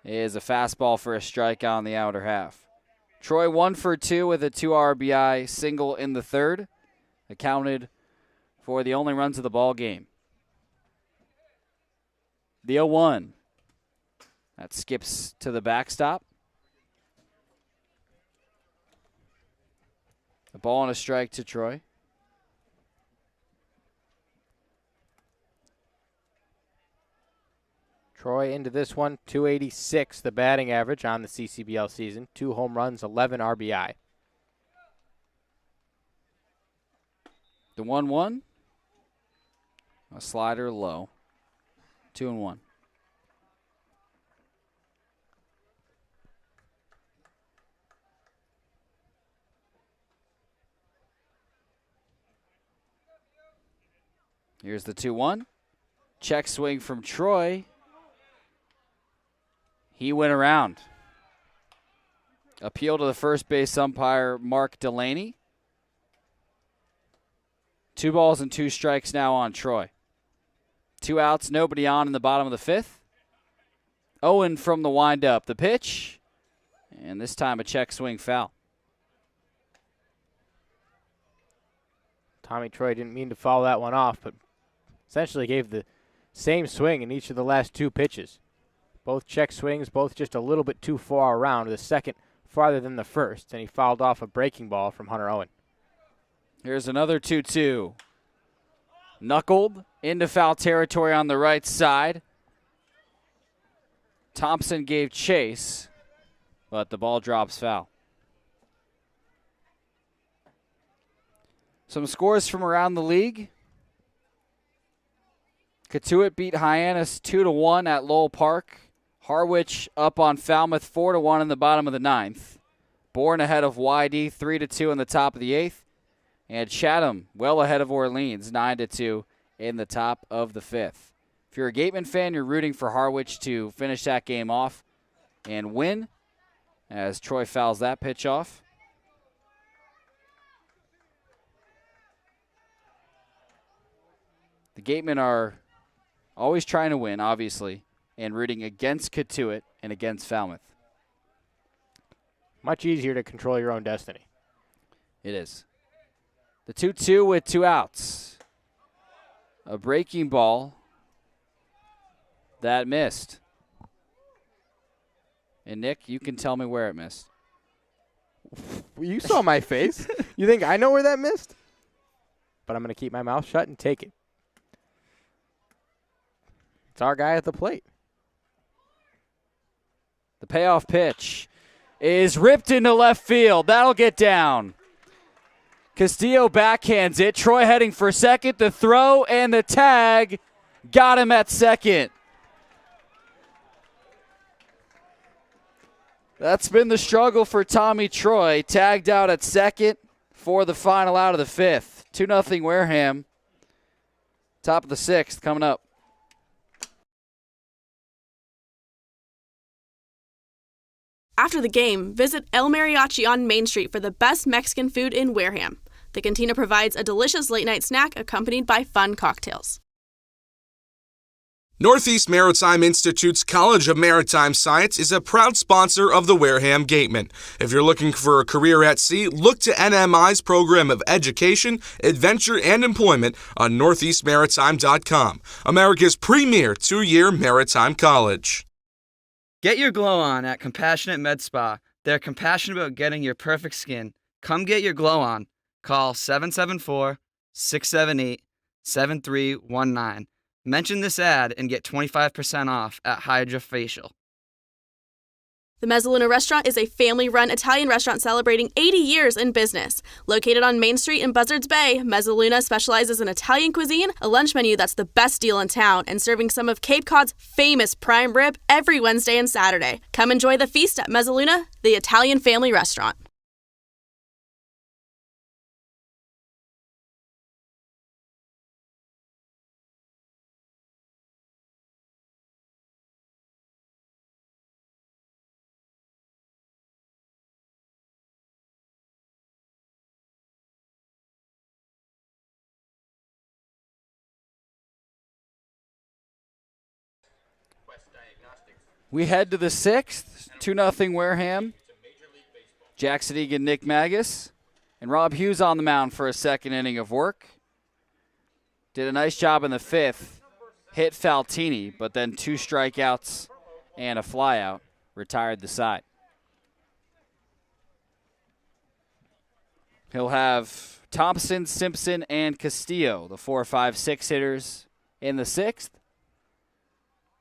is a fastball for a strike on the outer half. Troy 1 for 2 with a 2 RBI single in the third, accounted for the only runs of the ball game. The 0-1. That skips to the backstop. A ball and a strike to Troy. Troy into this one, 286, the batting average on the CCBL season. 2 home runs, 11 RBI. The 1-1. A slider low. 2-1. Here's the 2-1. Check swing from Troy. He went around. Appeal to the first base umpire, Mark Delaney. 2 balls and 2 strikes now on Troy. 2 outs, nobody on in the bottom of the 5th. Owen from the windup. The pitch, and this time a check swing foul. Tommy Troy didn't mean to foul that one off, but essentially gave the same swing in each of the last 2 pitches. Both check swings, both just a little bit too far around, the second farther than the first, and he fouled off a breaking ball from Hunter Owen. Here's another 2-2. Knuckled into foul territory on the right side. Thompson gave chase, but the ball drops foul. Some scores from around the league. Catuit beat Hyannis 2-1 at Lowell Park. Harwich up on Falmouth 4-1 in the bottom of the 9th. Bourne ahead of YD 3-2 in the top of the 8th. And Chatham well ahead of Orleans 9-2 in the top of the 5th. If you're a Gateman fan, you're rooting for Harwich to finish that game off and win as Troy fouls that pitch off. The Gatemen are always trying to win, obviously, and rooting against Katuitt and against Falmouth. Much easier to control your own destiny. It is. The 2-2 with 2 outs. A breaking ball that missed. And Nick, you can tell me where it missed. You saw my face. You think I know where that missed? But I'm going to keep my mouth shut and take it. It's our guy at the plate. The payoff pitch is ripped into left field. That'll get down. Castillo backhands it. Troy heading for second. The throw and the tag got him at second. That's been the struggle for Tommy Troy. Tagged out at second for the final out of the 5th. 2-0 Wareham. Top of the 6th coming up. After the game, visit El Mariachi on Main Street for the best Mexican food in Wareham. The cantina provides a delicious late-night snack accompanied by fun cocktails. Northeast Maritime Institute's College of Maritime Science is a proud sponsor of the Wareham Gatemen. If you're looking for a career at sea, look to NMI's program of education, adventure, and employment on northeastmaritime.com, America's premier 2-year maritime college. Get your glow on at Compassionate Med Spa. They're compassionate about getting your perfect skin. Come get your glow on. Call 774-678-7319. Mention this ad and get 25% off at Hydra Facial. The Mezzaluna Restaurant is a family-run Italian restaurant celebrating 80 years in business. Located on Main Street in Buzzards Bay, Mezzaluna specializes in Italian cuisine, a lunch menu that's the best deal in town, and serving some of Cape Cod's famous prime rib every Wednesday and Saturday. Come enjoy the feast at Mezzaluna, the Italian family restaurant. We head to the 6th, 2-0 Wareham. Jack Sadighian, Nick Magas, and Rob Hughes on the mound for a second inning of work. Did a nice job in the 5th. Hit Faltini, but then 2 strikeouts and a flyout. Retired the side. He'll have Thompson, Simpson, and Castillo, the 4, 5, 6 hitters in the 6th.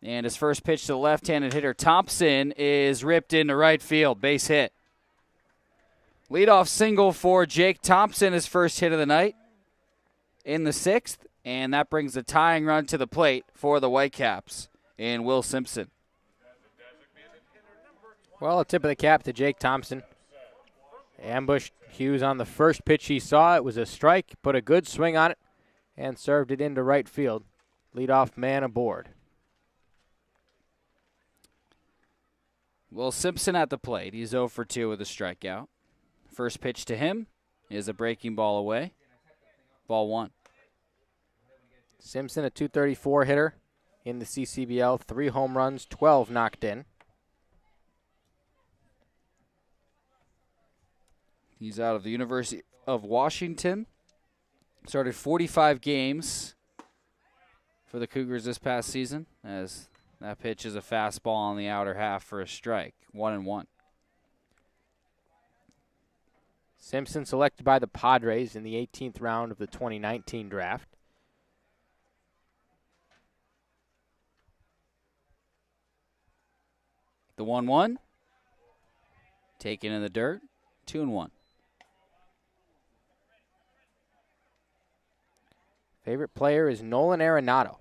And his first pitch to the left-handed hitter, Thompson, is ripped into right field. Base hit. Leadoff single for Jake Thompson, his first hit of the night in the 6th. And that brings the tying run to the plate for the Whitecaps in Will Simpson. Well, a tip of the cap to Jake Thompson. Ambushed Hughes on the first pitch he saw. It was a strike, put a good swing on it, and served it into right field. Leadoff man aboard. Will Simpson at the plate. He's 0 for 2 with a strikeout. First pitch to him is a breaking ball away. Ball 1. Simpson, a .234 hitter in the CCBL. 3 home runs, 12 knocked in. He's out of the University of Washington. Started 45 games for the Cougars this past season, as that pitch is a fastball on the outer half for a strike. 1-1. Simpson selected by the Padres in the 18th round of the 2019 draft. The 1-1. Taken in the dirt. 2-1. Favorite player is Nolan Arenado.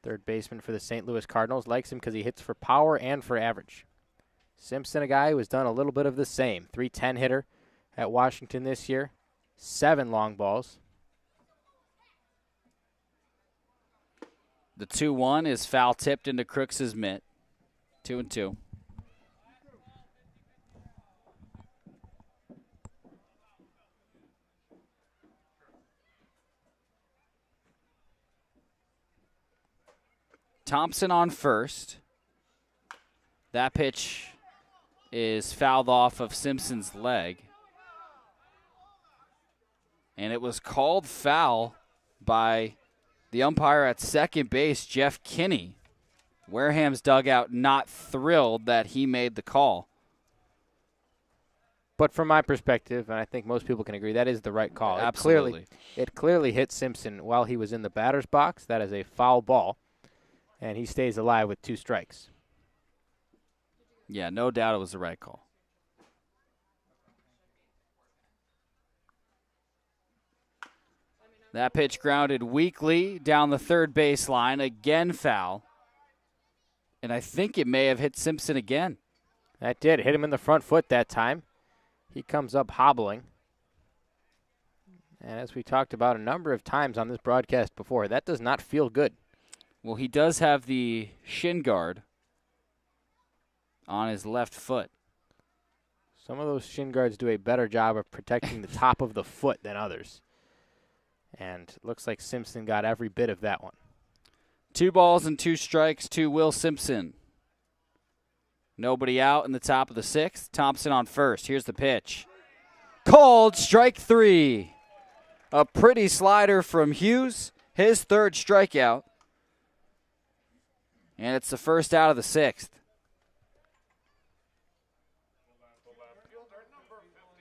Third baseman for the St. Louis Cardinals. Likes him because he hits for power and for average. Simpson, a guy who has done a little bit of the same. 310 hitter at Washington this year. 7 long balls. The 2-1 is foul tipped into Crooks' mitt. 2-2. Thompson on first. That pitch is fouled off of Simpson's leg. And it was called foul by the umpire at second base, Jeff Kinney. Wareham's dugout not thrilled that he made the call. But from my perspective, and I think most people can agree, that is the right call. Absolutely. It clearly hit Simpson while he was in the batter's box. That is a foul ball, and he stays alive with 2 strikes. Yeah, no doubt it was the right call. That pitch grounded weakly down the third baseline. Again foul. And I think it may have hit Simpson again. That did. Hit him in the front foot that time. He comes up hobbling. And as we talked about a number of times on this broadcast before, that does not feel good. Well, he does have the shin guard on his left foot. Some of those shin guards do a better job of protecting the top of the foot than others. And it looks like Simpson got every bit of that one. 2 balls and 2 strikes to Will Simpson. Nobody out in the top of the 6th. Thompson on first. Here's the pitch. Called strike 3. A pretty slider from Hughes. His 3rd strikeout. And it's the first out of the 6th.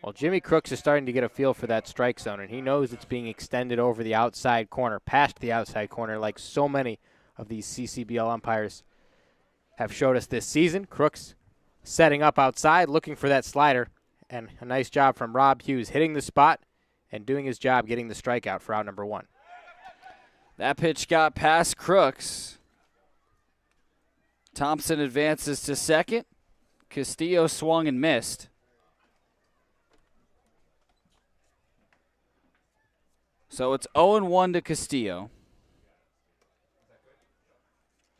Well, Jimmy Crooks is starting to get a feel for that strike zone, and he knows it's being extended over the outside corner, past the outside corner, like so many of these CCBL umpires have showed us this season. Crooks setting up outside, looking for that slider, and a nice job from Rob Hughes hitting the spot and doing his job getting the strikeout for out number 1. That pitch got past Crooks. Thompson advances to second. Castillo swung and missed. So it's 0-1 to Castillo.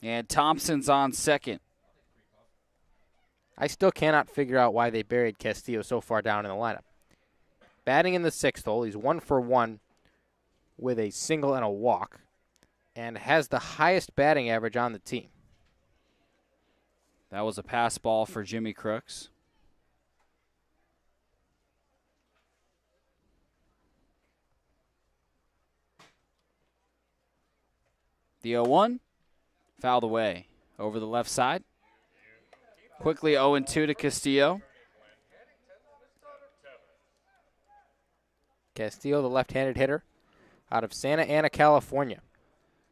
And Thompson's on second. I still cannot figure out why they buried Castillo so far down in the lineup. Batting in the 6th hole, he's 1 for 1 with a single and a walk, and has the highest batting average on the team. That was a pass ball for Jimmy Crooks. The 0-1, fouled away over the left side. Quickly 0-2 to Castillo. Castillo, the left-handed hitter, out of Santa Ana, California.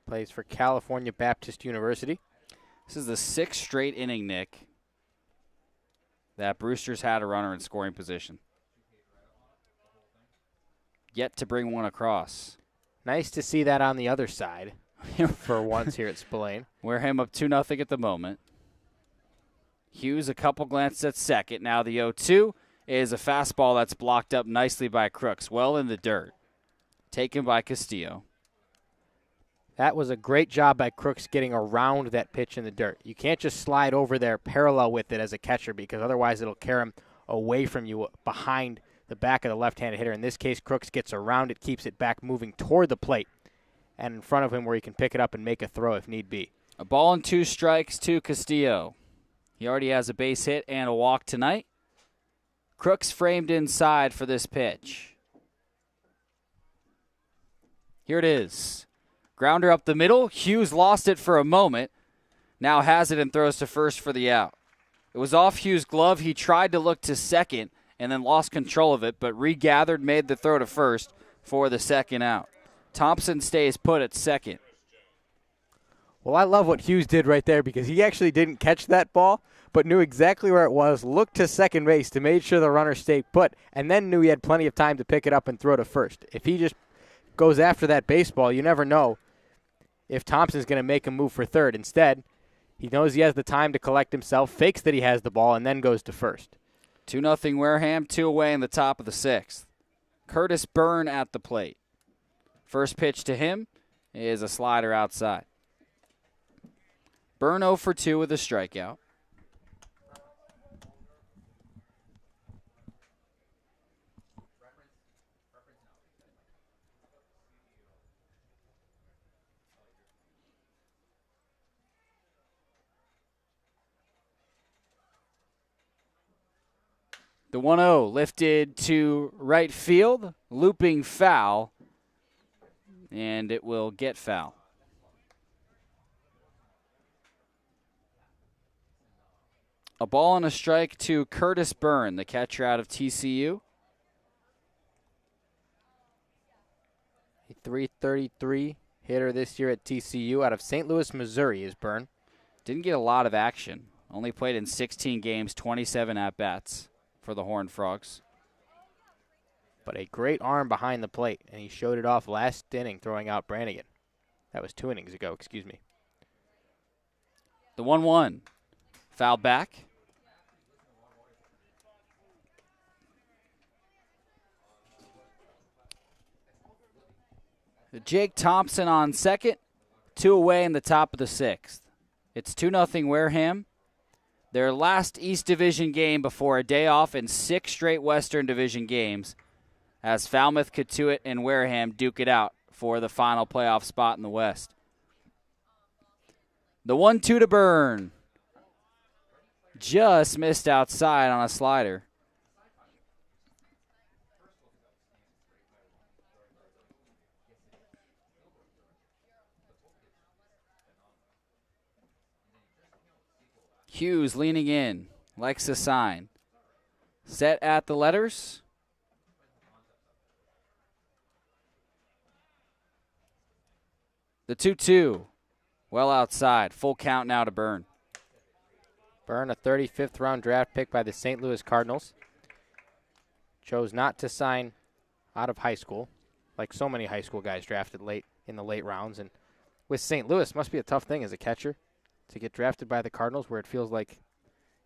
Plays for California Baptist University. This is the 6th straight inning, Nick, that Brewster's had a runner in scoring position. Yet to bring one across. Nice to see that on the other side for once here at Spillane. Wareham up 2-0 at the moment. Hughes a couple glances at second. Now the 0-2 is a fastball that's blocked up nicely by Crooks. Well in the dirt. Taken by Castillo. That was a great job by Crooks getting around that pitch in the dirt. You can't just slide over there parallel with it as a catcher because otherwise it'll carry him away from you behind the back of the left-handed hitter. In this case, Crooks gets around it, keeps it back moving toward the plate and in front of him where he can pick it up and make a throw if need be. A ball and 2 strikes to Castillo. He already has a base hit and a walk tonight. Crooks framed inside for this pitch. Here it is. Grounder up the middle. Hughes lost it for a moment. Now has it and throws to first for the out. It was off Hughes' glove. He tried to look to second and then lost control of it, but regathered, made the throw to first for the second out. Thompson stays put at second. Well, I love what Hughes did right there because he actually didn't catch that ball, but knew exactly where it was, looked to second base to make sure the runner stayed put, and then knew he had plenty of time to pick it up and throw to first. If he just goes after that baseball, you never know if Thompson's going to make a move for third. Instead, He knows he has the time to collect himself, fakes that he has the ball, and then goes to first. 2-0 Wareham, 2 away in the top of the 6th. Curtis Byrne at the plate. First pitch to him is a slider outside. Byrne 0 for 2 with a strikeout. The 1-0 lifted to right field, looping foul, and it will get foul. A ball and a strike to Curtis Byrne, the catcher out of TCU. A .333 hitter this year at TCU out of St. Louis, Missouri is Byrne. Didn't get a lot of action. Only played in 16 games, 27 at-bats for the Horned Frogs. But a great arm behind the plate, and he showed it off last inning throwing out Brannigan. That was 2 innings ago, excuse me. The 1-1. Foul back. Jake Thompson on second, 2 away in the top of the 6th. It's 2-0 Wareham. Their last East Division game before a day off in 6 straight Western Division games, as Falmouth, Katuitt, and Wareham duke it out for the final playoff spot in the West. The 1-2 to Byrne. Just missed outside on a slider. Hughes leaning in, likes the sign. Set at the letters. The 2-2, well outside. Full count now to Byrne. Byrne, a 35th round draft pick by the St. Louis Cardinals. Chose not to sign out of high school, like so many high school guys drafted late in the late rounds. And with St. Louis, must be a tough thing as a catcher to get drafted by the Cardinals, where it feels like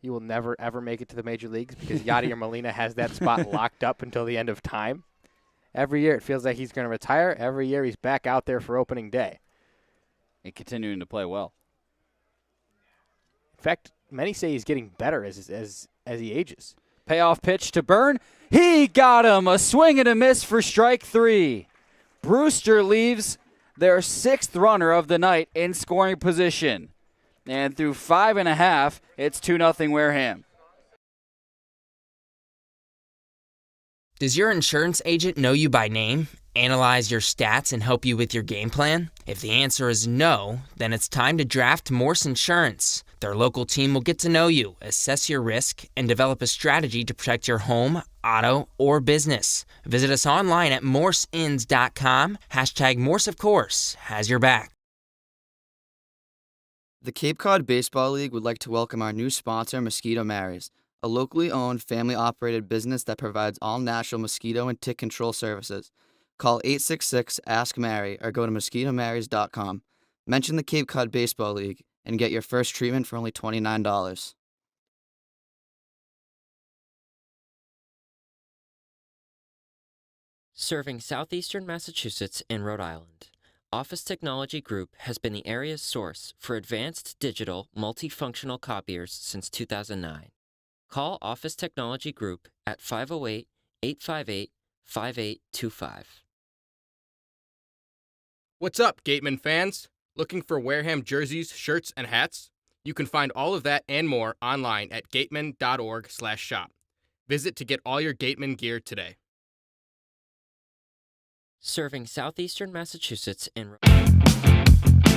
you will never, ever make it to the major leagues because Yadier Molina has that spot locked up until the end of time. Every year it feels like he's going to retire. Every year he's back out there for opening day. And continuing to play well. In fact, many say he's getting better as he ages. Payoff pitch to Byrne. He got him. A swing and a miss for strike 3. Brewster leaves their 6th runner of the night in scoring position. And through 5.5, it's 2-0 Wareham. Does your insurance agent know you by name, analyze your stats, and help you with your game plan? If the answer is no, then it's time to draft Morse Insurance. Their local team will get to know you, assess your risk, and develop a strategy to protect your home, auto, or business. Visit us online at morseins.com. #Morse, of course, has your back. The Cape Cod Baseball League would like to welcome our new sponsor, Mosquito Mary's, a locally owned, family-operated business that provides all-natural mosquito and tick control services. Call 866-ASK-MARY or go to mosquitomarys.com. Mention the Cape Cod Baseball League and get your first treatment for only $29. Serving southeastern Massachusetts and Rhode Island, Office Technology Group has been the area's source for advanced digital multifunctional copiers since 2009. Call Office Technology Group at 508-858-5825. What's up, Gateman fans? Looking for Wareham jerseys, shirts, and hats? You can find all of that and more online at gateman.org/shop. Visit to get all your Gateman gear today. Serving southeastern Massachusetts and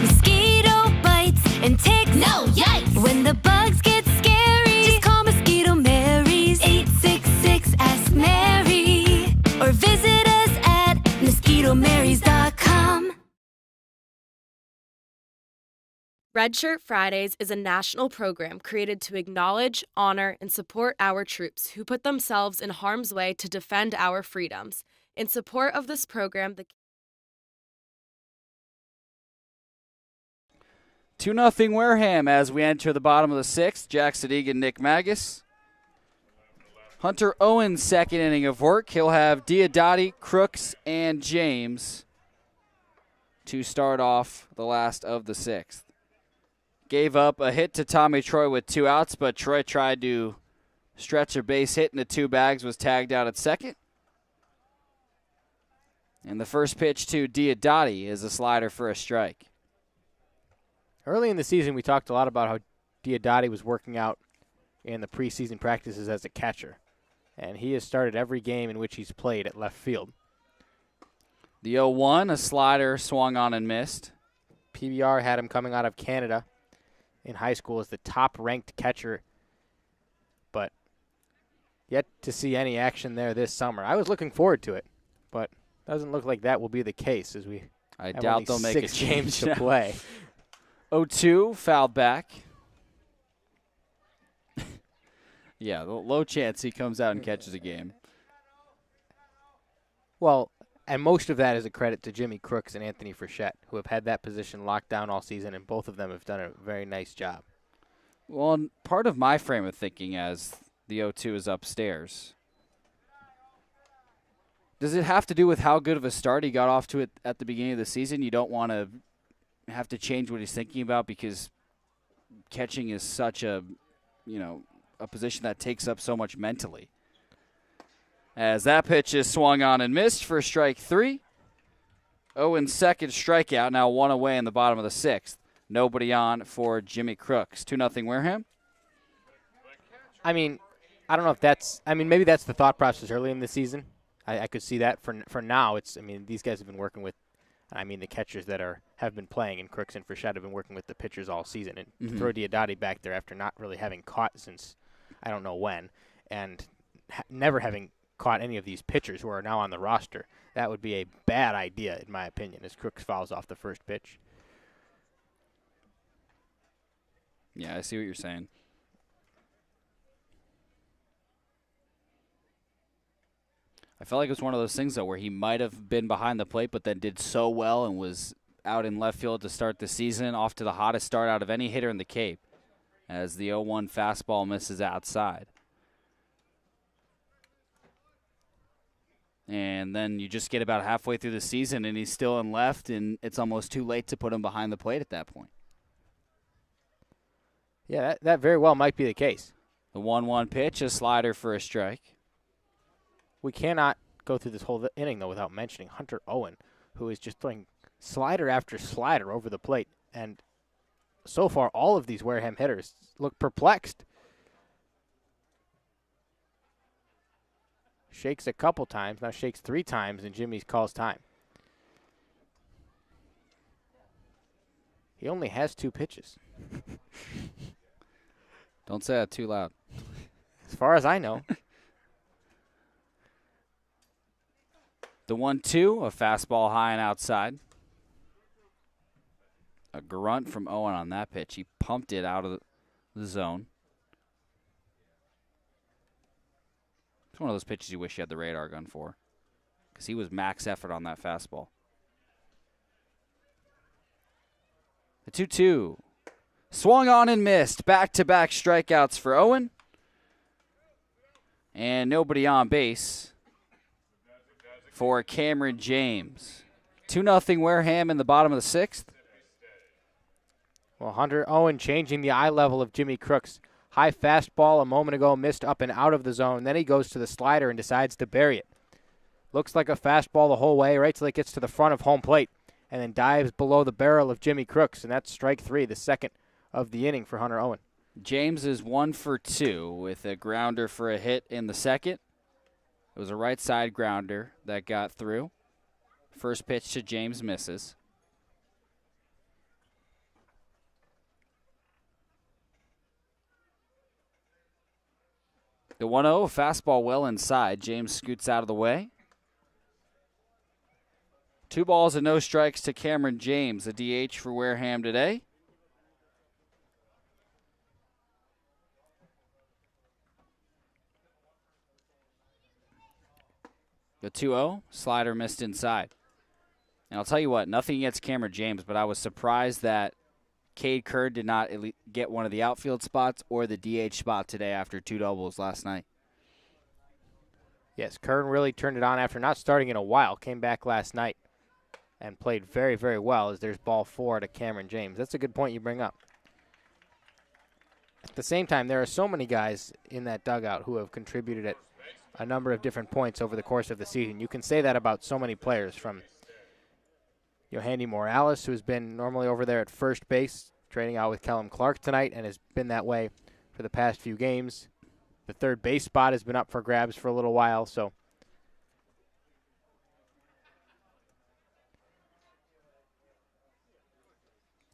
Mosquito bites and ticks. No, yikes! When the bugs get scary, just call Mosquito Mary's. 866-ASK-MARY or visit us at mosquitomarys.com. Red Shirt Fridays is a national program created to acknowledge, honor, and support our troops who put themselves in harm's way to defend our freedoms. In support of this program, the 2-0 Wareham as we enter the bottom of the 6th. Jack Sadighian, Nick Magas. Hunter Owen's second inning of work. He'll have Diodati, Crooks, and James to start off the last of the 6th. Gave up a hit to Tommy Troy with 2 outs, but Troy tried to stretch a base hit into 2 bags, was tagged out at second. And the first pitch to Diodati is a slider for a strike. Early in the season, we talked a lot about how Diodati was working out in the preseason practices as a catcher. And he has started every game in which he's played at left field. The 0-1, a slider swung on and missed. PBR had him coming out of Canada in high school as the top-ranked catcher, but yet to see any action there this summer. I was looking forward to it, but doesn't look like that will be the case as we I have doubt only they'll make 6 a games change to play. 0-2, fouled back. Yeah, low chance he comes out and catches a game. Well, and most of that is a credit to Jimmy Crooks and Anthony Frechette, who have had that position locked down all season, and both of them have done a very nice job. Well, and part of my frame of thinking as the 0-2 is upstairs, does it have to do with how good of a start he got off to it at the beginning of the season? You don't want to have to change what he's thinking about because catching is such a position that takes up so much mentally. As that pitch is swung on and missed for strike 3. Owen's second strikeout, now 1 away in the bottom of the 6th. Nobody on for Jimmy Crooks. 2-0 Wareham. I mean, I don't know if that's – maybe that's the thought process early in the season. I could see that. For now, these guys have been working with the catchers that have been playing, and Crooks and Frechette have been working with the pitchers all season. And to throw Diodati back there after not really having caught since I don't know when, and never having caught any of these pitchers who are now on the roster, that would be a bad idea, in my opinion, as Crooks fouls off the first pitch. Yeah, I see what you're saying. I felt like it was one of those things, though, where he might have been behind the plate but then did so well and was out in left field to start the season, off to the hottest start out of any hitter in the Cape, as the 0-1 fastball misses outside. And then you just get about halfway through the season, and he's still in left, and it's almost too late to put him behind the plate at that point. Yeah, that very well might be the case. The 1-1 pitch, a slider for a strike. We cannot go through this whole inning, though, without mentioning Hunter Owen, who is just throwing slider after slider over the plate. And so far, all of these Wareham hitters look perplexed. Shakes a couple times, now shakes 3 times, and Jimmy calls time. He only has 2 pitches. Don't say that too loud. As far as I know. The 1-2, a fastball high and outside. A grunt from Owen on that pitch. He pumped it out of the zone. It's one of those pitches you wish you had the radar gun for, because he was max effort on that fastball. The 2-2. Swung on and missed. Back-to-back strikeouts for Owen. And nobody on base for Cameron James. 2-0 Wareham in the bottom of the 6th. Well, Hunter Owen changing the eye level of Jimmy Crooks. High fastball a moment ago, missed up and out of the zone. Then he goes to the slider and decides to bury it. Looks like a fastball the whole way, right till it gets to the front of home plate, and then dives below the barrel of Jimmy Crooks, and that's strike 3, the second of the inning for Hunter Owen. James is 1 for 2 with a grounder for a hit in the second. It was a right side grounder that got through. First pitch to James misses. The 1-0, fastball well inside. James scoots out of the way. 2 balls and no strikes to Cameron James, a DH for Wareham today. The 2-0, slider missed inside. And I'll tell you what, nothing against Cameron James, but I was surprised that Cade Kern did not get one of the outfield spots or the DH spot today after 2 doubles last night. Yes, Kern really turned it on after not starting in a while. Came back last night and played very, very well as there's ball 4 to Cameron James. That's a good point you bring up. At the same time, there are so many guys in that dugout who have contributed at a number of different points over the course of the season. You can say that about so many players, from Yohandy Morales, who's been normally over there at first base, trading out with Kellum Clark tonight and has been that way for the past few games. The third base spot has been up for grabs for a little while, so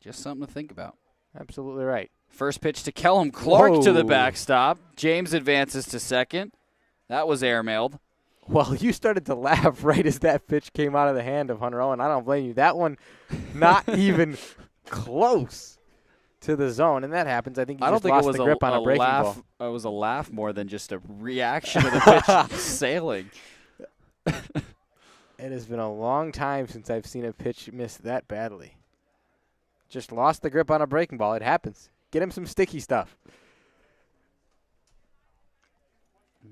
just something to think about. Absolutely right. First pitch to Kellum Clark. Whoa. To the backstop. James advances to second. That was airmailed. Well, you started to laugh right as that pitch came out of the hand of Hunter Owen. I don't blame you. That one not even close to the zone, and that happens. I think I don't think lost it was the grip on a breaking laugh. ball. It was a laugh more than just a reaction to the pitch sailing. It has been a long time since I've seen a pitch miss that badly. Just lost the grip on a breaking ball. It happens. Get him some sticky stuff.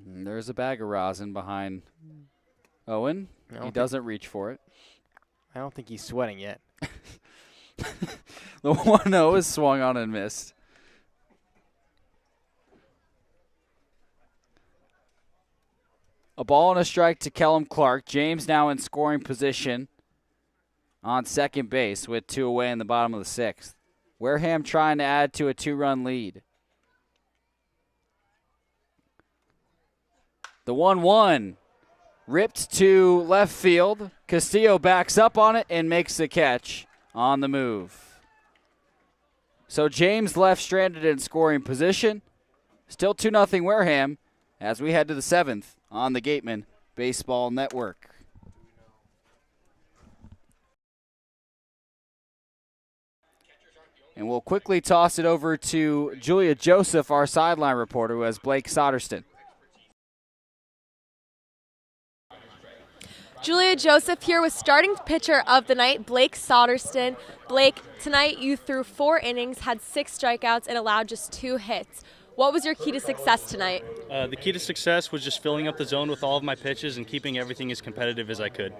There's a bag of rosin behind Owen. He doesn't reach for it. I don't think he's sweating yet. The 1-0 is swung on and missed. A ball and a strike to Kellum Clark. James now in scoring position on second base with 2 away in the bottom of the 6th. Wareham trying to add to a 2-run lead. The 1-1 ripped to left field. Castillo backs up on it and makes the catch on the move. So James left stranded in scoring position. Still 2-0 Wareham as we head to the 7th on the Gateman Baseball Network. And we'll quickly toss it over to Julia Joseph, our sideline reporter, who has Blake Soderston. Julia Joseph here with starting pitcher of the night, Blake Soderston. Blake, tonight you threw 4 innings, had 6 strikeouts, and allowed just 2 hits. What was your key to success tonight? The key to success was just filling up the zone with all of my pitches and keeping everything as competitive as I could.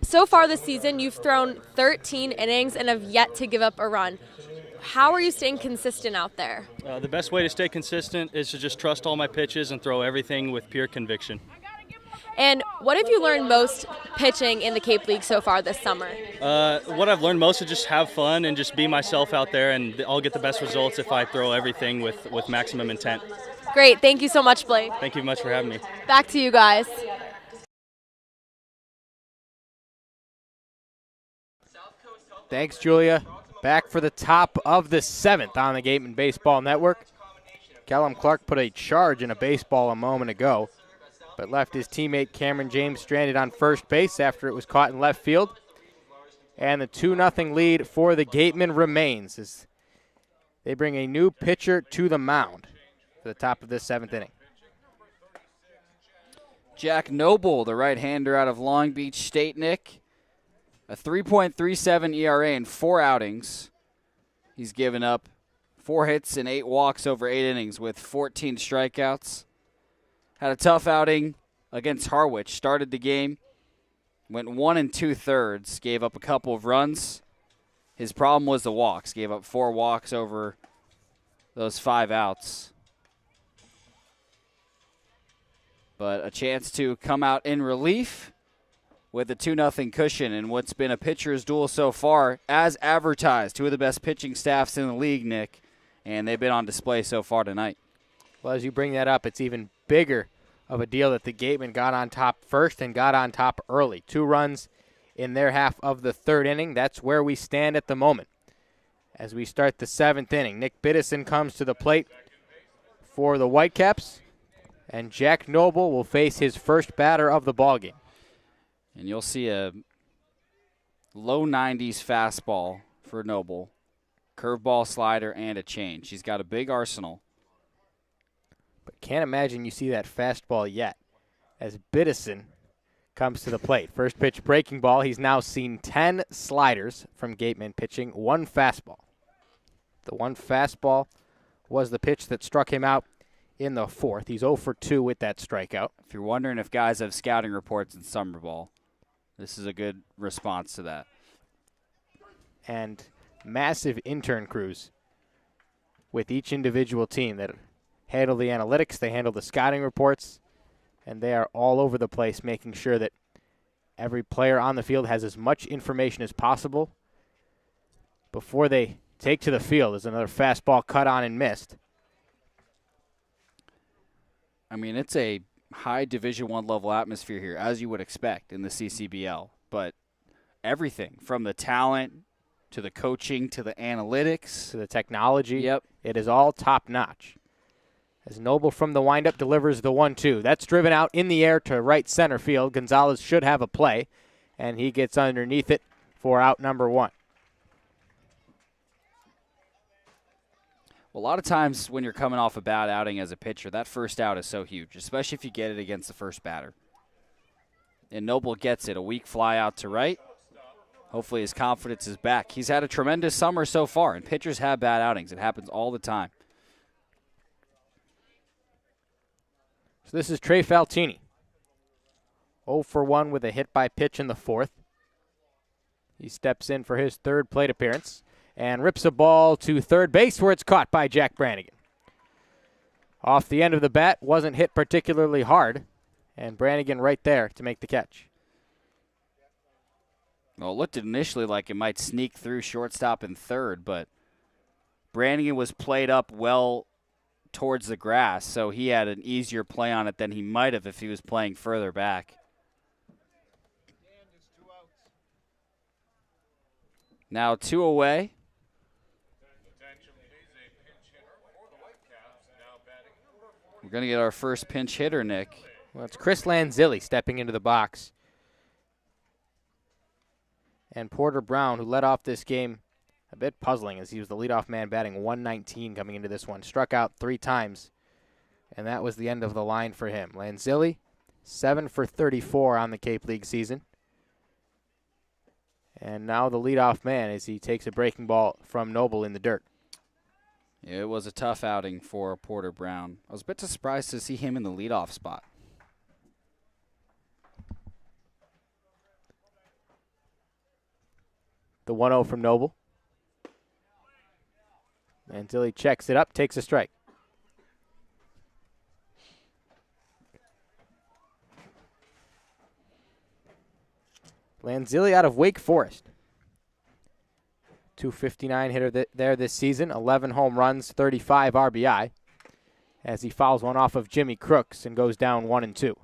So far this season, you've thrown 13 innings and have yet to give up a run. How are you staying consistent out there? The best way to stay consistent is to just trust all my pitches and throw everything with pure conviction. And what have you learned most pitching in the Cape League so far this summer? What I've learned most is just have fun and just be myself out there, and I'll get the best results if I throw everything with maximum intent. Great. Thank you so much, Blake. Thank you much for having me. Back to you guys. Thanks, Julia. Back for the top of the 7th on the Gateman Baseball Network. Kellum Clark put a charge in a baseball a moment ago, but left his teammate Cameron James stranded on first base after it was caught in left field. And the 2-0 lead for the Gatemen remains as they bring a new pitcher to the mound for the top of this 7th inning. Jack Noble, the right-hander out of Long Beach State, Nick. A 3.37 ERA in 4 outings. He's given up 4 hits and 8 walks over 8 innings with 14 strikeouts. Had a tough outing against Harwich. Started the game, went 1 2/3, gave up a couple of runs. His problem was the walks. Gave up 4 walks over those 5 outs. But a chance to come out in relief with a 2-0 cushion in what's been a pitcher's duel so far, as advertised. 2 of the best pitching staffs in the league, Nick, and they've been on display so far tonight. Well, as you bring that up, it's even bigger of a deal that the Gatemen got on top first and got on top early. 2 runs in their half of the 3rd inning. That's where we stand at the moment. As we start the 7th inning, Nick Biddison comes to the plate for the Whitecaps, and Jack Noble will face his first batter of the ballgame. And you'll see a low 90s fastball for Noble, curveball, slider, and a change. He's got a big arsenal. But can't imagine you see that fastball yet as Biddison comes to the plate. First pitch breaking ball. He's now seen 10 sliders from Gateman pitching, 1 fastball. The one fastball was the pitch that struck him out in the fourth. He's 0 for 2 with that strikeout. If you're wondering if guys have scouting reports in summer ball, this is a good response to that. And massive intern crews with each individual team that handle the analytics, they handle the scouting reports, and they are all over the place making sure that every player on the field has as much information as possible before they take to the field. There's another fastball cut on and missed. I mean, it's a high Division I level atmosphere here, as you would expect in the CCBL. But everything from the talent to the coaching to the analytics to the technology, yep, it is all top-notch. As Noble from the windup delivers the 1-2. That's driven out in the air to right center field. Gonzalez should have a play, and he gets underneath it for out number 1. Well, a lot of times when you're coming off a bad outing as a pitcher, that first out is so huge, especially if you get it against the first batter. And Noble gets it, a weak fly out to right. Hopefully his confidence is back. He's had a tremendous summer so far, and pitchers have bad outings. It happens all the time. So this is Trey Faltini. 0 for 1 with a hit by pitch in the fourth. He steps in for his third plate appearance and rips a ball to third base where it's caught by Jack Brannigan. Off the end of the bat, wasn't hit particularly hard, and Brannigan right there to make the catch. Well, it looked initially like it might sneak through shortstop and third, but Brannigan was played up well towards the grass, so he had an easier play on it than he might have if he was playing further back. Now 2 away. We're going to get our first pinch hitter, Nick. Well, it's Chris Lanzilli stepping into the box. And Porter Brown, who led off this game a bit puzzling as he was the leadoff man batting 119 coming into this one. Struck out 3 times, and that was the end of the line for him. Lanzilli, 7 for 34 on the Cape League season. And now the leadoff man as he takes a breaking ball from Noble in the dirt. It was a tough outing for Porter Brown. I was a bit surprised to see him in the leadoff spot. The 1-0 from Noble. Lanzilli checks it up, takes a strike. Lanzilli out of Wake Forest. 259 hitter there this season, 11 home runs, 35 RBI, as he fouls one off of Jimmy Crooks and goes down 1-2.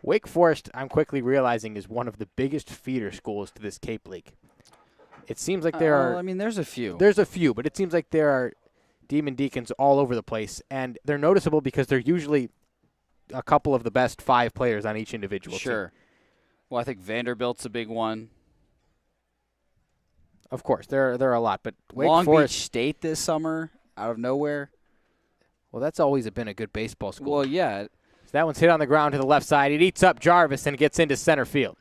Wake Forest, I'm quickly realizing, is one of the biggest feeder schools to this Cape League. It seems like there are... I mean, there's a few. There's a few, but it seems like there are Demon Deacons all over the place, and they're noticeable because they're usually a couple of the best 5 players on each individual team. Sure. Well, I think Vanderbilt's a big one. Of course, there are a lot, but Wake Long Forest Beach State this summer, out of nowhere. Well, that's always been a good baseball school. Well, yeah. So that one's hit on the ground to the left side. It eats up Jarvis and gets into center field.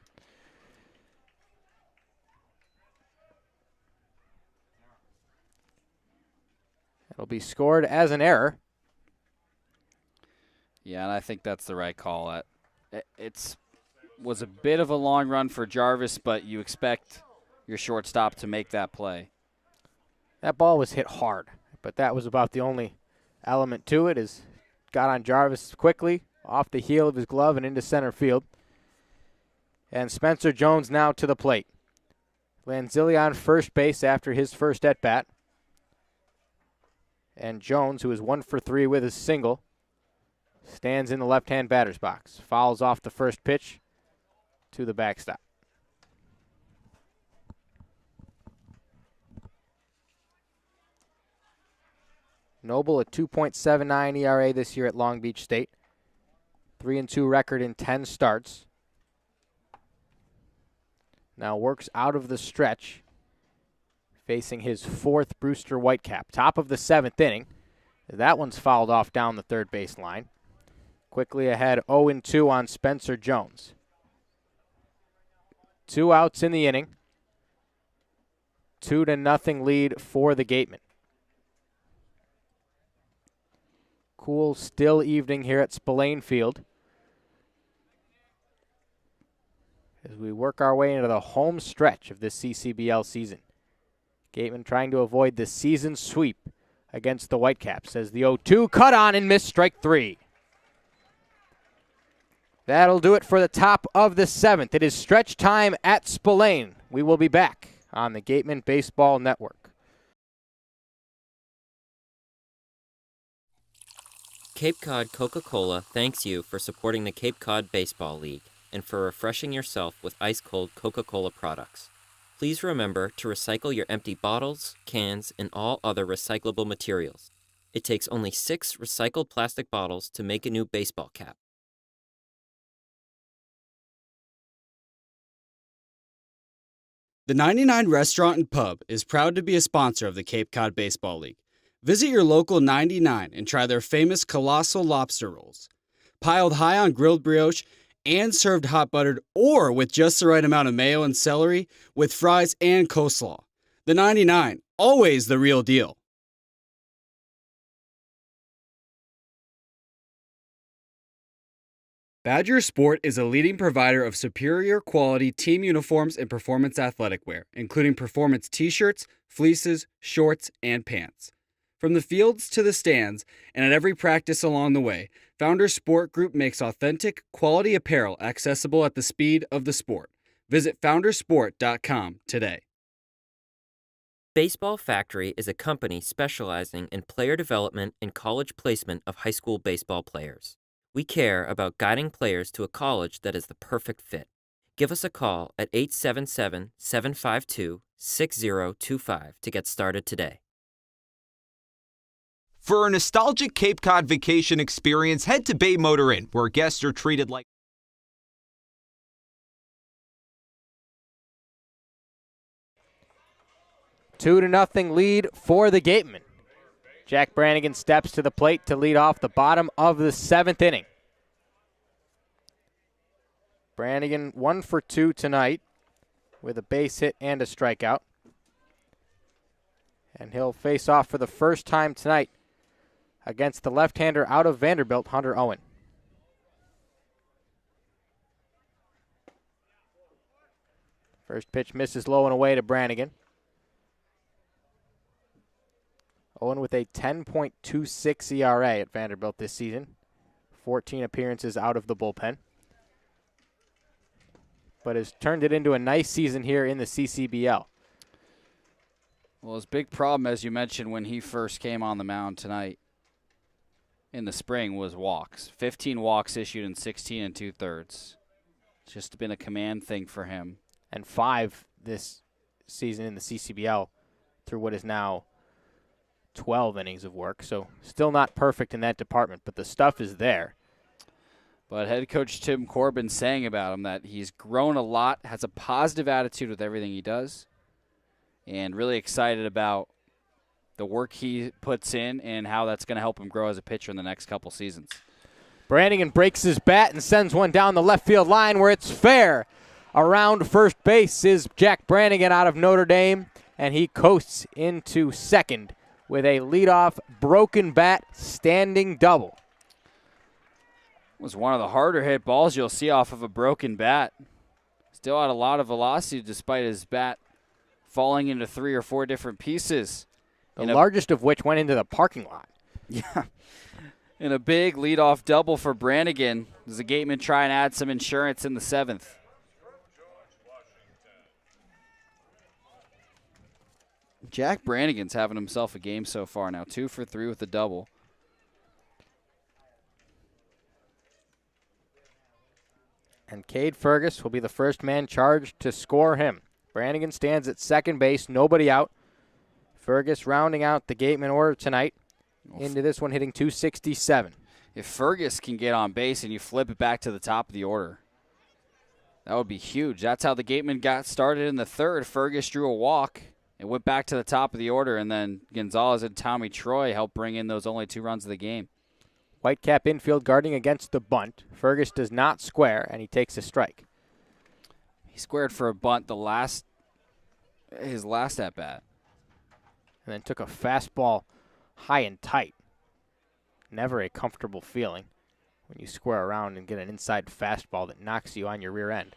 It'll be scored as an error. Yeah, and I think that's the right call. It was a bit of a long run for Jarvis, but you expect your shortstop to make that play. That ball was hit hard, but that was about the only element to it. Is got on Jarvis quickly, off the heel of his glove and into center field. And Spencer Jones now to the plate. Lanzilli on first base after his first at-bat. And Jones, who is 1 for 3 with his single, stands in the left-hand batter's box. Fouls off the first pitch to the backstop. Noble, a 2.79 ERA this year at Long Beach State. 3-2 record in 10 starts. Now works out of the stretch, facing his 4th Brewster Whitecap. Top of the 7th inning. That one's fouled off down the third base line. Quickly ahead, 0-2 on Spencer Jones. 2 outs in the inning. 2-0 lead for the Gatemen. Cool, still evening here at Spillane Field as we work our way into the home stretch of this CCBL season. Gateman trying to avoid the season sweep against the Whitecaps as the 0-2 cut on and missed, strike 3. That'll do it for the top of the 7th. It is stretch time at Spillane. We will be back on the Gateman Baseball Network. Cape Cod Coca-Cola thanks you for supporting the Cape Cod Baseball League and for refreshing yourself with ice-cold Coca-Cola products. Please remember to recycle your empty bottles, cans, and all other recyclable materials. It takes only 6 recycled plastic bottles to make a new baseball cap. The 99 Restaurant and Pub is proud to be a sponsor of the Cape Cod Baseball League. Visit your local 99 and try their famous colossal lobster rolls. Piled high on grilled brioche and served hot buttered or with just the right amount of mayo and celery with fries and coleslaw. The 99, always the real deal. Badger Sport is a leading provider of superior quality team uniforms and performance athletic wear, including performance t-shirts, fleeces, shorts, and pants. From the fields to the stands and at every practice along the way, Founders Sport Group makes authentic, quality apparel accessible at the speed of the sport. Visit foundersport.com today. Baseball Factory is a company specializing in player development and college placement of high school baseball players. We care about guiding players to a college that is the perfect fit. Give us a call at 877-752-6025 to get started today. For a nostalgic Cape Cod vacation experience, head to Bay Motor Inn, where guests are treated like... 2-0 lead for the Gatemen. Jack Brannigan steps to the plate to lead off the bottom of the 7th inning. Brannigan 1 for 2 tonight with a base hit and a strikeout. And he'll face off for the first time tonight against the left-hander out of Vanderbilt, Hunter Owen. First pitch misses low and away to Brannigan. Owen with a 10.26 ERA at Vanderbilt this season. 14 appearances out of the bullpen. But has turned it into a nice season here in the CCBL. Well, his big problem, as you mentioned, when he first came on the mound tonight in the spring was walks. 15 walks issued in 16 2/3. It's just been a command thing for him. And 5 this season in the CCBL through what is now 12 innings of work. So still not perfect in that department, but the stuff is there. But head coach Tim Corbin saying about him that he's grown a lot, has a positive attitude with everything he does, and really excited about the work he puts in and how that's going to help him grow as a pitcher in the next couple seasons. Brannigan breaks his bat and sends one down the left field line where it's fair. Around first base is Jack Brannigan out of Notre Dame, and he coasts into second with a leadoff broken bat standing double. It was one of the harder hit balls you'll see off of a broken bat. Still had a lot of velocity despite his bat falling into 3 or 4 different pieces. The largest of which went into the parking lot. Yeah. In a big leadoff double for Brannigan as the Gatemen try and add some insurance in the 7th. Jack Brannigan's having himself a game so far now. 2 for 3 with a double. And Cade Fergus will be the first man charged to score him. Brannigan stands at second base, nobody out. Fergus rounding out the Gateman order tonight. Into this one hitting .267. If Fergus can get on base and you flip it back to the top of the order, that would be huge. That's how the Gatemen got started in the 3rd. Fergus drew a walk. It went back to the top of the order, and then Gonzalez and Tommy Troy helped bring in those only 2 runs of the game. Whitecap infield guarding against the bunt. Fergus does not square, and he takes a strike. squared for a bunt his last at bat. And then took a fastball high and tight. Never a comfortable feeling when you square around and get an inside fastball that knocks you on your rear end.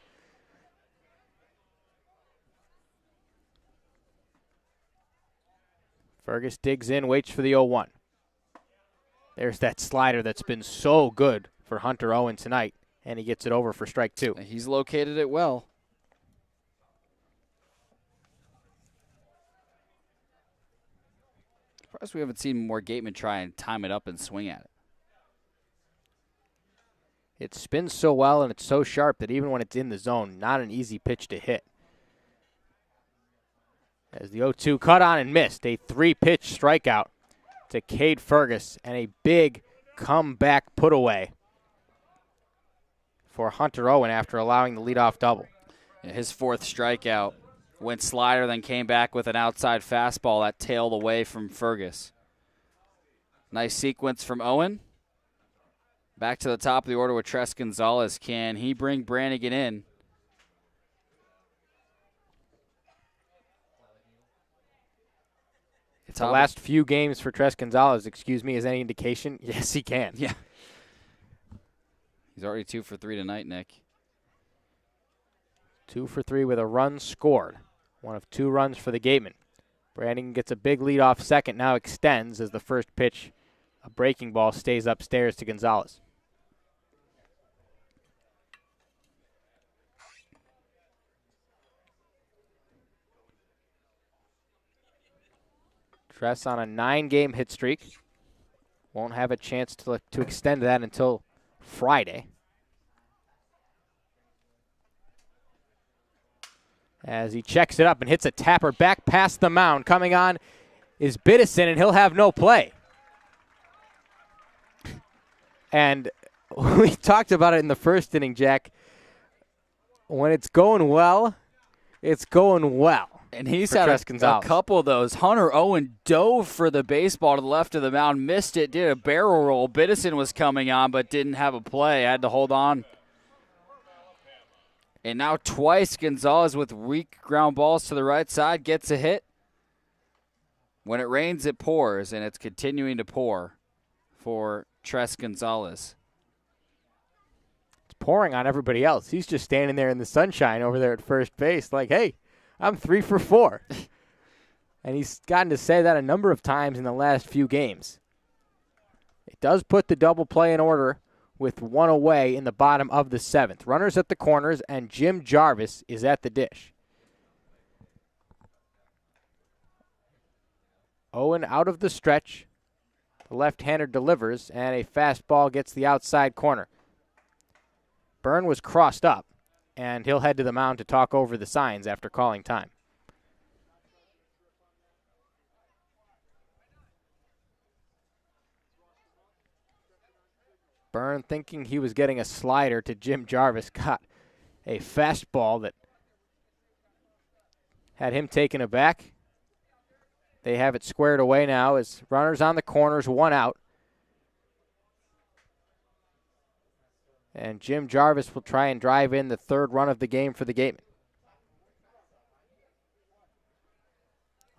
Fergus digs in, waits for the 0-1. There's that slider that's been so good for Hunter Owen tonight, and he gets it over for strike 2. He's located it well. Surprised we haven't seen more Gatemen try and time it up and swing at it. It spins so well and it's so sharp that even when it's in the zone, not an easy pitch to hit. As the 0-2 cut on and missed, a 3-pitch strikeout to Cade Fergus and a big comeback put away for Hunter Owen after allowing the leadoff double. Yeah, his 4th strikeout went slider, then came back with an outside fastball that tailed away from Fergus. Nice sequence from Owen. Back to the top of the order with Tres Gonzalez. Can he bring Brannigan in? The last few games for Tres Gonzalez, is any indication? Yes, he can. Yeah. He's already 2 for 3 tonight, Nick. 2 for 3 with a run scored. 1 of 2 runs for the Gatemen. Brannigan gets a big lead off second, now extends as the first pitch, a breaking ball, stays upstairs to Gonzalez. Tress on a 9-game hit streak. Won't have a chance to extend that until Friday. As he checks it up and hits a tapper back past the mound. Coming on is Biddison, and he'll have no play. And we talked about it in the first inning, Jack. When it's going well, it's going well. And he's had a couple of those. Hunter Owen dove for the baseball to the left of the mound, missed it, did a barrel roll. Biddison was coming on but didn't have a play, had to hold on. And now twice Gonzalez with weak ground balls to the right side gets a hit. When it rains, it pours, and it's continuing to pour for Tres Gonzalez. It's pouring on everybody else. He's just standing there in the sunshine over there at first base like, hey, I'm 3 for 4. And he's gotten to say that a number of times in the last few games. It does put the double play in order with 1 away in the bottom of the 7th. Runners at the corners, and Jim Jarvis is at the dish. Owen out of the stretch. The left-hander delivers, and a fastball gets the outside corner. Byrne was crossed up, and he'll head to the mound to talk over the signs after calling time. Byrne, thinking he was getting a slider to Jim Jarvis, got a fastball that had him taken aback. They have it squared away now as runners on the corners, 1 out. And Jim Jarvis will try and drive in the 3rd run of the game for the Gatemen.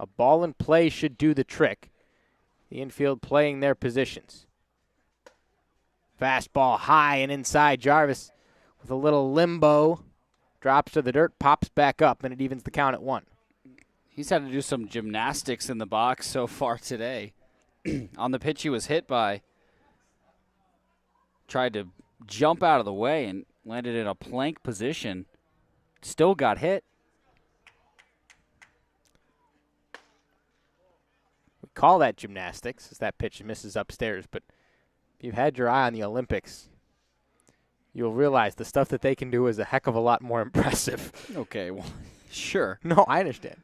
A ball in play should do the trick. The infield playing their positions. Fastball high and inside. Jarvis with a little limbo. Drops to the dirt, pops back up, and it evens the count at 1. He's had to do some gymnastics in the box so far today. On the pitch he was hit by, tried to jump out of the way and landed in a plank position. Still got hit. We call that gymnastics as that pitch misses upstairs, but if you've had your eye on the Olympics, you'll realize the stuff that they can do is a heck of a lot more impressive. Okay, well, sure. No, I understand.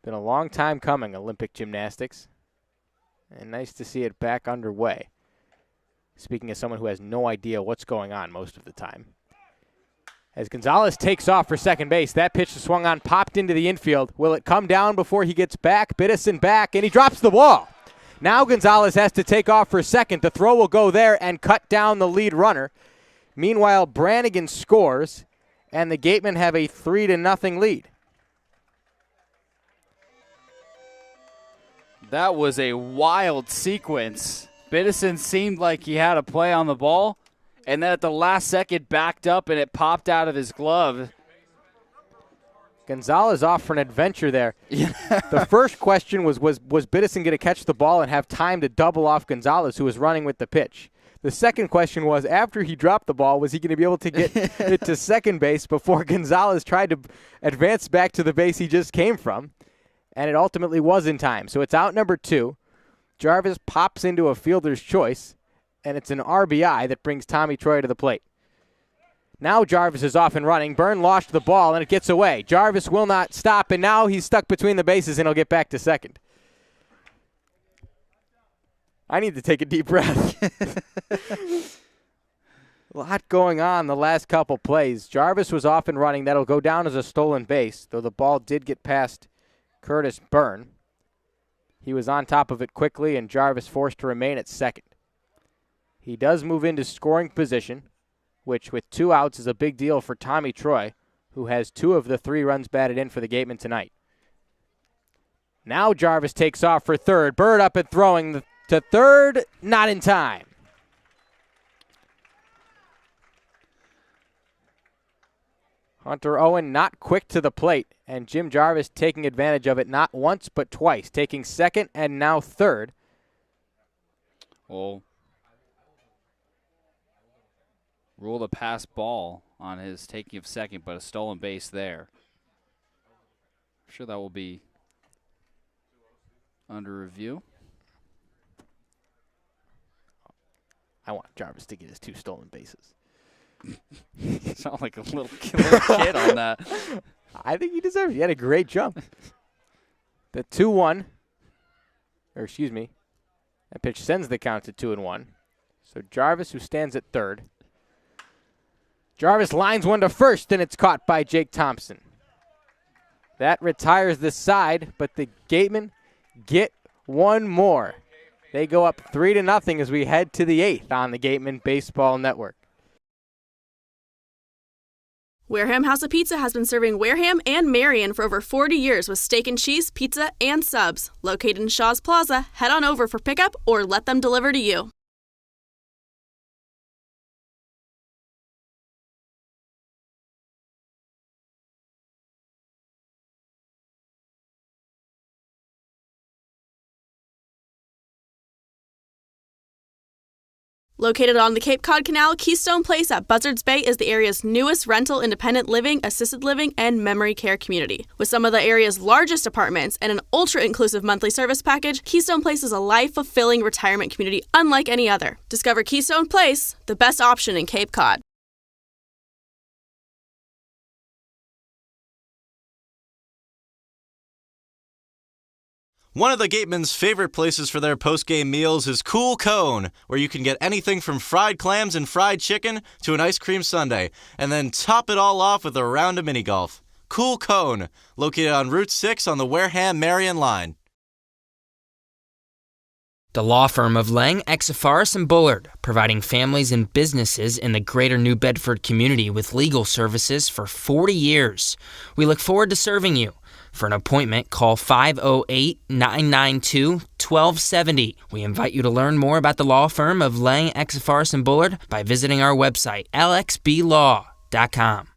Been a long time coming, Olympic gymnastics, and nice to see it back underway. Speaking as someone who has no idea what's going on most of the time. As Gonzalez takes off for second base, that pitch swung on, popped into the infield. Will it come down before he gets back? Biddison back, and he drops the ball. Now Gonzalez has to take off for second. The throw will go there and cut down the lead runner. Meanwhile, Brannigan scores, and the Gatemen have a 3-0 lead. That was a wild sequence. Biddison seemed like he had a play on the ball, and then at the last second backed up and it popped out of his glove. Gonzalez off for an adventure there. The first question was Biddison going to catch the ball and have time to double off Gonzalez, who was running with the pitch? The second question was, after he dropped the ball, was he going to be able to get it to second base before Gonzalez tried to advance back to the base he just came from? And it ultimately was in time. So it's out number 2. Jarvis pops into a fielder's choice, and it's an RBI that brings Tommy Troy to the plate. Now Jarvis is off and running. Byrne lost the ball, and it gets away. Jarvis will not stop, and now he's stuck between the bases, and he'll get back to second. I need to take a deep breath. A lot going on the last couple plays. Jarvis was off and running. That'll go down as a stolen base, though the ball did get past Curtis Byrne. He was on top of it quickly, and Jarvis forced to remain at second. He does move into scoring position, which with 2 outs is a big deal for Tommy Troy, who has 2 of the 3 runs batted in for the Gatemen tonight. Now Jarvis takes off for third. Bird up and throwing to third, not in time. Hunter Owen not quick to the plate, and Jim Jarvis taking advantage of it not once but twice, taking second and now third. Well, ruled a pass ball on his taking of second, but a stolen base there. I'm sure that will be under review. I want Jarvis to get his 2 stolen bases. You sound like a little kid on that. I think he deserves it. He had a great jump. The 2-1, or excuse me, that pitch sends the count to 2-1. So Jarvis, who stands at third. Jarvis lines one to first, and it's caught by Jake Thompson. That retires the side, but the Gatemen get one more. They go up 3-0 as we head to the 8th on the Gateman Baseball Network. Wareham House of Pizza has been serving Wareham and Marion for over 40 years with steak and cheese, pizza, and subs. Located in Shaw's Plaza, head on over for pickup or let them deliver to you. Located on the Cape Cod Canal, Keystone Place at Buzzards Bay is the area's newest rental independent living, assisted living, and memory care community. With some of the area's largest apartments and an ultra-inclusive monthly service package, Keystone Place is a life-fulfilling retirement community unlike any other. Discover Keystone Place, the best option in Cape Cod. One of the Gatemen's favorite places for their post-game meals is Cool Cone, where you can get anything from fried clams and fried chicken to an ice cream sundae, and then top it all off with a round of mini golf. Cool Cone, located on Route 6 on the Wareham-Marion line. The law firm of Lang, Exafaris & Bullard, providing families and businesses in the greater New Bedford community with legal services for 40 years. We look forward to serving you. For an appointment, call 508-992-1270. We invite you to learn more about the law firm of Lang, Exafaris & Bullard by visiting our website, lxblaw.com.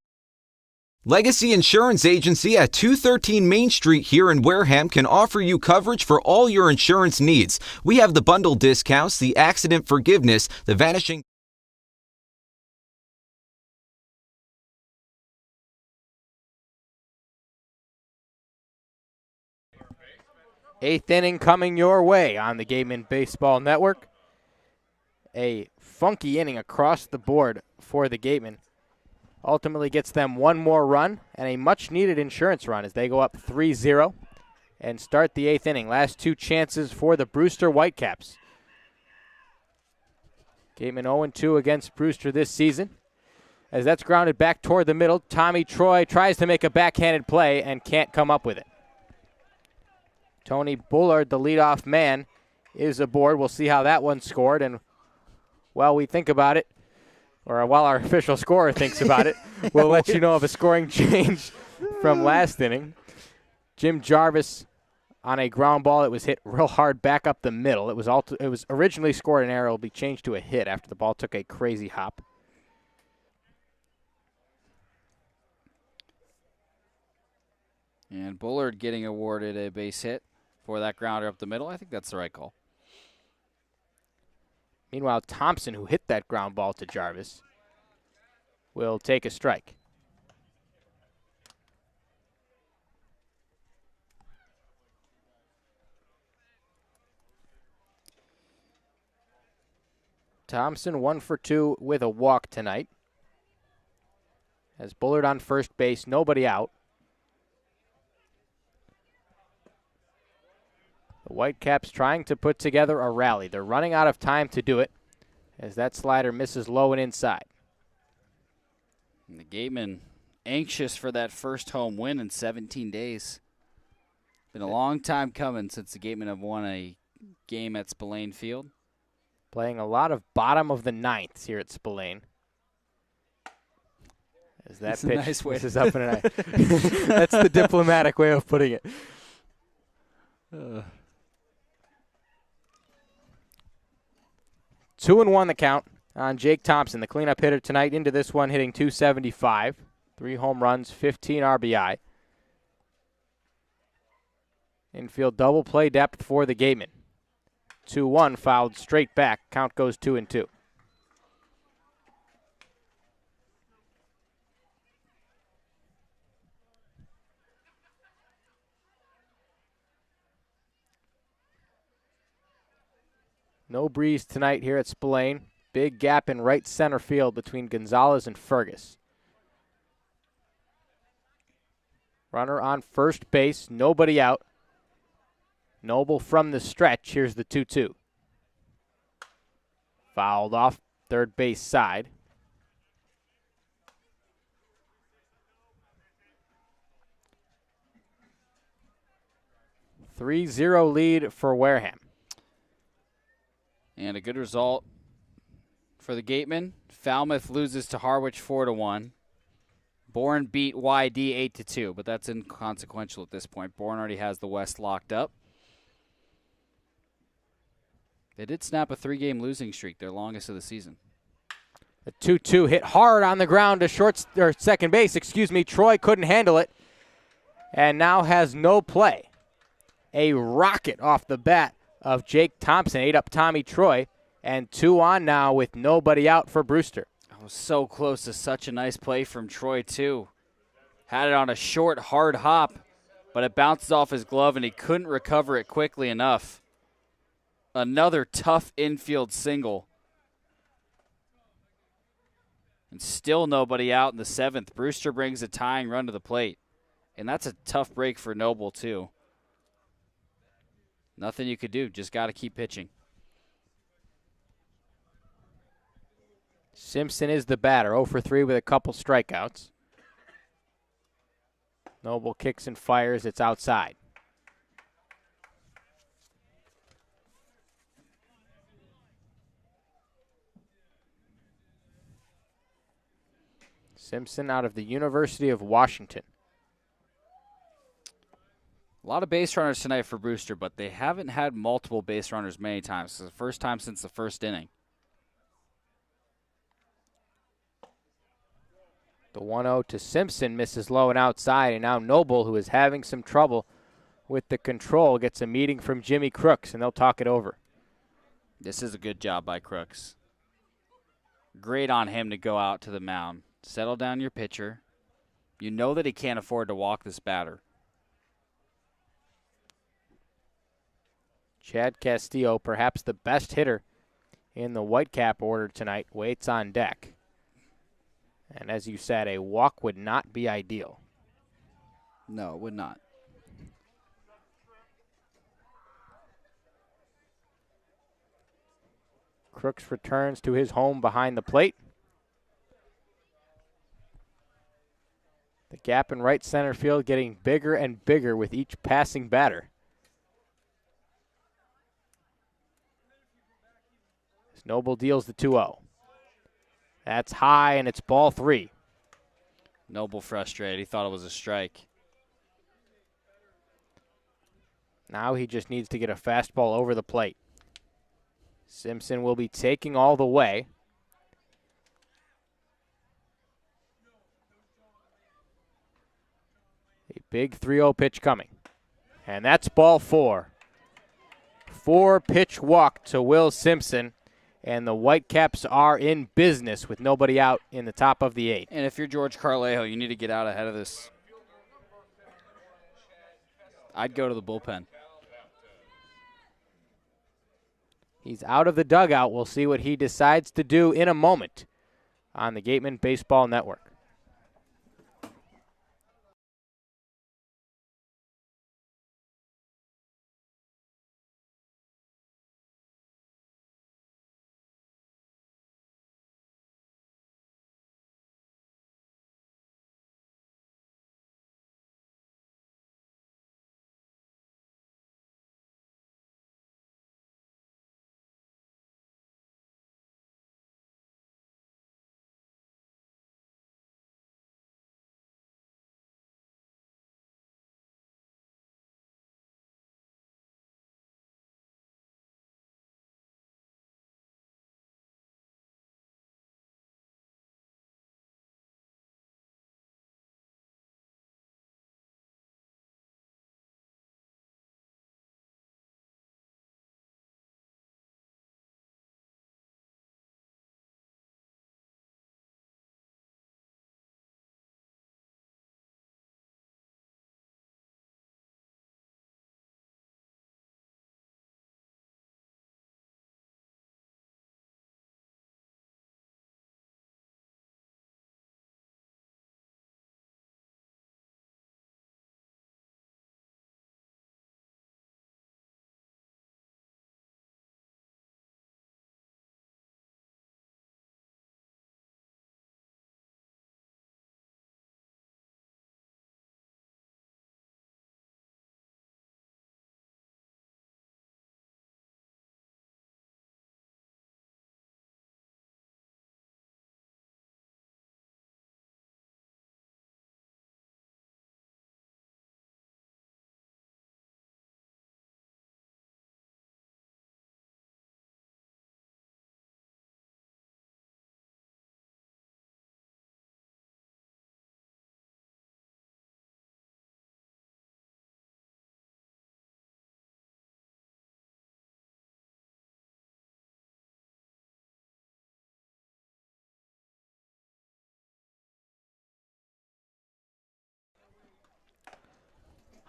Legacy Insurance Agency at 213 Main Street here in Wareham can offer you coverage for all your insurance needs. We have the bundle discounts, the accident forgiveness, the vanishing... Eighth inning coming your way on the Gateman Baseball Network. A funky inning across the board for the Gatemen. Ultimately gets them one more run and a much-needed insurance run as they go up 3-0 and start the 8th inning. Last 2 chances for the Brewster Whitecaps. Gateman 0-2 against Brewster this season. As that's grounded back toward the middle, Tommy Troy tries to make a backhanded play and can't come up with it. Tony Bullard, the leadoff man, is aboard. We'll see how that one scored. And while we think about it, or while our official scorer thinks about it, we'll let you know of a scoring change from last inning. Jim Jarvis on a ground ball that was hit real hard back up the middle. It was originally scored an error. It will be changed to a hit after the ball took a crazy hop. And Bullard getting awarded a base hit for that grounder up the middle. I think that's the right call. Meanwhile, Thompson, who hit that ground ball to Jarvis, will take a strike. Thompson 1 for 2 with a walk tonight. Has Bullard on first base, nobody out. The Whitecaps trying to put together a rally. They're running out of time to do it as that slider misses low and inside. And the Gatemen anxious for that first home win in 17 days. Been a long time coming since the Gatemen have won a game at Spillane Field. Playing a lot of bottom of the ninth here at Spillane. As that pitch nice way. This is up and an eye. That's the diplomatic way of putting it. 2-1 the count on Jake Thompson, the cleanup hitter tonight into this one, hitting .275. 3 home runs, 15 RBI. Infield double play depth for the Gatemen. 2-1 fouled straight back. Count goes 2-2. No breeze tonight here at Spillane. Big gap in right center field between Gonzalez and Fergus. Runner on first base, nobody out. Noble from the stretch. Here's the 2-2. Fouled off third base side. A 3-0 lead for Wareham. And a good result for the Gatemen. Falmouth loses to Harwich 4-1. Bourne beat YD 8-2, but that's inconsequential at this point. Bourne already has the West locked up. They did snap a 3-game losing streak, their longest of the season. The 2-2 hit hard on the ground to second base. Troy couldn't handle it and now has no play. A rocket off the bat of Jake Thompson ate up Tommy Troy, and 2 on now with nobody out for Brewster. I was so close to such a nice play from Troy, too. Had it on a short, hard hop, but it bounces off his glove, and he couldn't recover it quickly enough. Another tough infield single. And still nobody out in the 7th. Brewster brings a tying run to the plate. And that's a tough break for Noble, too. Nothing you could do. Just got to keep pitching. Simpson is the batter, 0 for 3 with a couple strikeouts. Noble kicks and fires. It's outside. Simpson out of the University of Washington. A lot of base runners tonight for Brewster, but they haven't had multiple base runners many times. It's the first time since the first inning. The 1-0 to Simpson misses low and outside, and now Noble, who is having some trouble with the control, gets a meeting from Jimmy Crooks, and they'll talk it over. This is a good job by Crooks. Great on him to go out to the mound. Settle down your pitcher. You know that he can't afford to walk this batter. Chad Castillo, perhaps the best hitter in the Whitecap order tonight, waits on deck. And as you said, a walk would not be ideal. No, it would not. Crooks returns to his home behind the plate. The gap in right center field getting bigger and bigger with each passing batter. As Noble deals the 2-0. That's high, and it's ball 3. Noble frustrated. He thought it was a strike. Now he just needs to get a fastball over the plate. Simpson will be taking all the way. A big 3-0 pitch coming. And that's ball 4. 4-pitch walk to Will Simpson. And the Whitecaps are in business with nobody out in the top of the 8th. And if you're George Carlejo, you need to get out ahead of this. I'd go to the bullpen. He's out of the dugout. We'll see what he decides to do in a moment on the Gateman Baseball Network.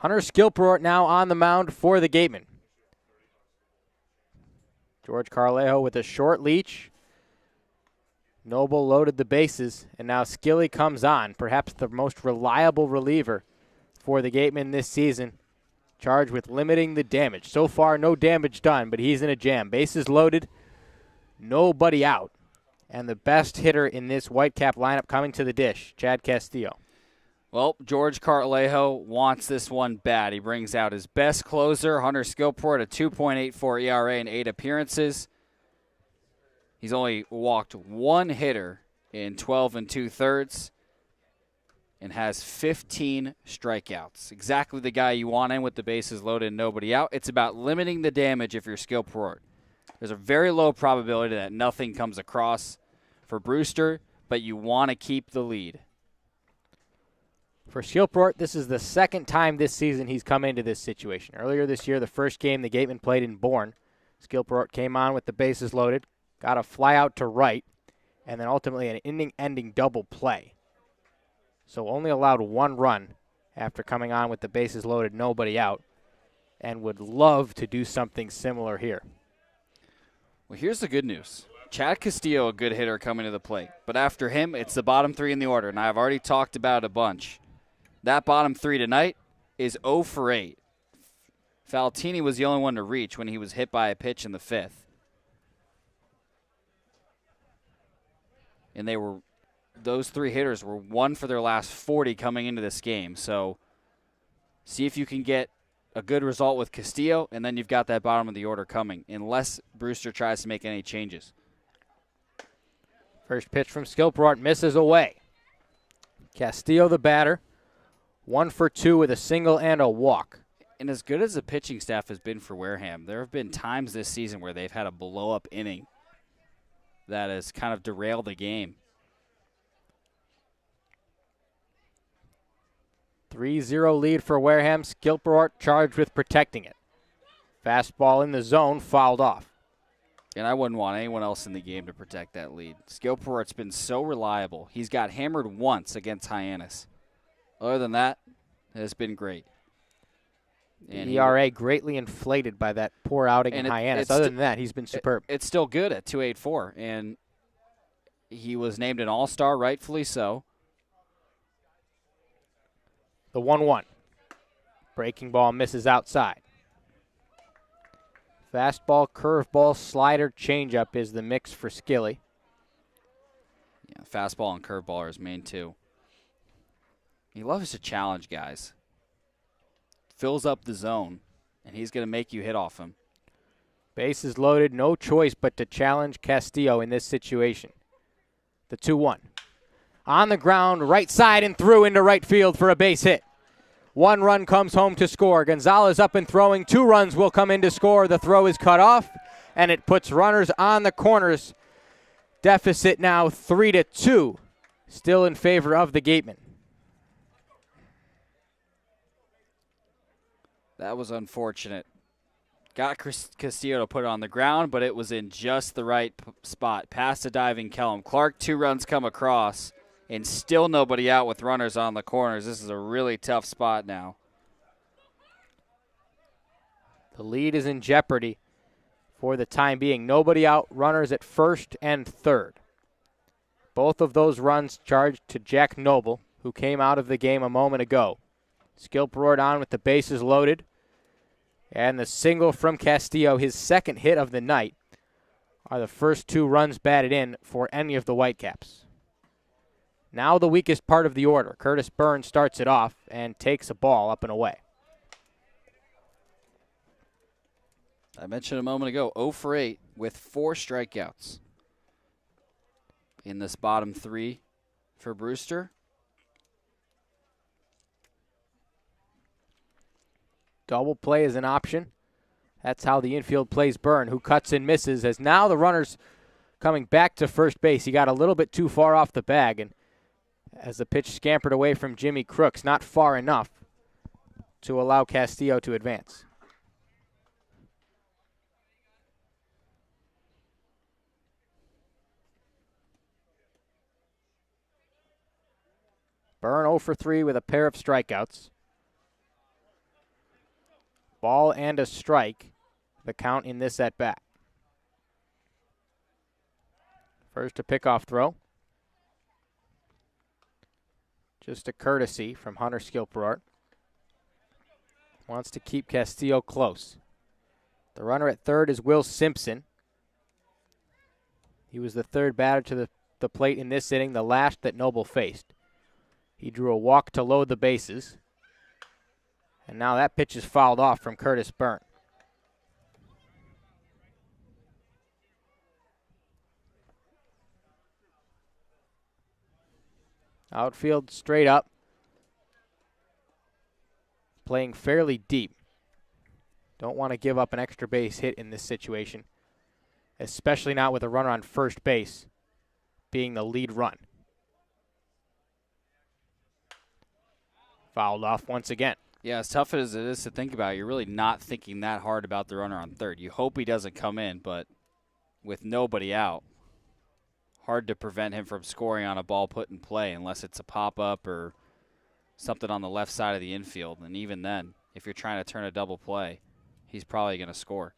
Hunter Skilport now on the mound for the Gatemen. George Carlejo with a short leash. Noble loaded the bases, and now Skilly comes on, perhaps the most reliable reliever for the Gatemen this season, charged with limiting the damage. So far, no damage done, but he's in a jam. Bases loaded, nobody out, and the best hitter in this Whitecap lineup coming to the dish, Chad Castillo. Well, George Carlejo wants this one bad. He brings out his best closer, Hunter Skilport, a 2.84 ERA in 8 appearances. He's only walked one hitter in 12 2/3 and has 15 strikeouts. Exactly the guy you want in with the bases loaded and nobody out. It's about limiting the damage if you're Skilport. There's a very low probability that nothing comes across for Brewster, but you want to keep the lead. For Skilport, this is the second time this season he's come into this situation. Earlier this year, the first game the Gatemen played in Bourne, Skilport came on with the bases loaded, got a fly out to right, and then ultimately an inning-ending double play. So only allowed one run after coming on with the bases loaded, nobody out, and would love to do something similar here. Well, here's the good news. Chad Castillo, a good hitter coming to the plate. But after him, it's the bottom 3 in the order, and I've already talked about it a bunch. That bottom 3 tonight is 0 for 8. Faltini was the only one to reach when he was hit by a pitch in the 5th. And those 3 hitters were 1 for their last 40 coming into this game. So see if you can get a good result with Castillo, and then you've got that bottom of the order coming, unless Brewster tries to make any changes. First pitch from Skilport misses away. Castillo, the batter, 1 for 2 with a single and a walk. And as good as the pitching staff has been for Wareham, there have been times this season where they've had a blow-up inning that has kind of derailed the game. 3-0 lead for Wareham. Skilport charged with protecting it. Fastball in the zone, fouled off. And I wouldn't want anyone else in the game to protect that lead. Skilport's been so reliable. He's got hammered once against Hyannis. Other than that, it's been great. And ERA greatly inflated by that poor outing in Hyannis. Other than that, he's been superb. It's still good at 2.84, and he was named an all-star, rightfully so. The 1-1. Breaking ball misses outside. Fastball, curveball, slider, changeup is the mix for Skilly. Yeah, fastball and curveball are his main two. He loves to challenge guys. Fills up the zone, and he's going to make you hit off him. Bases loaded, no choice but to challenge Castillo in this situation. The 2-1. On the ground, right side and through into right field for a base hit. 1 run comes home to score. Gonzalez up and throwing. 2 runs will come in to score. The throw is cut off, and it puts runners on the corners. Deficit now 3-2, still in favor of the Gatemen. That was unfortunate. Got Castillo to put it on the ground, but it was in just the right spot. Past the diving Kellum Clark, 2 runs come across, and still nobody out with runners on the corners. This is a really tough spot now. The lead is in jeopardy for the time being. Nobody out, runners at first and third. Both of those runs charged to Jack Noble, who came out of the game a moment ago. Skilport on with the bases loaded. And the single from Castillo, his second hit of the night, are the first 2 runs batted in for any of the Whitecaps. Now the weakest part of the order. Curtis Burns starts it off and takes a ball up and away. I mentioned a moment ago, 0 for 8 with 4 strikeouts in this bottom 3 for Brewster. Double play is an option. That's how the infield plays Byrne, who cuts and misses, as now the runner's coming back to first base. He got a little bit too far off the bag, and as the pitch scampered away from Jimmy Crooks, not far enough to allow Castillo to advance. Byrne 0 for 3 with a pair of strikeouts. Ball and a strike, the count in this at-bat. First a pickoff throw. Just a courtesy from Hunter Skilport. Wants to keep Castillo close. The runner at third is Will Simpson. He was the third batter to the plate in this inning, the last that Noble faced. He drew a walk to load the bases. And now that pitch is fouled off from Curtis Byrne. Outfield straight up. Playing fairly deep. Don't want to give up an extra base hit in this situation, especially not with a runner on first base being the lead run. Fouled off once again. Yeah, as tough as it is to think about, you're really not thinking that hard about the runner on third. You hope he doesn't come in, but with nobody out, hard to prevent him from scoring on a ball put in play unless it's a pop-up or something on the left side of the infield. And even then, if you're trying to turn a double play, he's probably going to score.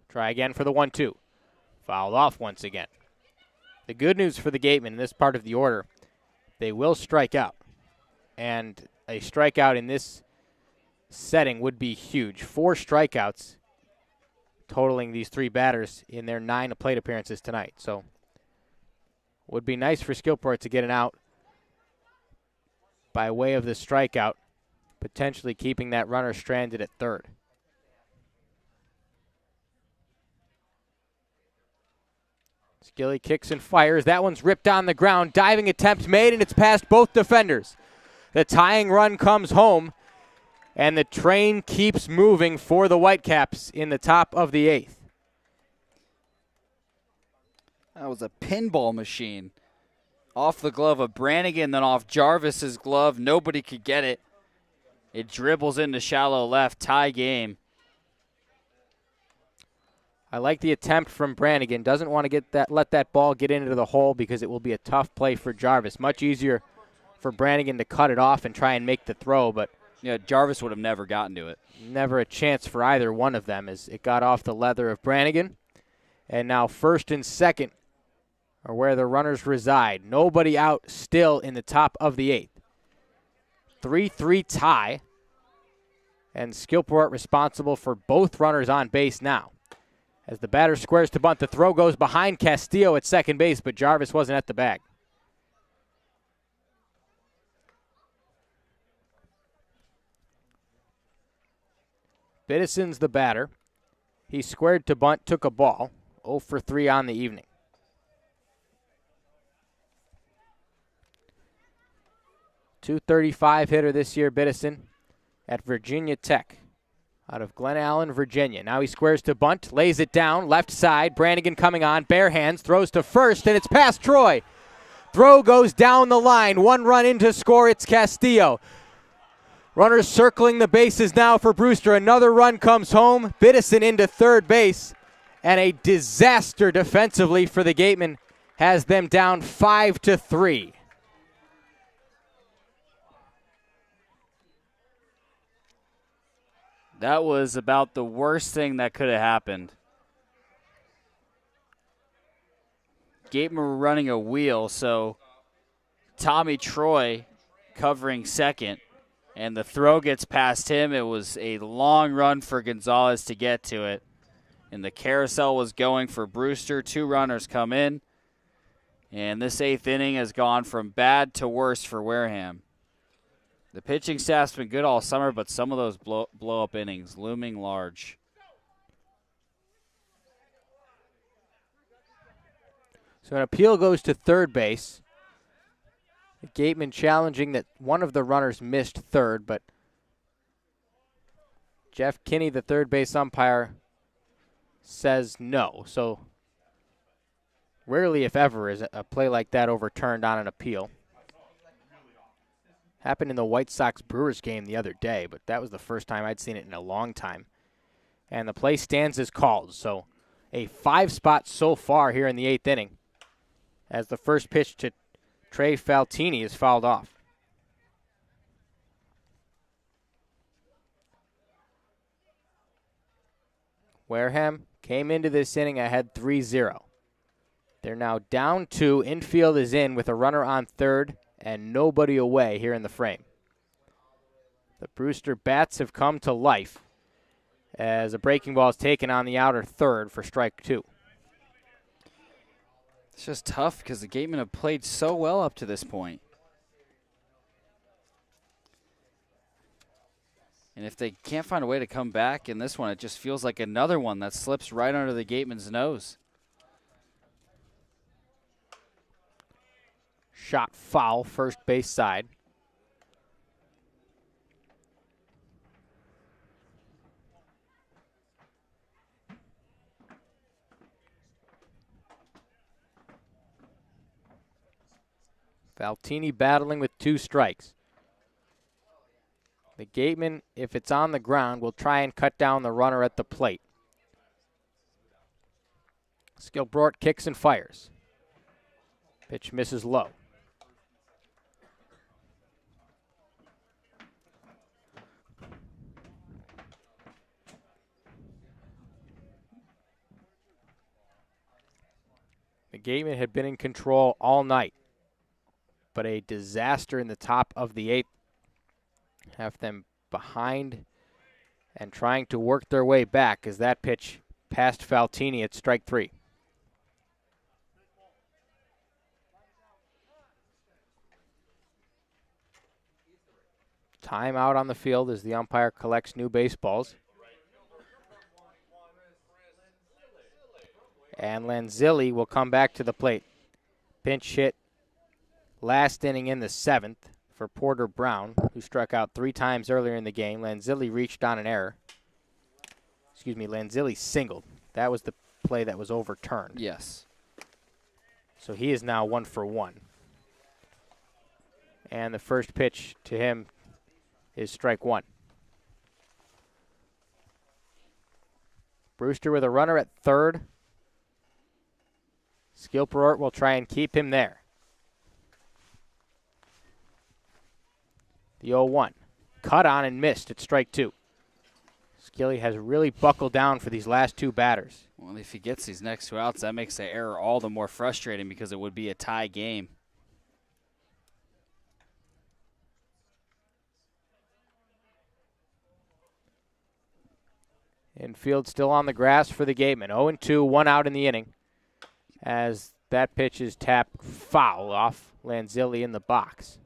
Try again for the 1-2. Fouled off once again. The good news for the Gatemen in this part of the order, they will strike out. And a strikeout in this setting would be huge. 4 strikeouts totaling these 3 batters in their 9 plate appearances tonight. So would be nice for Skilport to get an out by way of the strikeout, potentially keeping that runner stranded at third. Skilly kicks and fires. That one's ripped on the ground. Diving attempt made, and it's past both defenders. The tying run comes home, and the train keeps moving for the Whitecaps in the top of the 8th. That was a pinball machine. Off the glove of Brannigan, then off Jarvis's glove. Nobody could get it. It dribbles into shallow left. Tie game. I like the attempt from Brannigan. Doesn't want to let that ball get into the hole because it will be a tough play for Jarvis. Much easier for Brannigan to cut it off and try and make the throw, but yeah, Jarvis would have never gotten to it. Never a chance for either one of them as it got off the leather of Brannigan. And now first and second are where the runners reside. Nobody out still in the top of the 8th. 3-3 tie. And Skillport responsible for both runners on base now. As the batter squares to bunt, the throw goes behind Castillo at second base, but Jarvis wasn't at the bag. Bittison's the batter. He squared to bunt, took a ball. 0 for 3 on the evening. .235 hitter this year, Bittison, at Virginia Tech, out of Glen Allen, Virginia. Now he squares to bunt, lays it down, left side. Brannigan coming on, bare hands, throws to first, and it's past Troy. Throw goes down the line. 1 run in to score. It's Castillo. Runners circling the bases now for Brewster. Another run comes home. Bittison into third base. And a disaster defensively for the Gatemen has them down 5-3. That was about the worst thing that could have happened. Gatemen were running a wheel, so Tommy Troy covering second, and the throw gets past him. It was a long run for Gonzalez to get to it, and the carousel was going for Brewster. 2 runners come in, and this 8th inning has gone from bad to worse for Wareham. The pitching staff's been good all summer, but some of those blow-up innings looming large. So an appeal goes to third base. The Gateman challenging that one of the runners missed third, but Jeff Kinney, the third base umpire, says no. So rarely, if ever, is a play like that overturned on an appeal. Happened in the White Sox-Brewers game the other day, but that was the first time I'd seen it in a long time. And the play stands as called. So a 5-spot so far here in the 8th inning as the first pitch to Trey Faltini is fouled off. Wareham came into this inning ahead 3-0. They're now down 2. Infield is in with a runner on third and nobody away here in the frame. The Brewster bats have come to life as a breaking ball is taken on the outer third for strike 2. It's just tough because the Gatemen have played so well up to this point. And if they can't find a way to come back in this one, it just feels like another one that slips right under the Gatemen's nose. Shot foul, first base side. Faltini battling with 2 strikes. The Gateman, if it's on the ground, will try and cut down the runner at the plate. Skillbrort kicks and fires. Pitch misses low. The Gatemen had been in control all night, but a disaster in the top of the 8th have them behind and trying to work their way back as that pitch passed Faltini at strike 3. Timeout on the field as the umpire collects new baseballs. And Lanzilli will come back to the plate. Pinch hit last inning in the 7th for Porter Brown, who struck out 3 times earlier in the game. Lanzilli reached on an error. Lanzilli singled. That was the play that was overturned. Yes. So he is now 1 for 1. And the first pitch to him is strike 1. Brewster with a runner at third. Skilport will try and keep him there. The 0-1. Cut on and missed at strike 2. Skilly has really buckled down for these last 2 batters. Well, if he gets these next 2 outs, that makes the error all the more frustrating because it would be a tie game. Infield still on the grass for the Gatemen. 0-2, 1 out in the inning. As that pitch is tapped foul off Lanzilli in the box.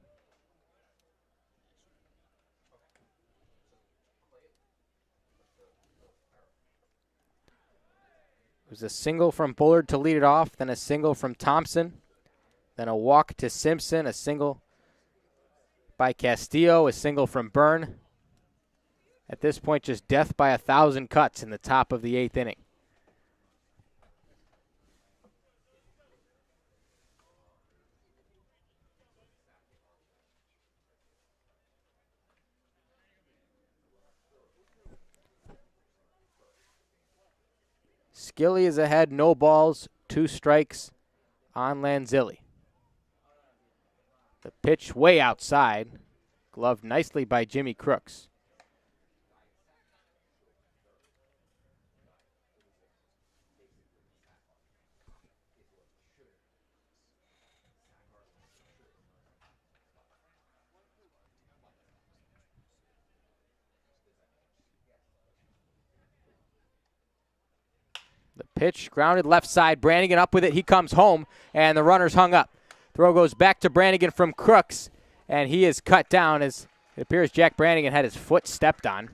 It was a single from Bullard to lead it off, then a single from Thompson, then a walk to Simpson, a single by Castillo, a single from Byrne. At this point, just death by 1,000 cuts in the top of the 8th inning. Skilly is ahead, no balls, 2 strikes on Lanzilli. The pitch way outside, gloved nicely by Jimmy Crooks. The pitch grounded left side. Brannigan up with it. He comes home, and the runner's hung up. Throw goes back to Brannigan from Crooks, and he is cut down as it appears Jack Brannigan had his foot stepped on.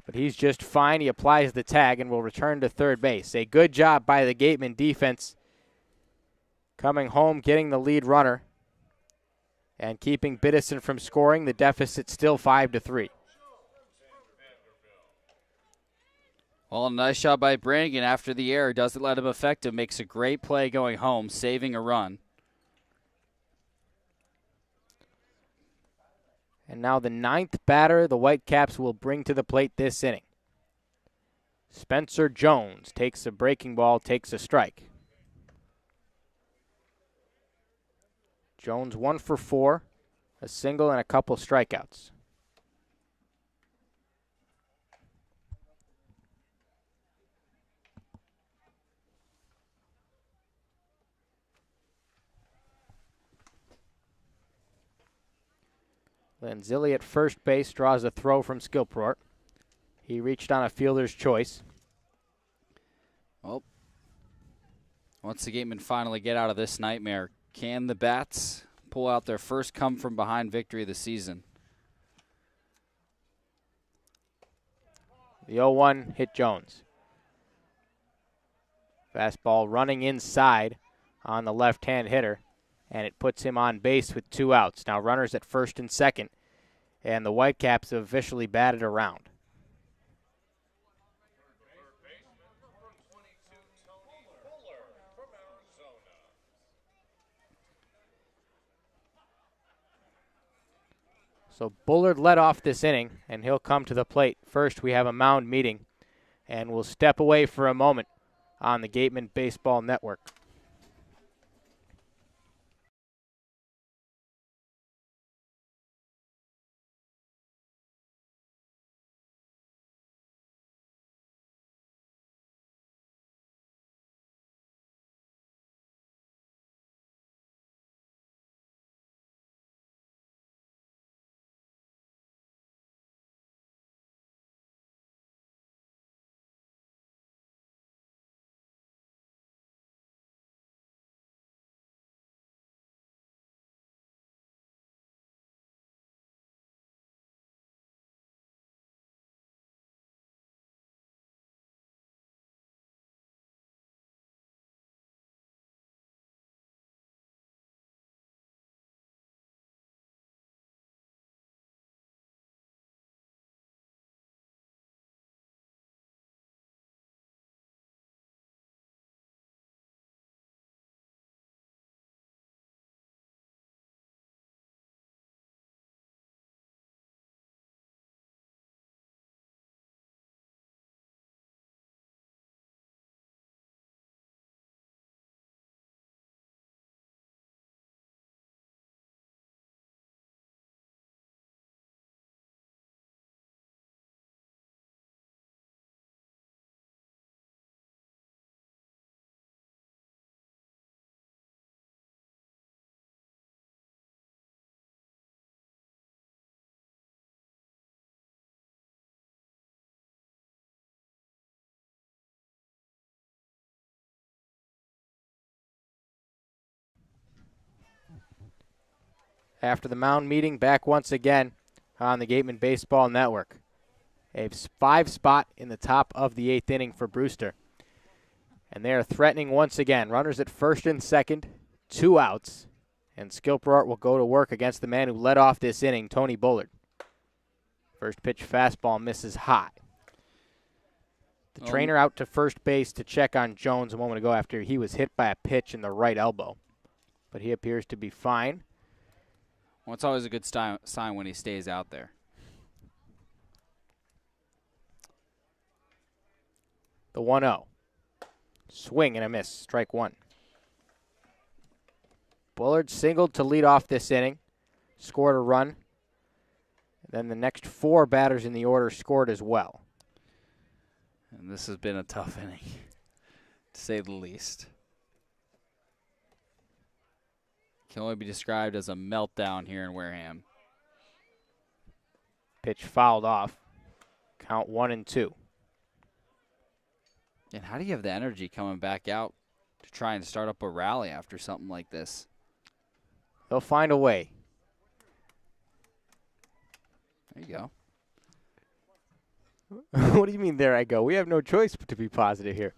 But he's just fine. He applies the tag and will return to third base. A good job by the Gateman defense coming home, getting the lead runner, and keeping Biddison from scoring. The deficit still 5-3. Well, a nice job by Brannigan after the error. Doesn't let him affect him. Makes a great play going home, saving a run. And now the 9th batter the Whitecaps will bring to the plate this inning. Spencer Jones takes a breaking ball, takes a strike. Jones 1 for 4, a single and a couple strikeouts. Lanzilli at first base draws a throw from Skilport. He reached on a fielder's choice. Well, once the Gatemen finally get out of this nightmare, can the Bats pull out their first come-from-behind victory of the season? The 0-1 hit Jones. Fastball running inside on the left-hand hitter, and it puts him on base with 2 outs. Now runners at first and second, and the Whitecaps have officially batted around. So Bullard led off this inning, and he'll come to the plate. First, we have a mound meeting, and we'll step away for a moment on the Gateman Baseball Network. after the mound meeting, back once again on the Gateman Baseball Network. A 5 spot in the top of the 8th inning for Brewster. And they are threatening once again. Runners at first and second, 2 outs. And Skilport will go to work against the man who led off this inning, Tony Bullard. First pitch fastball misses high. The trainer out to first base to check on Jones a moment ago after he was hit by a pitch in the right elbow. But he appears to be fine. Well, it's always a good sign when he stays out there. The 1-0. Swing and a miss. Strike one. Bullard singled to lead off this inning. Scored a run. Then the next 4 batters in the order scored as well. And this has been a tough inning, to say the least. Can only be described as a meltdown here in Wareham. Pitch fouled off. Count 1-2. And how do you have the energy coming back out to try and start up a rally after something like this? They'll find a way. There you go. What do you mean, there I go? We have no choice but to be positive here.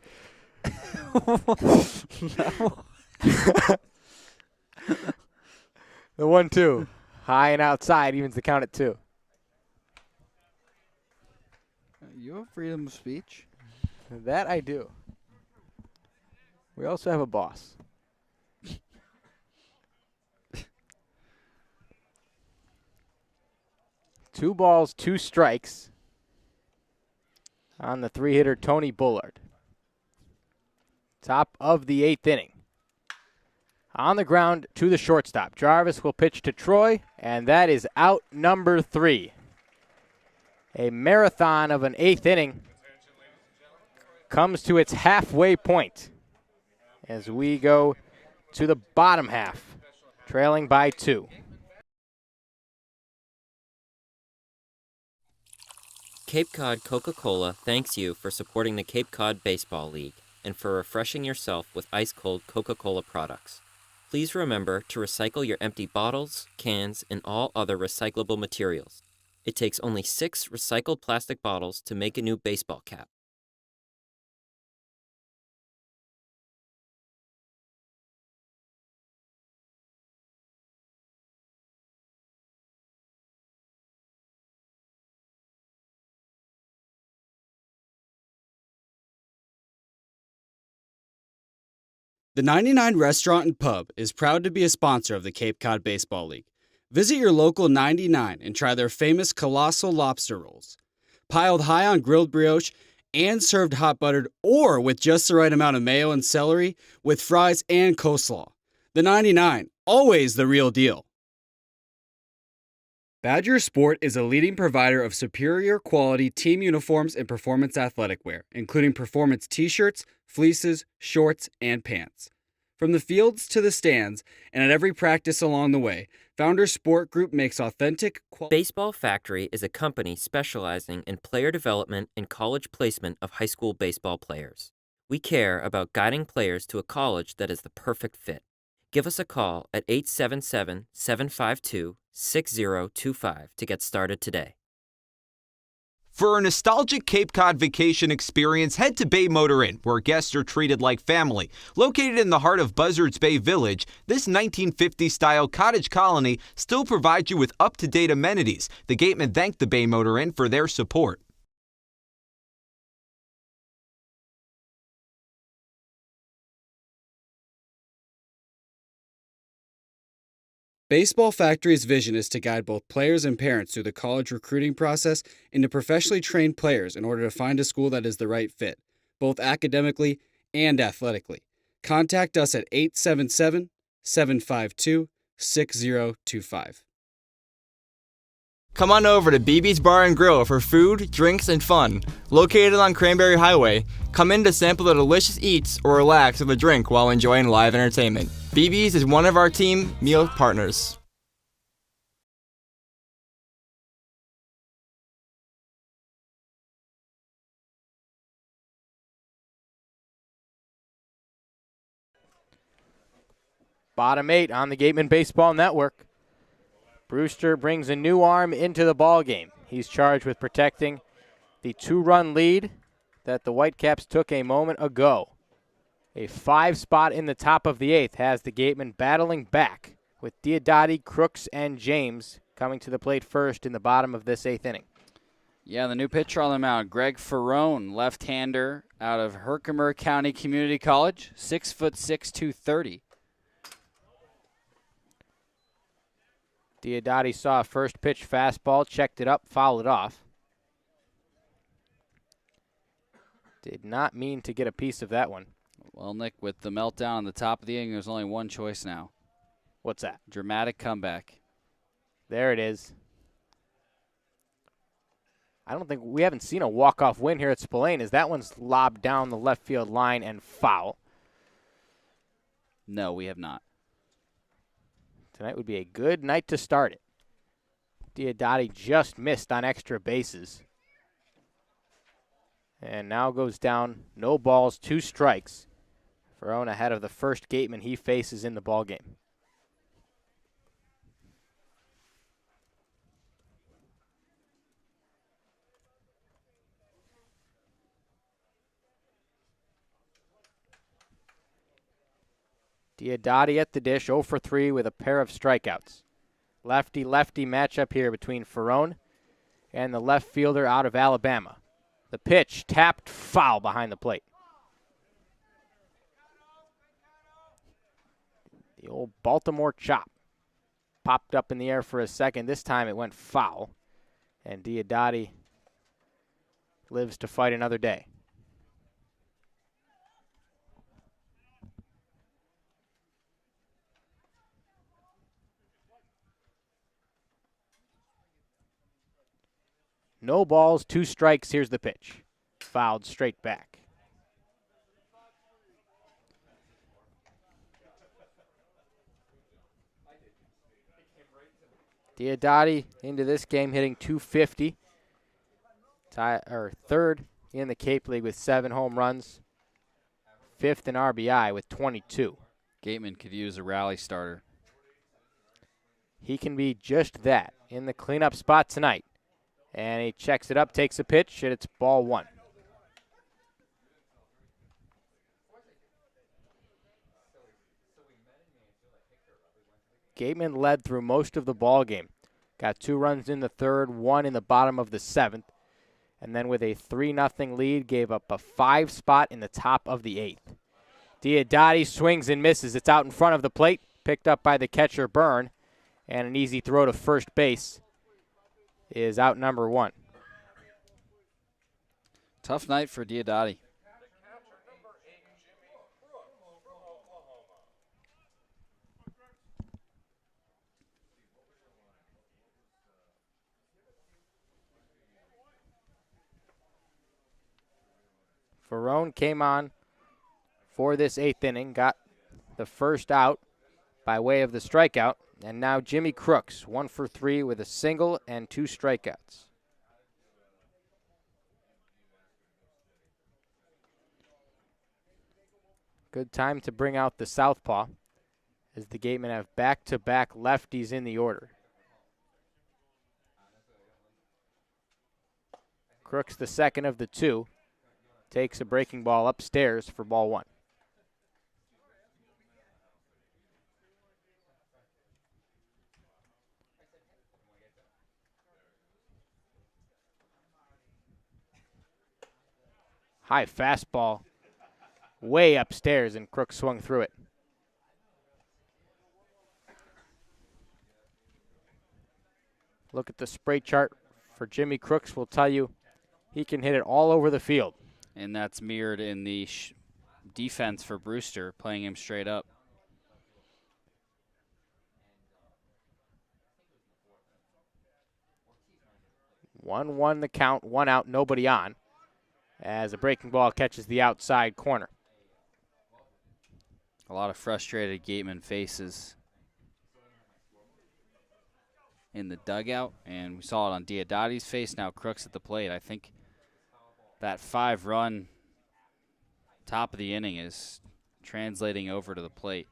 The 1-2. High and outside evens the count at 2. You have freedom of speech. That I do. We also have a boss. 2 balls, 2 strikes on the 3-hitter Tony Bullard. Top of the 8th inning. On the ground to the shortstop. Jarvis will pitch to Troy, and that is out number 3. A marathon of an 8th inning comes to its halfway point as we go to the bottom half, trailing by 2. Cape Cod Coca-Cola thanks you for supporting the Cape Cod Baseball League and for refreshing yourself with ice-cold Coca-Cola products. Please remember to recycle your empty bottles, cans, and all other recyclable materials. It takes only 6 recycled plastic bottles to make a new baseball cap. The 99 Restaurant and Pub is proud to be a sponsor of the Cape Cod Baseball League. Visit your local 99 and try their famous colossal lobster rolls. Piled high on grilled brioche and served hot buttered or with just the right amount of mayo and celery with fries and coleslaw. The 99, always the real deal. Badger Sport is a leading provider of superior quality team uniforms and performance athletic wear, including performance t-shirts, fleeces, shorts, and pants. From the fields to the stands and at every practice along the way, Founders Sport Group makes authentic Baseball Factory is a company specializing in player development and college placement of high school baseball players. We care about guiding players to a college that is the perfect fit. Give us a call at 877-752-6025 to get started today. For a nostalgic Cape Cod vacation experience, head to Bay Motor Inn, where guests are treated like family. Located in the heart of Buzzards Bay Village, this 1950s-style cottage colony still provides you with up-to-date amenities. The Gatemen thanked the Bay Motor Inn for their support. Baseball Factory's vision is to guide both players and parents through the college recruiting process and to professionally train players in order to find a school that is the right fit, both academically and athletically. Contact us at 877-752-6025. Come on over to BB's Bar and Grill for food, drinks, and fun. Located on Cranberry Highway, come in to sample the delicious eats or relax with a drink while enjoying live entertainment. BB's is one of our team meal partners. Bottom 8 on the Gateman Baseball Network. Brewster brings a new arm into the ball game. He's charged with protecting the 2-run lead that the Whitecaps took a moment ago. A 5 spot in the top of the 8th has the Gatemen battling back, with Diodati, Crooks, and James coming to the plate first in the bottom of this 8th inning. Yeah, the new pitcher on the mound, Greg Ferrone, left-hander out of Herkimer County Community College, 6'6", 230. Diodati saw a first pitch fastball, checked it up, fouled it off. Did not mean to get a piece of that one. Well, Nick, with the meltdown on the top of the inning, there's only one choice now. What's that? Dramatic comeback. There it is. We haven't seen a walk-off win here at Spillane, as that one's lobbed down the left field line and foul. No, we have not. Tonight would be a good night to start it. Diodati just missed on extra bases. And now goes down, no balls, 2 strikes. Ferrone ahead of the first Gateman he faces in the ballgame. Diodati at the dish, 0 for 3 with a pair of strikeouts. Lefty-lefty matchup here between Ferrone and the left fielder out of Alabama. The pitch tapped foul behind the plate. The old Baltimore chop popped up in the air for a second. This time it went foul, and Diodati lives to fight another day. No balls, 2 strikes. Here's the pitch. Fouled straight back. Diodati into this game hitting .250. Third in the Cape League with 7 home runs. 5th in RBI with 22. Gateman could use a rally starter. He can be just that in the cleanup spot tonight. And he checks it up, takes a pitch, and it's ball 1. Gateman led through most of the ball game. Got 2 runs in the 3rd, 1 in the bottom of the 7th. And then with a 3-0 lead, gave up a 5 spot in the top of the 8th. Diodati swings and misses. It's out in front of the plate, picked up by the catcher, Byrne. And an easy throw to first base is out number 1. Tough night for Diodati. Ferrone came on for this 8th inning, got the first out by way of the strikeout. And now Jimmy Crooks, 1 for 3 with a single and 2 strikeouts. Good time to bring out the southpaw, as the Gatemen have back-to-back lefties in the order. Crooks, the second of the 2, takes a breaking ball upstairs for ball 1. High fastball way upstairs, and Crooks swung through it. Look at the spray chart for Jimmy Crooks will tell you he can hit it all over the field. And that's mirrored in the defense for Brewster, playing him straight up. One the count, 1 out, nobody on, as a breaking ball catches the outside corner. A lot of frustrated Gateman faces in the dugout, and we saw it on Diodati's face. Now Crooks at the plate. I think that 5-run top of the inning is translating over to the plate.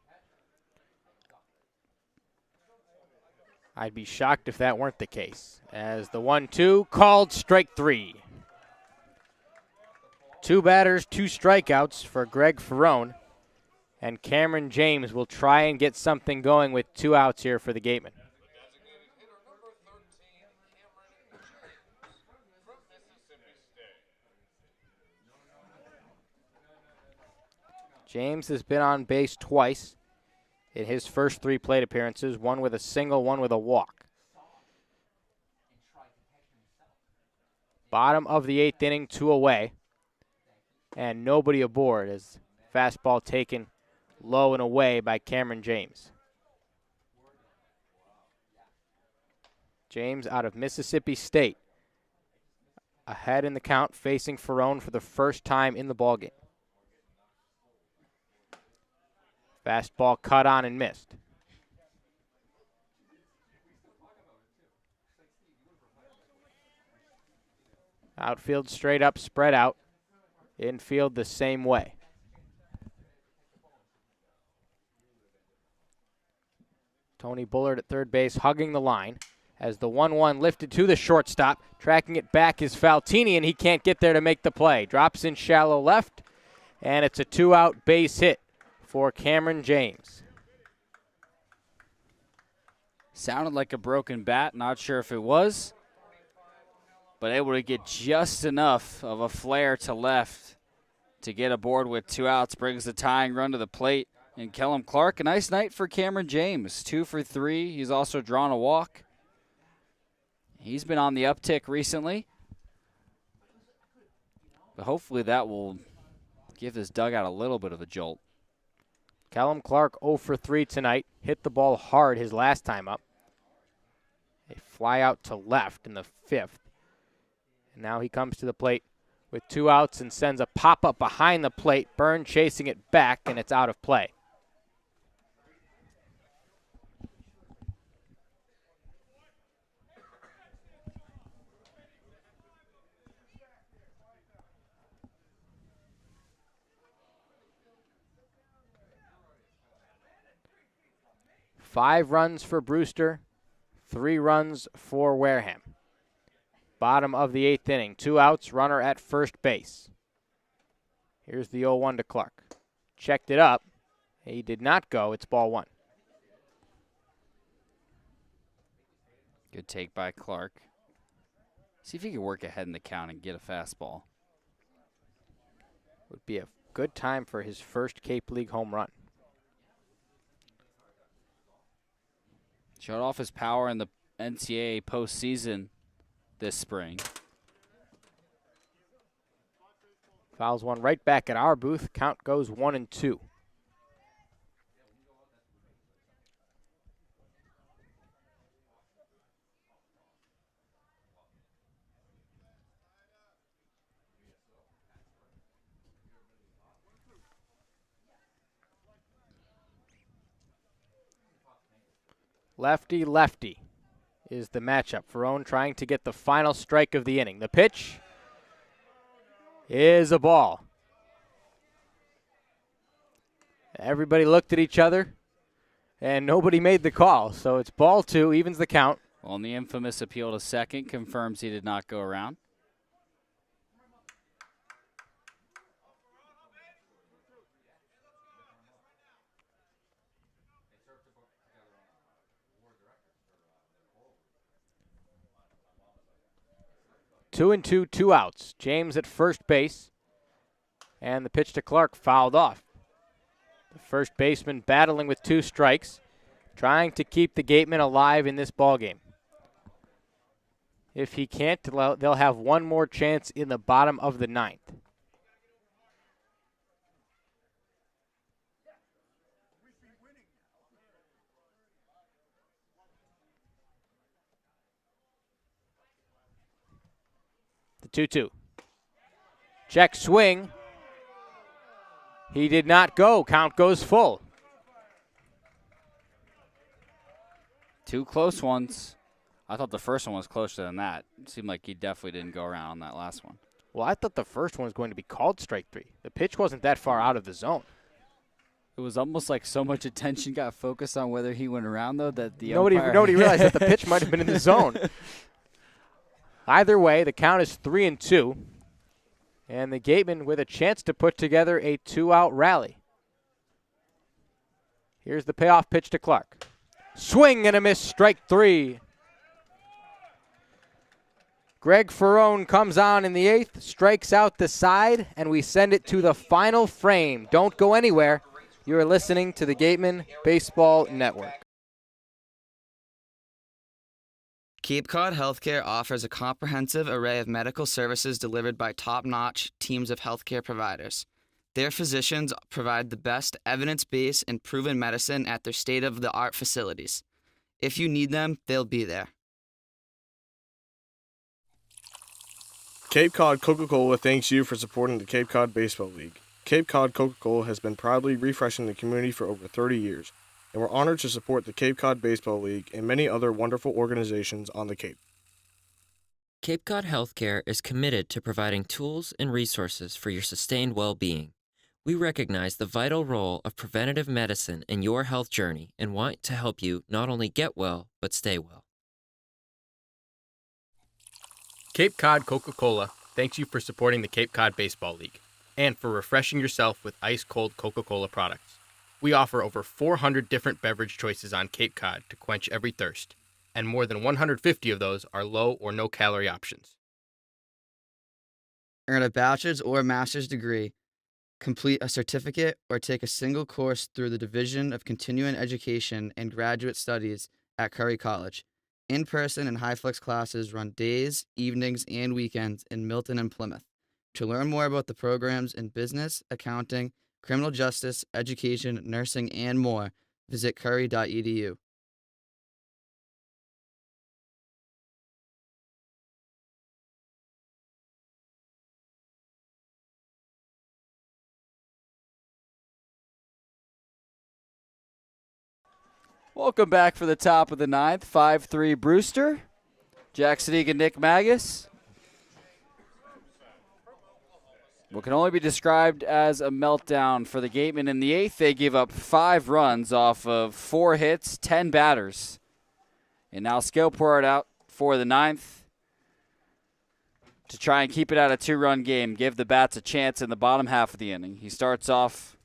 I'd be shocked if that weren't the case. As the 1-2 called strike 3. 2 batters, 2 strikeouts for Greg Ferrone. And Cameron James will try and get something going with 2 outs here for the Gatemen. James has been on base twice in his first 3 plate appearances, one with a single, one with a walk. Bottom of the 8th inning, 2 away, and nobody aboard as fastball taken low and away by Cameron James. James out of Mississippi State, ahead in the count, facing Ferrone for the first time in the ballgame. Fastball cut on and missed. Outfield straight up, spread out. Infield the same way. Tony Bullard at third base hugging the line as the 1-1 lifted to the shortstop. Tracking it back is Faltini, and he can't get there to make the play. Drops in shallow left, and it's a 2-out base hit for Cameron James. Sounded like a broken bat. Not sure if it was, but able to get just enough of a flare to left to get aboard with 2 outs. Brings the tying run to the plate. And Kellum Clark, a nice night for Cameron James. 2 for 3. He's also drawn a walk. He's been on the uptick recently. But hopefully that will give this dugout a little bit of a jolt. Kellum Clark 0 for 3 tonight. Hit the ball hard his last time up. A fly out to left in the 5th. And now he comes to the plate with 2 outs and sends a pop-up behind the plate. Byrne chasing it back, and it's out of play. Five runs for Brewster, 3 runs for Wareham. Bottom of the 8th inning, 2 outs, runner at first base. Here's the 0-1 to Clark. Checked it up. He did not go. It's ball 1. Good take by Clark. See if he can work ahead in the count and get a fastball. Would be a good time for his first Cape League home run. Showed off his power in the NCAA postseason this spring. Fouls one right back at our booth. Count goes 1-2. Lefty-lefty is the matchup. Ferrone trying to get the final strike of the inning. The pitch is a ball. Everybody looked at each other, and nobody made the call. So it's ball 2, evens the count. Well, and the infamous appeal to second confirms he did not go around. Two and two, 2 outs. James at first base. And the pitch to Clark fouled off. The first baseman battling with 2 strikes, trying to keep the Gatemen alive in this ballgame. If he can't, they'll have one more chance in the bottom of the 9th. The 2-2. Check swing. He did not go. Count goes full. 2 close ones. I thought the first one was closer than that. It seemed like he definitely didn't go around on that last one. Well, I thought the first one was going to be called strike 3. The pitch wasn't that far out of the zone. It was almost like so much attention got focused on whether he went around, though, that the nobody realized that the pitch might have been in the zone. Either way, the count is 3-2, and the Gatemen with a chance to put together a 2-out rally. Here's the payoff pitch to Clark. Swing and a miss, strike 3. Greg Ferrone comes on in the 8th, strikes out the side, and we send it to the final frame. Don't go anywhere. You are listening to the Gateman Baseball Network. Cape Cod Healthcare offers a comprehensive array of medical services delivered by top-notch teams of healthcare providers. Their physicians provide the best evidence-based and proven medicine at their state-of-the-art facilities. If you need them, they'll be there. Cape Cod Coca-Cola thanks you for supporting the Cape Cod Baseball League. Cape Cod Coca-Cola has been proudly refreshing the community for over 30 years, and we're honored to support the Cape Cod Baseball League and many other wonderful organizations on the Cape. Cape Cod Healthcare is committed to providing tools and resources for your sustained well-being. We recognize the vital role of preventative medicine in your health journey and want to help you not only get well, but stay well. Cape Cod Coca-Cola thanks you for supporting the Cape Cod Baseball League and for refreshing yourself with ice-cold Coca-Cola products. We offer over 400 different beverage choices on Cape Cod to quench every thirst, and more than 150 of those are low or no-calorie options. Earn a bachelor's or master's degree, complete a certificate, or take a single course through the Division of Continuing Education and Graduate Studies at Curry College. In-person and high-flex classes run days, evenings, and weekends in Milton and Plymouth. To learn more about the programs in business, accounting, criminal justice, education, nursing, and more, visit curry.edu. Welcome back for the top of the 9th. 5-3 Brewster. Jack Sadighian, Nick Magas. What can only be described as a meltdown for the Gatemen. In the 8th, they give up 5 runs off of 4 hits, 10 batters. And now Skillport out for the 9th to try and keep it at a 2-run game, give the Bats a chance in the bottom half of the inning. He starts off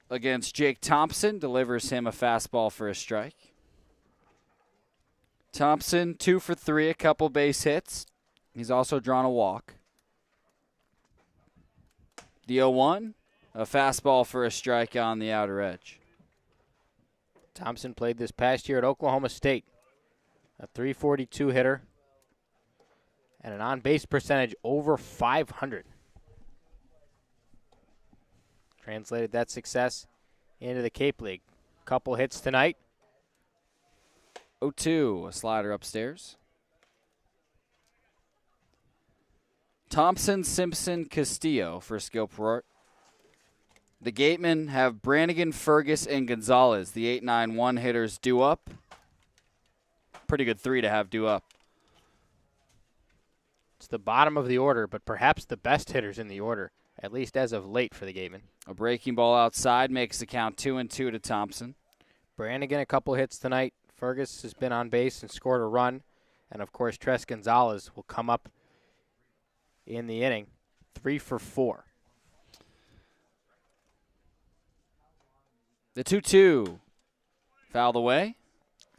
against Jake Thompson, delivers him a fastball for a strike. Thompson, 2 for 3, a couple base hits. He's also drawn a walk. The 0-1, a fastball for a strike on the outer edge. Thompson played this past year at Oklahoma State. A .342 hitter and an on-base percentage over 500. Translated that success into the Cape League. Couple hits tonight. 0-2, a slider upstairs. Thompson, Simpson, Castillo for Skillport. The Gatemen have Brannigan, Fergus, and Gonzalez. The 8-9-1 hitters due up. Pretty good 3 to have due up. It's the bottom of the order, but perhaps the best hitters in the order, at least as of late for the Gatemen. A breaking ball outside makes the count 2-2 to Thompson. Brannigan, a couple hits tonight. Fergus has been on base and scored a run. And, of course, Tres Gonzalez will come up in the inning, 3 for 4. The 2-2. Fouled away.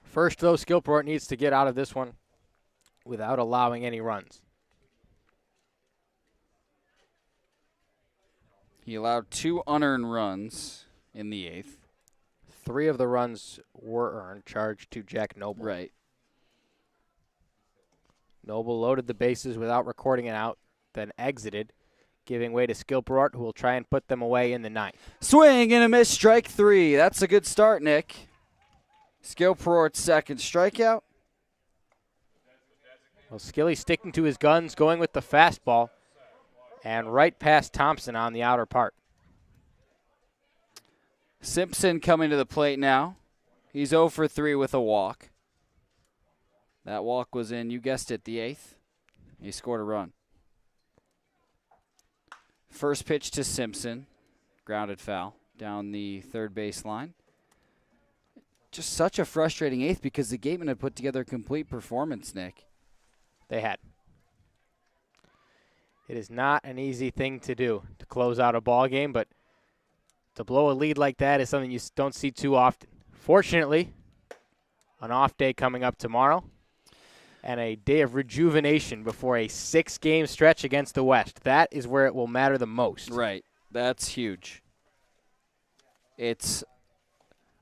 First, though, Skillport needs to get out of this one without allowing any runs. He allowed 2 unearned runs in the 8th. 3 of the runs were earned, charged to Jack Noble. Right. Noble loaded the bases without recording it out, then exited, giving way to Skillport, who will try and put them away in the 9th. Swing and a miss, strike 3. That's a good start, Nick. Skillport's second strikeout. Well, Skilly sticking to his guns, going with the fastball, and right past Thompson on the outer part. Simpson coming to the plate now. He's 0 for 3 with a walk. That walk was in, you guessed it, the 8th. He scored a run. First pitch to Simpson. Grounded foul down the third base line. Just such a frustrating eighth because the Gatemen had put together a complete performance, Nick. They had. It is not an easy thing to do to close out a ball game, but to blow a lead like that is something you don't see too often. Fortunately, an off day coming up tomorrow and a day of rejuvenation before a 6-game stretch against the West. That is where it will matter the most. Right. That's huge. It's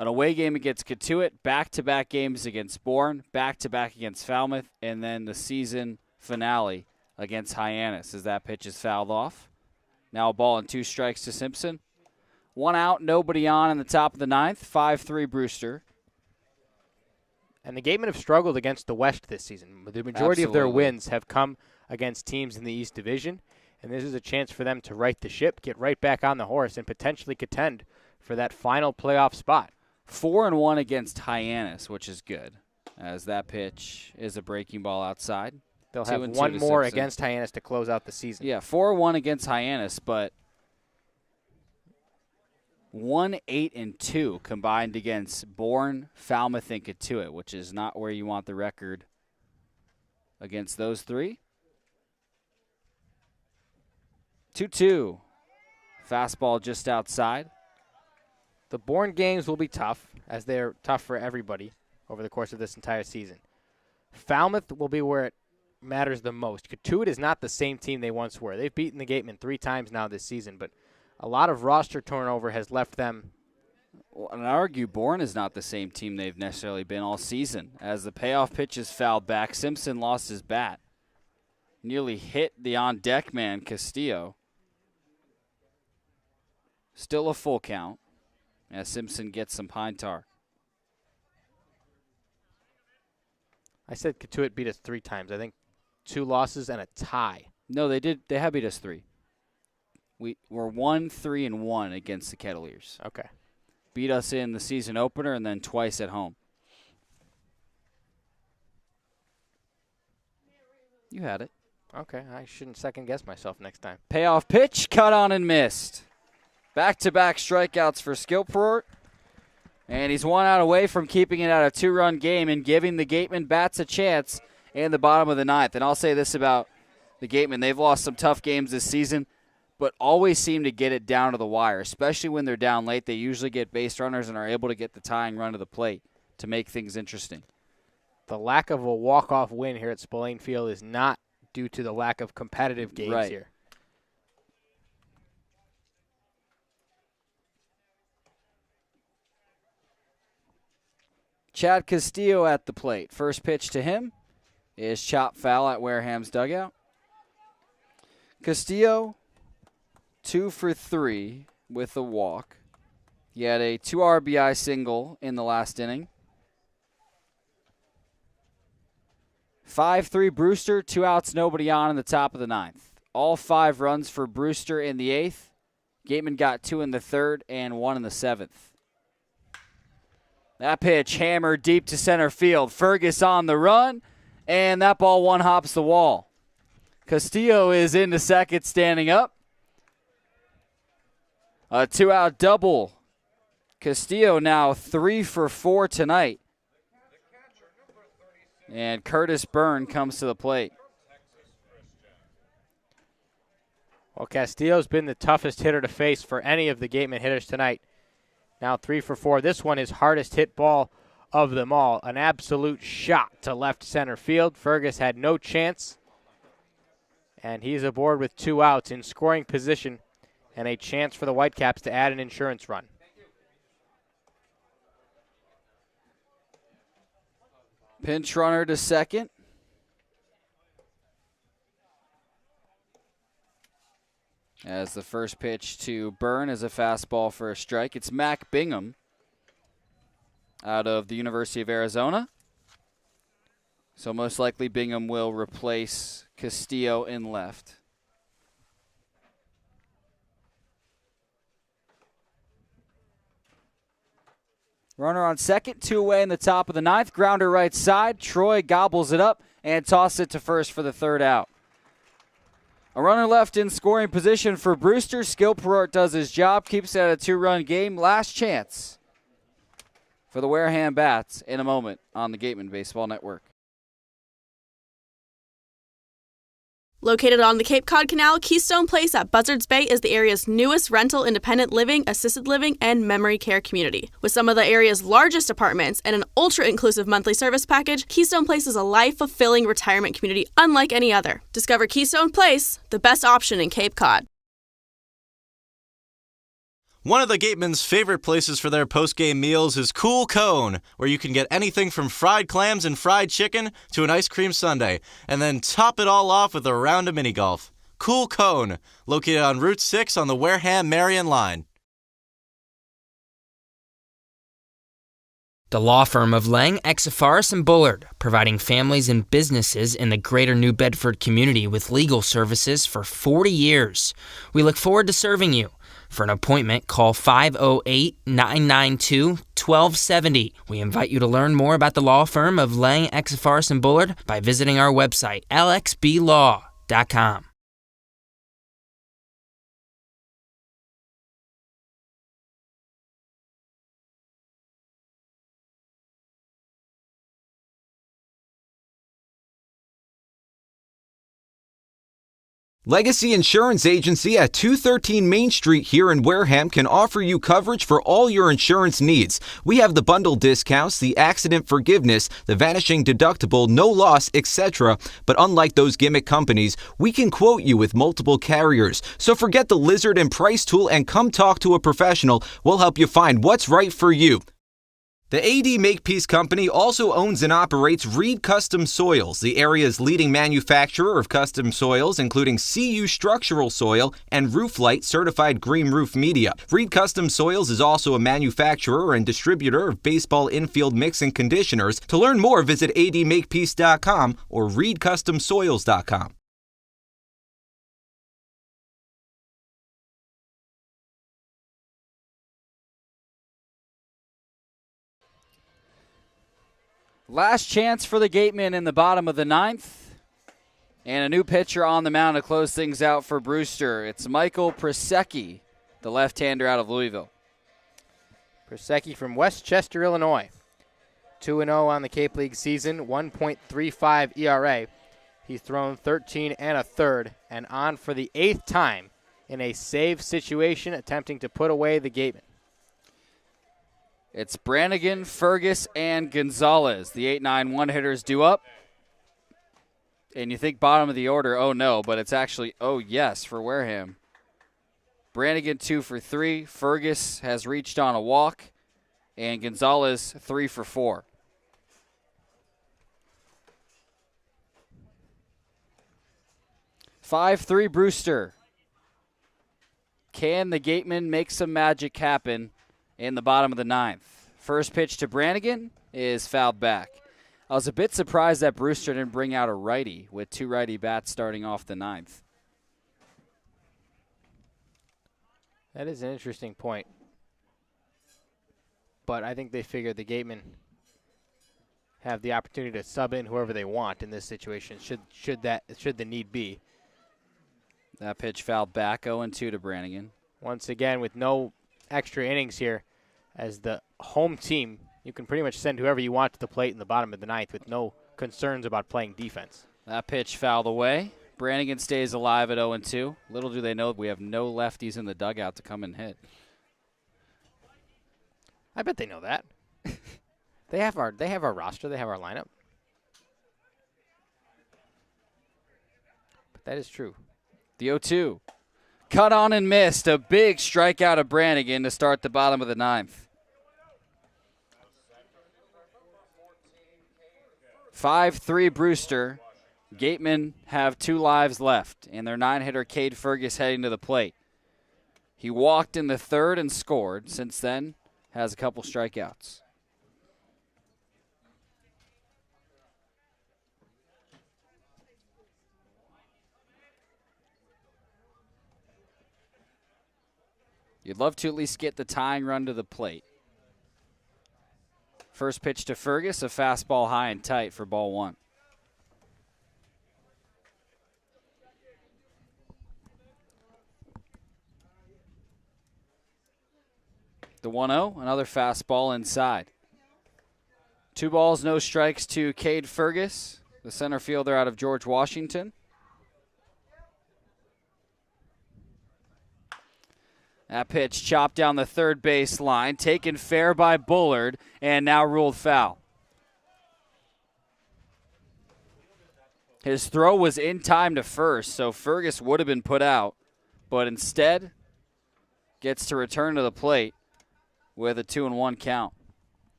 an away game against Cotuit, back-to-back games against Bourne, back-to-back against Falmouth, and then the season finale against Hyannis as that pitch is fouled off. Now a ball and 2 strikes to Simpson. 1 out, nobody on in the top of the 9th. 5-3 Brewster. And the Gatemen have struggled against the West this season. The majority of their wins have come against teams in the East Division, and this is a chance for them to right the ship, get right back on the horse, and potentially contend for that final playoff spot. 4-1 against Hyannis, which is good, as that pitch is a breaking ball outside. They'll have one more against Hyannis to close out the season. Yeah, 4-1 against Hyannis, but 1-8-2 combined against Bourne, Falmouth, and Cotuit, which is not where you want the record against those 3. 2-2. Fastball just outside. The Bourne games will be tough, as they're tough for everybody over the course of this entire season. Falmouth will be where it matters the most. Cotuit is not the same team they once were. They've beaten the Gatemen 3 times now this season, but a lot of roster turnover has left them. Well, and I argue Bourne is not the same team they've necessarily been all season. As the payoff pitch is fouled back, Simpson lost his bat. Nearly hit the on-deck man, Castillo. Still a full count as Simpson gets some pine tar. I said Cotuit beat us 3 times. I think 2 losses and a tie. No, they did. They have beat us 3. We're 1-3-1 against the Kettleers. Okay. Beat us in the season opener and then twice at home. You had it. Okay, I shouldn't second guess myself next time. Payoff pitch, cut on and missed. Back-to-back strikeouts for Skillport. And he's 1 out away from keeping it at a 2-run game and giving the Gatemen bats a chance in the bottom of the 9th. And I'll say this about the Gatemen. They've lost some tough games this season, but always seem to get it down to the wire, especially when they're down late. They usually get base runners and are able to get the tying run to the plate to make things interesting. The lack of a walk-off win here at Spillane Field is not due to the lack of competitive games here. Chad Castillo at the plate. First pitch to him is chop foul at Wareham's dugout. Castillo, 2 for 3 with a walk. He had a 2 RBI single in the last inning. 5-3 Brewster, 2 outs, nobody on in the top of the 9th. All 5 runs for Brewster in the 8th. Gateman got 2 in the 3rd and 1 in the 7th. That pitch hammered deep to center field. Fergus on the run, and that ball one-hops the wall. Castillo is into second, standing up. A 2-out double. Castillo now 3 for 4 tonight. And Curtis Byrne comes to the plate. Well, Castillo's been the toughest hitter to face for any of the Gateman hitters tonight. Now 3 for 4. This one is hardest hit ball of them all. An absolute shot to left center field. Fergus had no chance. And he's aboard with 2 outs in scoring position and a chance for the Whitecaps to add an insurance run. Pinch runner to second. As the first pitch to Byrne is a fastball for a strike. It's Mac Bingham out of the University of Arizona. So most likely Bingham will replace Castillo in left. Runner on second, 2 away in the top of the 9th. Grounder right side. Troy gobbles it up and tosses it to first for the 3rd out. A runner left in scoring position for Brewster. Skilperort does his job, keeps it at a 2-run game. Last chance for the Wareham Bats in a moment on the Gateman Baseball Network. Located on the Cape Cod Canal, Keystone Place at Buzzards Bay is the area's newest rental independent living, assisted living, and memory care community. With some of the area's largest apartments and an ultra-inclusive monthly service package, Keystone Place is a life-fulfilling retirement community unlike any other. Discover Keystone Place, the best option in Cape Cod. One of the Gatemen's favorite places for their post-game meals is Cool Cone, where you can get anything from fried clams and fried chicken to an ice cream sundae, and then top it all off with a round of mini golf. Cool Cone, located on Route 6 on the Wareham-Marion line. The law firm of Lang, Exafaris, and Bullard, providing families and businesses in the greater New Bedford community with legal services for 40 years. We look forward to serving you. For an appointment, call 508-992-1270. We invite you to learn more about the law firm of Lang, Exafaris, and Bullard by visiting our website, lxblaw.com. Legacy Insurance Agency at 213 Main Street here in Wareham can offer you coverage for all your insurance needs. We have the bundle discounts, the accident forgiveness, the vanishing deductible, no loss, etc. But unlike those gimmick companies, we can quote you with multiple carriers. So forget the lizard and price tool and come talk to a professional. We'll help you find what's right for you. The AD Makepeace Company also owns and operates Reed Custom Soils, the area's leading manufacturer of custom soils, including CU structural soil and Rooflight certified green roof media. Reed Custom Soils is also a manufacturer and distributor of baseball infield mix and conditioners. To learn more, visit admakepeace.com or reedcustomsoils.com. Last chance for the Gatemen in the bottom of the ninth. And a new pitcher on the mound to close things out for Brewster. It's Michael Prasecki, the left-hander out of Louisville. Prasecki from Westchester, Illinois. 2-0 on the Cape League season, 1.35 ERA. He's thrown 13 and a third and on for the 8th time in a save situation, attempting to put away the Gatemen. It's Brannigan, Fergus, and Gonzalez. The 8-9 one-hitters due up. And you think bottom of the order, oh no, but it's actually, oh yes, for Wareham. Brannigan 2 for 3. Fergus has reached on a walk. And Gonzalez 3 for 4. (5-3) Brewster. Can the Gatemen make some magic happen in the bottom of the ninth? First pitch to Brannigan is fouled back. I was a bit surprised that Brewster didn't bring out a righty with 2 righty bats starting off the ninth. That is an interesting point. But I think they figured the Gatemen have the opportunity to sub in whoever they want in this situation, should the need be. That pitch fouled back, 0-2 to Brannigan. Once again, with no extra innings here, as the home team, you can pretty much send whoever you want to the plate in the bottom of the ninth with no concerns about playing defense. That pitch fouled away. Brannigan stays alive at 0-2. Little do they know we have no lefties in the dugout to come and hit. I bet they know that. They have our roster. They have our lineup. But that is true. The 0-2. Cut on and missed. A big strikeout of Brannigan to start the bottom of the ninth. 5-3 Brewster. Gatemen have 2 lives left, and their 9-hitter Cade Fergus heading to the plate. He walked in the third and scored. Since then, has a couple strikeouts. You'd love to at least get the tying run to the plate. First pitch to Fergus, a fastball high and tight for ball 1. The 1-0, another fastball inside. 2 balls, no strikes to Cade Fergus, the center fielder out of George Washington. That pitch chopped down the third base line, taken fair by Bullard, and now ruled foul. His throw was in time to first, so Fergus would have been put out, but instead gets to return to the plate with a 2-1 count.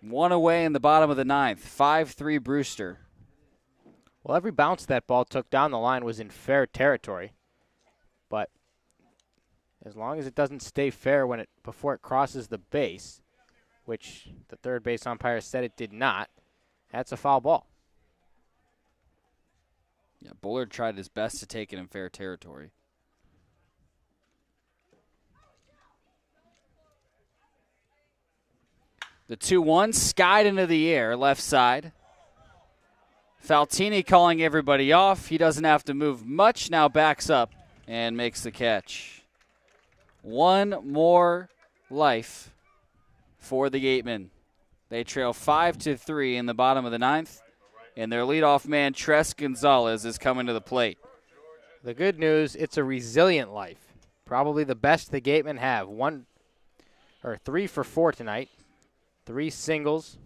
1 away in the bottom of the 9th, 5-3 Brewster. Well, every bounce that ball took down the line was in fair territory, but as long as it doesn't stay fair before it crosses the base, which the third base umpire said it did not, that's a foul ball. Yeah, Bullard tried his best to take it in fair territory. The 2-1 skied into the air, left side. Faltini calling everybody off. He doesn't have to move much, now backs up and makes the catch. 1 more life for the Gatemen. They trail 5-3 in the bottom of the 9th, and their leadoff man, Tres Gonzalez, is coming to the plate. The good news, it's a resilient life. Probably the best the Gatemen have. 3 for 4 tonight. 3 singles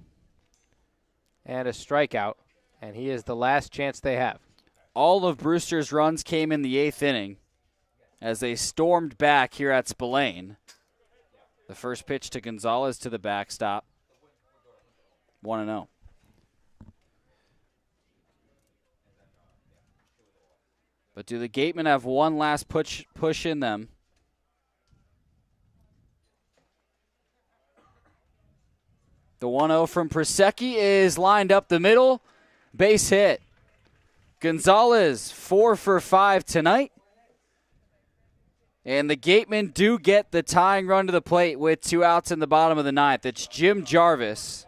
and a strikeout, and he is the last chance they have. All of Brewster's runs came in the 8th inning as they stormed back here at Spillane. The first pitch to Gonzalez to the backstop. 1-0. But do the Gatemen have one last push in them? The 1-0 from Prasecki is lined up the middle. Base hit. Gonzalez 4 for 5 tonight. And the Gatemen do get the tying run to the plate with 2 outs in the bottom of the 9th. It's Jim Jarvis.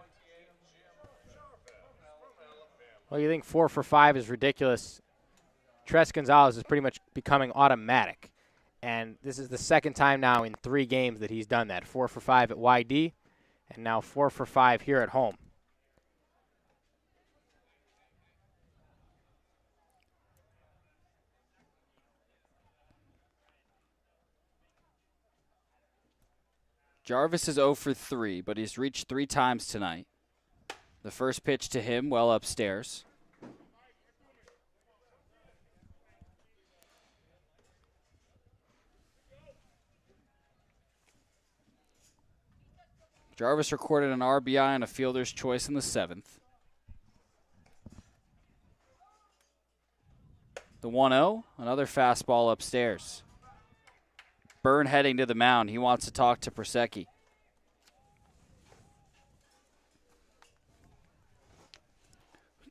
Well, you think 4 for 5 is ridiculous. Tres Gonzalez is pretty much becoming automatic. And this is the second time now in 3 games that he's done that. 4 for 5 at YD. And now 4 for 5 here at home. Jarvis is 0 for 3, but he's reached 3 times tonight. The first pitch to him, well upstairs. Jarvis recorded an RBI and a fielder's choice in the 7th. The 1-0, another fastball upstairs. Byrne heading to the mound. He wants to talk to Prasecki.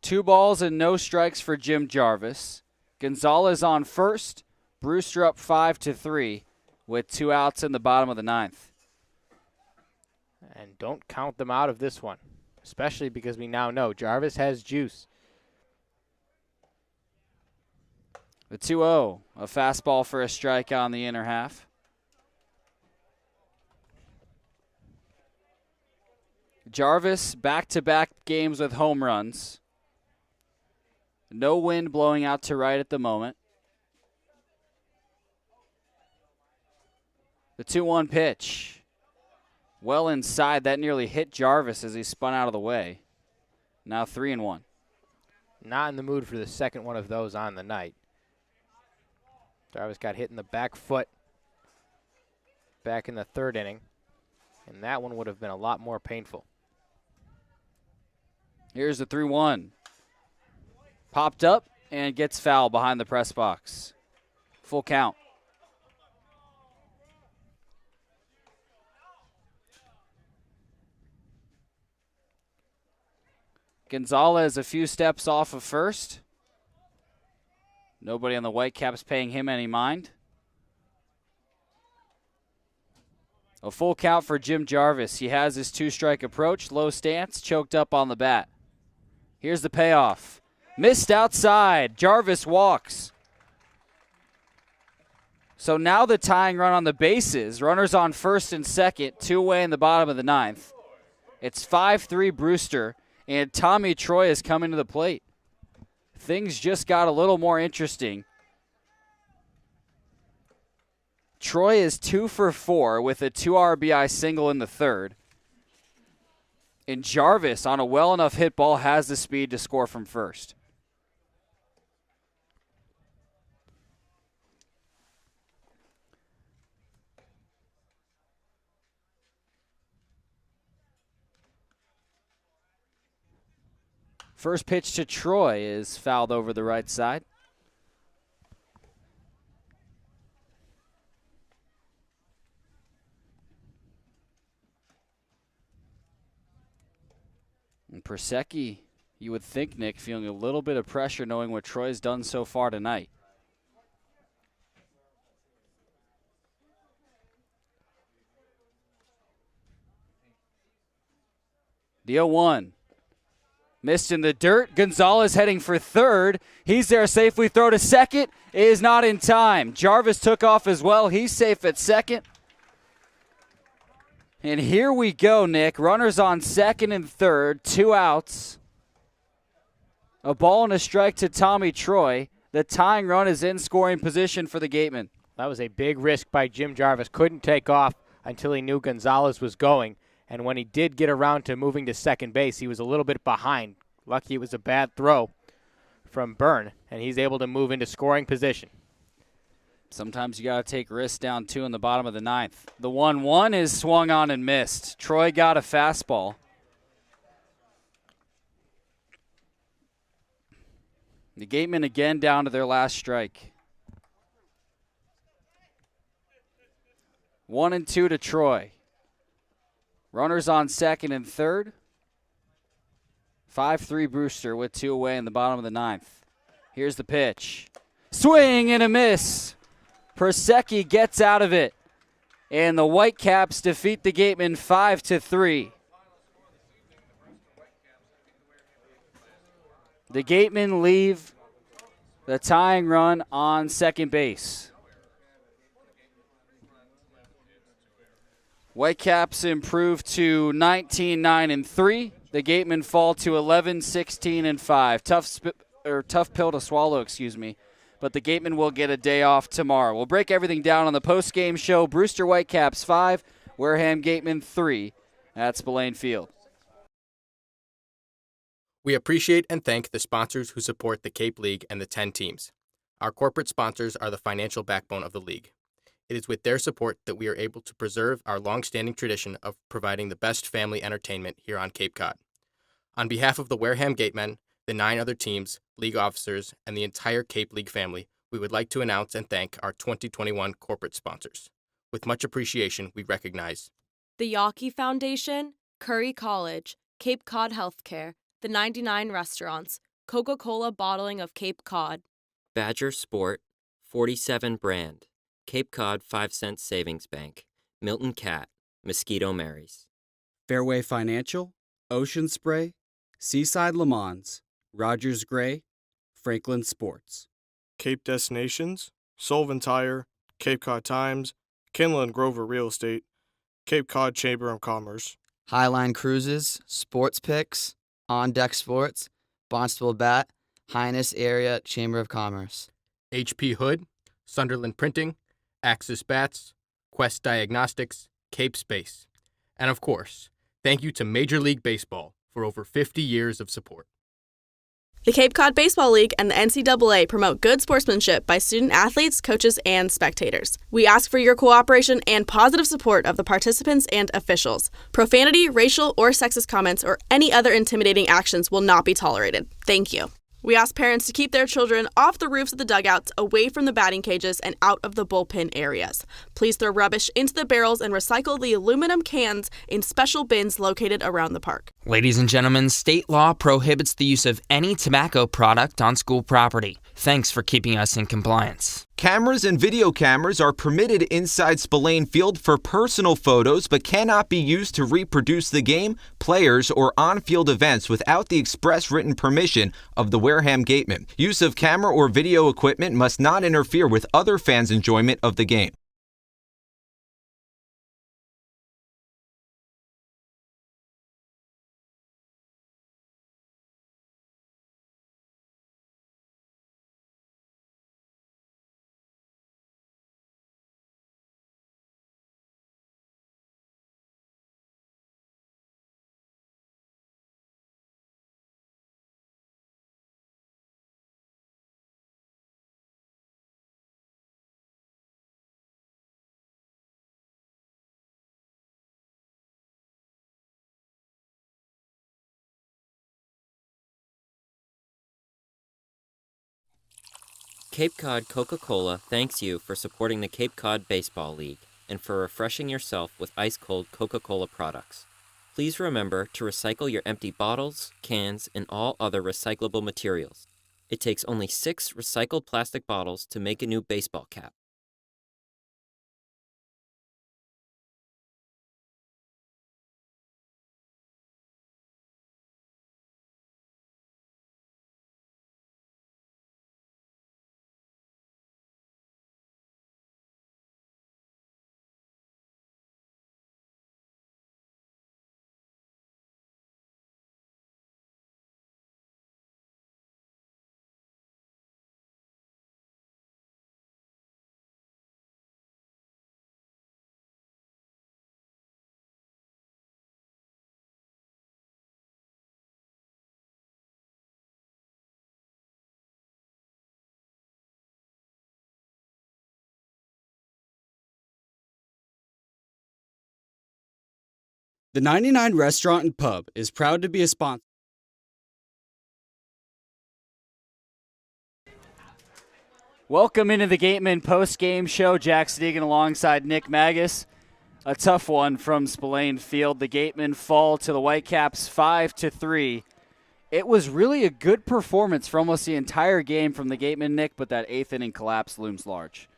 Two balls and no strikes for Jim Jarvis. Gonzalez on first. Brewster up 5-3 with 2 outs in the bottom of the 9th. And don't count them out of this one, especially because we now know Jarvis has juice. The 2-0, a fastball for a strikeout on the inner half. Jarvis, back-to-back games with home runs. No wind blowing out to right at the moment. The 2-1 pitch. Well inside, that nearly hit Jarvis as he spun out of the way. Now 3-1. Not in the mood for the second one of those on the night. Jarvis got hit in the back foot back in the 3rd inning, and that one would have been a lot more painful. Here's the 3-1. Popped up and gets foul behind the press box. Full count. Gonzalez a few steps off of first. Nobody on the Whitecaps paying him any mind. A full count for Jim Jarvis. He has his 2-strike approach, low stance, choked up on the bat. Here's the payoff. Missed outside. Jarvis walks. So now the tying run on the bases. Runners on first and second, 2 away in the bottom of the 9th. It's 5-3 Brewster, and Tommy Troy is coming to the plate. Things just got a little more interesting. Troy is 2 for 4 with a 2 RBI single in the 3rd. And Jarvis, on a well enough hit ball, has the speed to score from first. First pitch to Troy is fouled over the right side. And Persecki, you would think, Nick, feeling a little bit of pressure knowing what Troy's done so far tonight. The 0-1. Missed in the dirt. Gonzalez heading for third. He's there safely. Throw to second is not in time. Jarvis took off as well. He's safe at second. And here we go, Nick. Runners on second and third. 2 outs. A ball and a strike to Tommy Troy. The tying run is in scoring position for the Gatemen. That was a big risk by Jim Jarvis. Couldn't take off until he knew Gonzalez was going. And when he did get around to moving to second base, he was a little bit behind. Lucky it was a bad throw from Byrne, and he's able to move into scoring position. Sometimes you got to take risks down 2 in the bottom of the 9th. The 1-1 is swung on and missed. Troy got a fastball. The Gatemen again down to their last strike. 1-2 to Troy. Runners on second and third. 5-3 Brewster with 2 away in the bottom of the 9th. Here's the pitch. Swing and a miss. Persecki gets out of it. And the Whitecaps defeat the Gatemen 5-3. The Gatemen leave the tying run on second base. Whitecaps improve to 19-9-3. The Gatemen fall to 11-16-5. Tough pill to swallow, but the Gatemen will get a day off tomorrow. We'll break everything down on the post-game show. Brewster Whitecaps 5, Wareham Gatemen 3 at Spillane Field. We appreciate and thank the sponsors who support the Cape League and the 10 teams. Our corporate sponsors are the financial backbone of the league. It is with their support that we are able to preserve our long-standing tradition of providing the best family entertainment here on Cape Cod. On behalf of the Wareham Gatemen, the 9 other teams, league officers, and the entire Cape League family, we would like to announce and thank our 2021 corporate sponsors. With much appreciation, we recognize the Yawkey Foundation, Curry College, Cape Cod Healthcare, the 99 Restaurants, Coca-Cola Bottling of Cape Cod, Badger Sport, 47 Brand, Cape Cod 5-cent Savings Bank, Milton Cat, Mosquito Marys. Fairway Financial, Ocean Spray, Seaside Le Mans, Rogers Gray, Franklin Sports. Cape Destinations, Sullivan Tire, Cape Cod Times, Kinlan and Grover Real Estate, Cape Cod Chamber of Commerce. Highline Cruises, Sports Picks, On Deck Sports, Barnstable Bat, Highness Area Chamber of Commerce. HP Hood, Sunderland Printing, Axis Bats, Quest Diagnostics, Cape Space. And of course, thank you to Major League Baseball for over 50 years of support. The Cape Cod Baseball League and the NCAA promote good sportsmanship by student athletes, coaches, and spectators. We ask for your cooperation and positive support of the participants and officials. Profanity, racial, or sexist comments or any other intimidating actions will not be tolerated. Thank you. We ask parents to keep their children off the roofs of the dugouts, away from the batting cages, and out of the bullpen areas. Please throw rubbish into the barrels and recycle the aluminum cans in special bins located around the park. Ladies and gentlemen, state law prohibits the use of any tobacco product on school property. Thanks for keeping us in compliance. Cameras and video cameras are permitted inside Spillane Field for personal photos but cannot be used to reproduce the game, players, or on-field events without the express written permission of the Wareham Gatemen. Use of camera or video equipment must not interfere with other fans' enjoyment of the game. Cape Cod Coca-Cola thanks you for supporting the Cape Cod Baseball League and for refreshing yourself with ice-cold Coca-Cola products. Please remember to recycle your empty bottles, cans, and all other recyclable materials. It takes only 6 recycled plastic bottles to make a new baseball cap. The 99 Restaurant and Pub is proud to be a sponsor. Welcome into the Gateman post-game show. Jack Sadighian alongside Nick Magas. A tough one from Spillane Field. The Gatemen fall to the Whitecaps 5-3. It was really a good performance for almost the entire game from the Gatemen, Nick, but that 8th inning collapse looms large.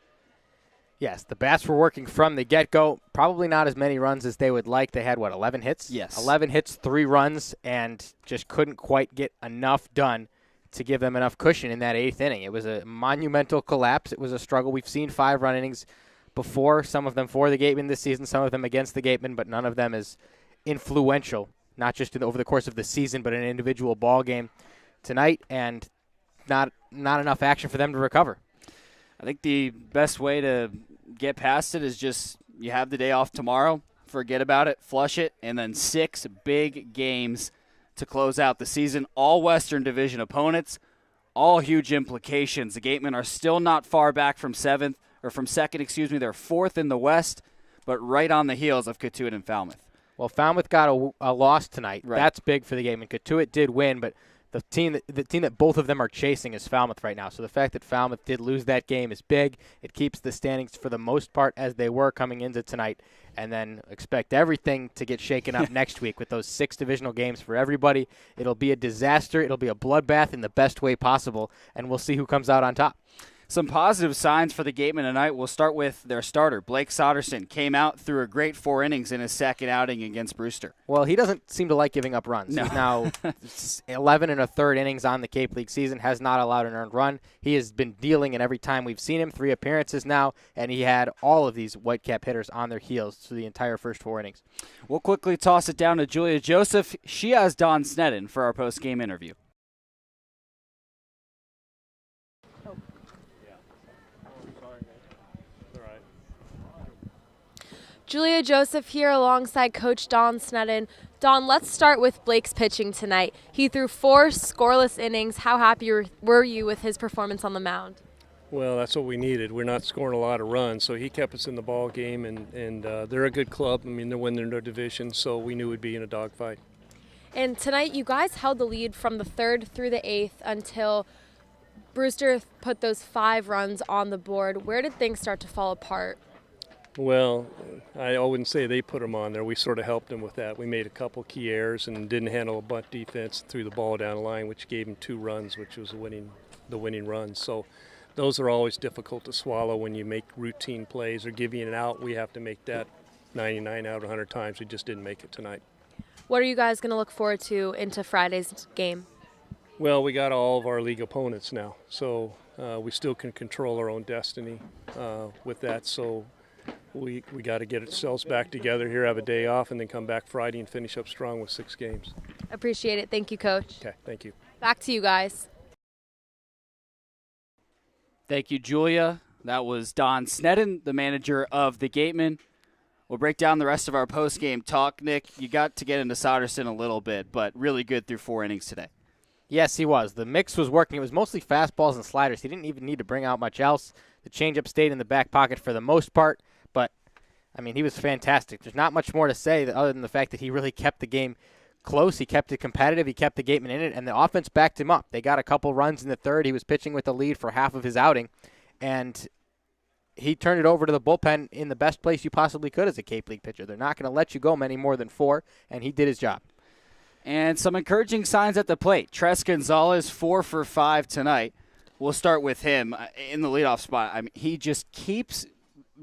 Yes, the bats were working from the get-go. Probably not as many runs as they would like. They had, 11 hits? Yes. 11 hits, 3 runs, and just couldn't quite get enough done to give them enough cushion in that 8th inning. It was a monumental collapse. It was a struggle. We've seen 5-run innings before, some of them for the Gatemen this season, some of them against the Gatemen, but none of them as influential, not just over the course of the season, but in an individual ball game tonight, and not enough action for them to recover. I think the best way to get past it is just you have the day off tomorrow, forget about it, flush it, and then 6 big games to close out the season. All Western Division opponents, all huge implications. The Gatemen are still not far back from second. They're 4th in the West, but right on the heels of Cotuit and Falmouth. Well, Falmouth got a loss tonight. Right. That's big for the Gatemen. Cotuit did win, but the team that both of them are chasing is Falmouth right now. So the fact that Falmouth did lose that game is big. It keeps the standings for the most part as they were coming into tonight, and then expect everything to get shaken up next week with those 6 divisional games for everybody. It'll be a disaster. It'll be a bloodbath in the best way possible, and we'll see who comes out on top. Some positive signs for the Gatemen tonight. We'll start with their starter. Blake Soderson came out through a great 4 innings in his second outing against Brewster. Well, he doesn't seem to like giving up runs. No. He's now 11 1/3 innings on the Cape League season, has not allowed an earned run. He has been dealing in every time we've seen him, 3 appearances now, and he had all of these Whitecap hitters on their heels through the entire first 4 innings. We'll quickly toss it down to Julia Joseph. She has Don Sneddon for our post-game interview. Julia Joseph here alongside Coach Don Sneddon. Don, let's start with Blake's pitching tonight. He threw 4 scoreless innings. How happy were you with his performance on the mound? Well, that's what we needed. We're not scoring a lot of runs, so he kept us in the ball game, and they're a good club. I mean, they're winning their division, so we knew we'd be in a dogfight. And tonight, you guys held the lead from the 3rd through the 8th until Brewster put those 5 runs on the board. Where did things start to fall apart? Well, I wouldn't say they put them on there. We sort of helped them with that. We made a couple key errors and didn't handle a bunt defense, threw the ball down the line, which gave them 2 runs, which was the winning run. So those are always difficult to swallow when you make routine plays or give you an out. We have to make that 99 out of 100 times. We just didn't make it tonight. What are you guys going to look forward to into Friday's game? Well, we got all of our league opponents now, so we still can control our own destiny with that. So we got to get ourselves back together here, have a day off, and then come back Friday and finish up strong with 6 games. Appreciate it. Thank you, Coach. Okay, thank you. Back to you guys. Thank you, Julia. That was Don Sneddon, the manager of the Gatemen. We'll break down the rest of our post-game talk. Nick, you got to get into Solderston a little bit, but really good through 4 innings today. Yes, he was. The mix was working. It was mostly fastballs and sliders. He didn't even need to bring out much else. The changeup stayed in the back pocket for the most part, but, I mean, he was fantastic. There's not much more to say other than the fact that he really kept the game close. He kept it competitive. He kept the Gatemen in it, and the offense backed him up. They got a couple runs in the third. He was pitching with the lead for half of his outing, and he turned it over to the bullpen in the best place you possibly could as a Cape League pitcher. They're not going to let you go many more than 4, and he did his job. And some encouraging signs at the plate. Tres Gonzalez, 4 for 5 tonight. We'll start with him in the leadoff spot. I mean, he just keeps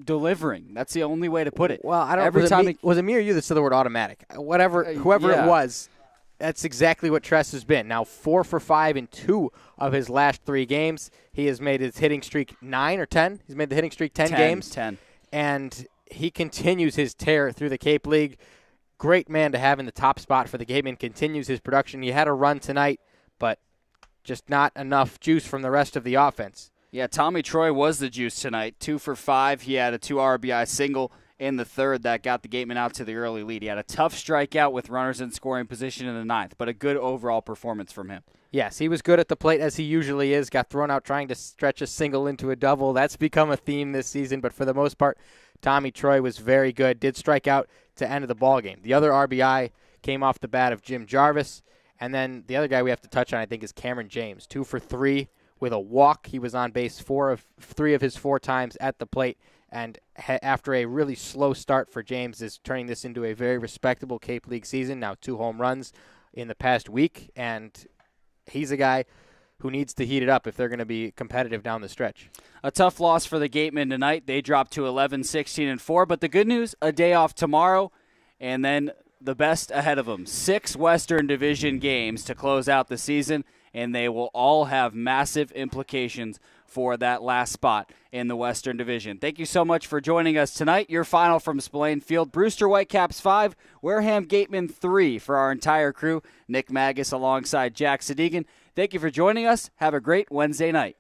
delivering. That's the only way to put it. Well, I don't. Was it me or you that said the word automatic? Whoever it was, that's exactly what Tress has been. Now 4 for 5 in 2 of his last 3 games. He has made his hitting streak 9 or 10. He's made the hitting streak 10 games. 10. And he continues his tear through the Cape League. Great man to have in the top spot for the Gatemen. Continues his production. He had a run tonight, but just not enough juice from the rest of the offense. Yeah, Tommy Troy was the juice tonight. 2 for 5. He had a 2 RBI single in the third that got the Gatemen out to the early lead. He had a tough strikeout with runners in scoring position in the ninth, but a good overall performance from him. Yes, he was good at the plate as he usually is. Got thrown out trying to stretch a single into a double. That's become a theme this season, but for the most part, Tommy Troy was very good. Did strike out to end of the ballgame. The other RBI came off the bat of Jim Jarvis, and then the other guy we have to touch on, I think, is Cameron James. 2 for 3 with a walk. He was on base 3 of his 4 times at the plate, and after a really slow start for James, is turning this into a very respectable Cape League season. Now 2 home runs in the past week, and he's a guy who needs to heat it up if they're going to be competitive down the stretch. A tough loss for the Gatemen tonight. They dropped to 11-16-4, but the good news, a day off tomorrow, and then the best ahead of them. 6 Western Division games to close out the season, and they will all have massive implications for that last spot in the Western Division. Thank you so much for joining us tonight. Your final from Spillane Field, Brewster Whitecaps 5, Wareham Gatemen 3 for our entire crew. Nick Magas alongside Jack Sadighian. Thank you for joining us. Have a great Wednesday night.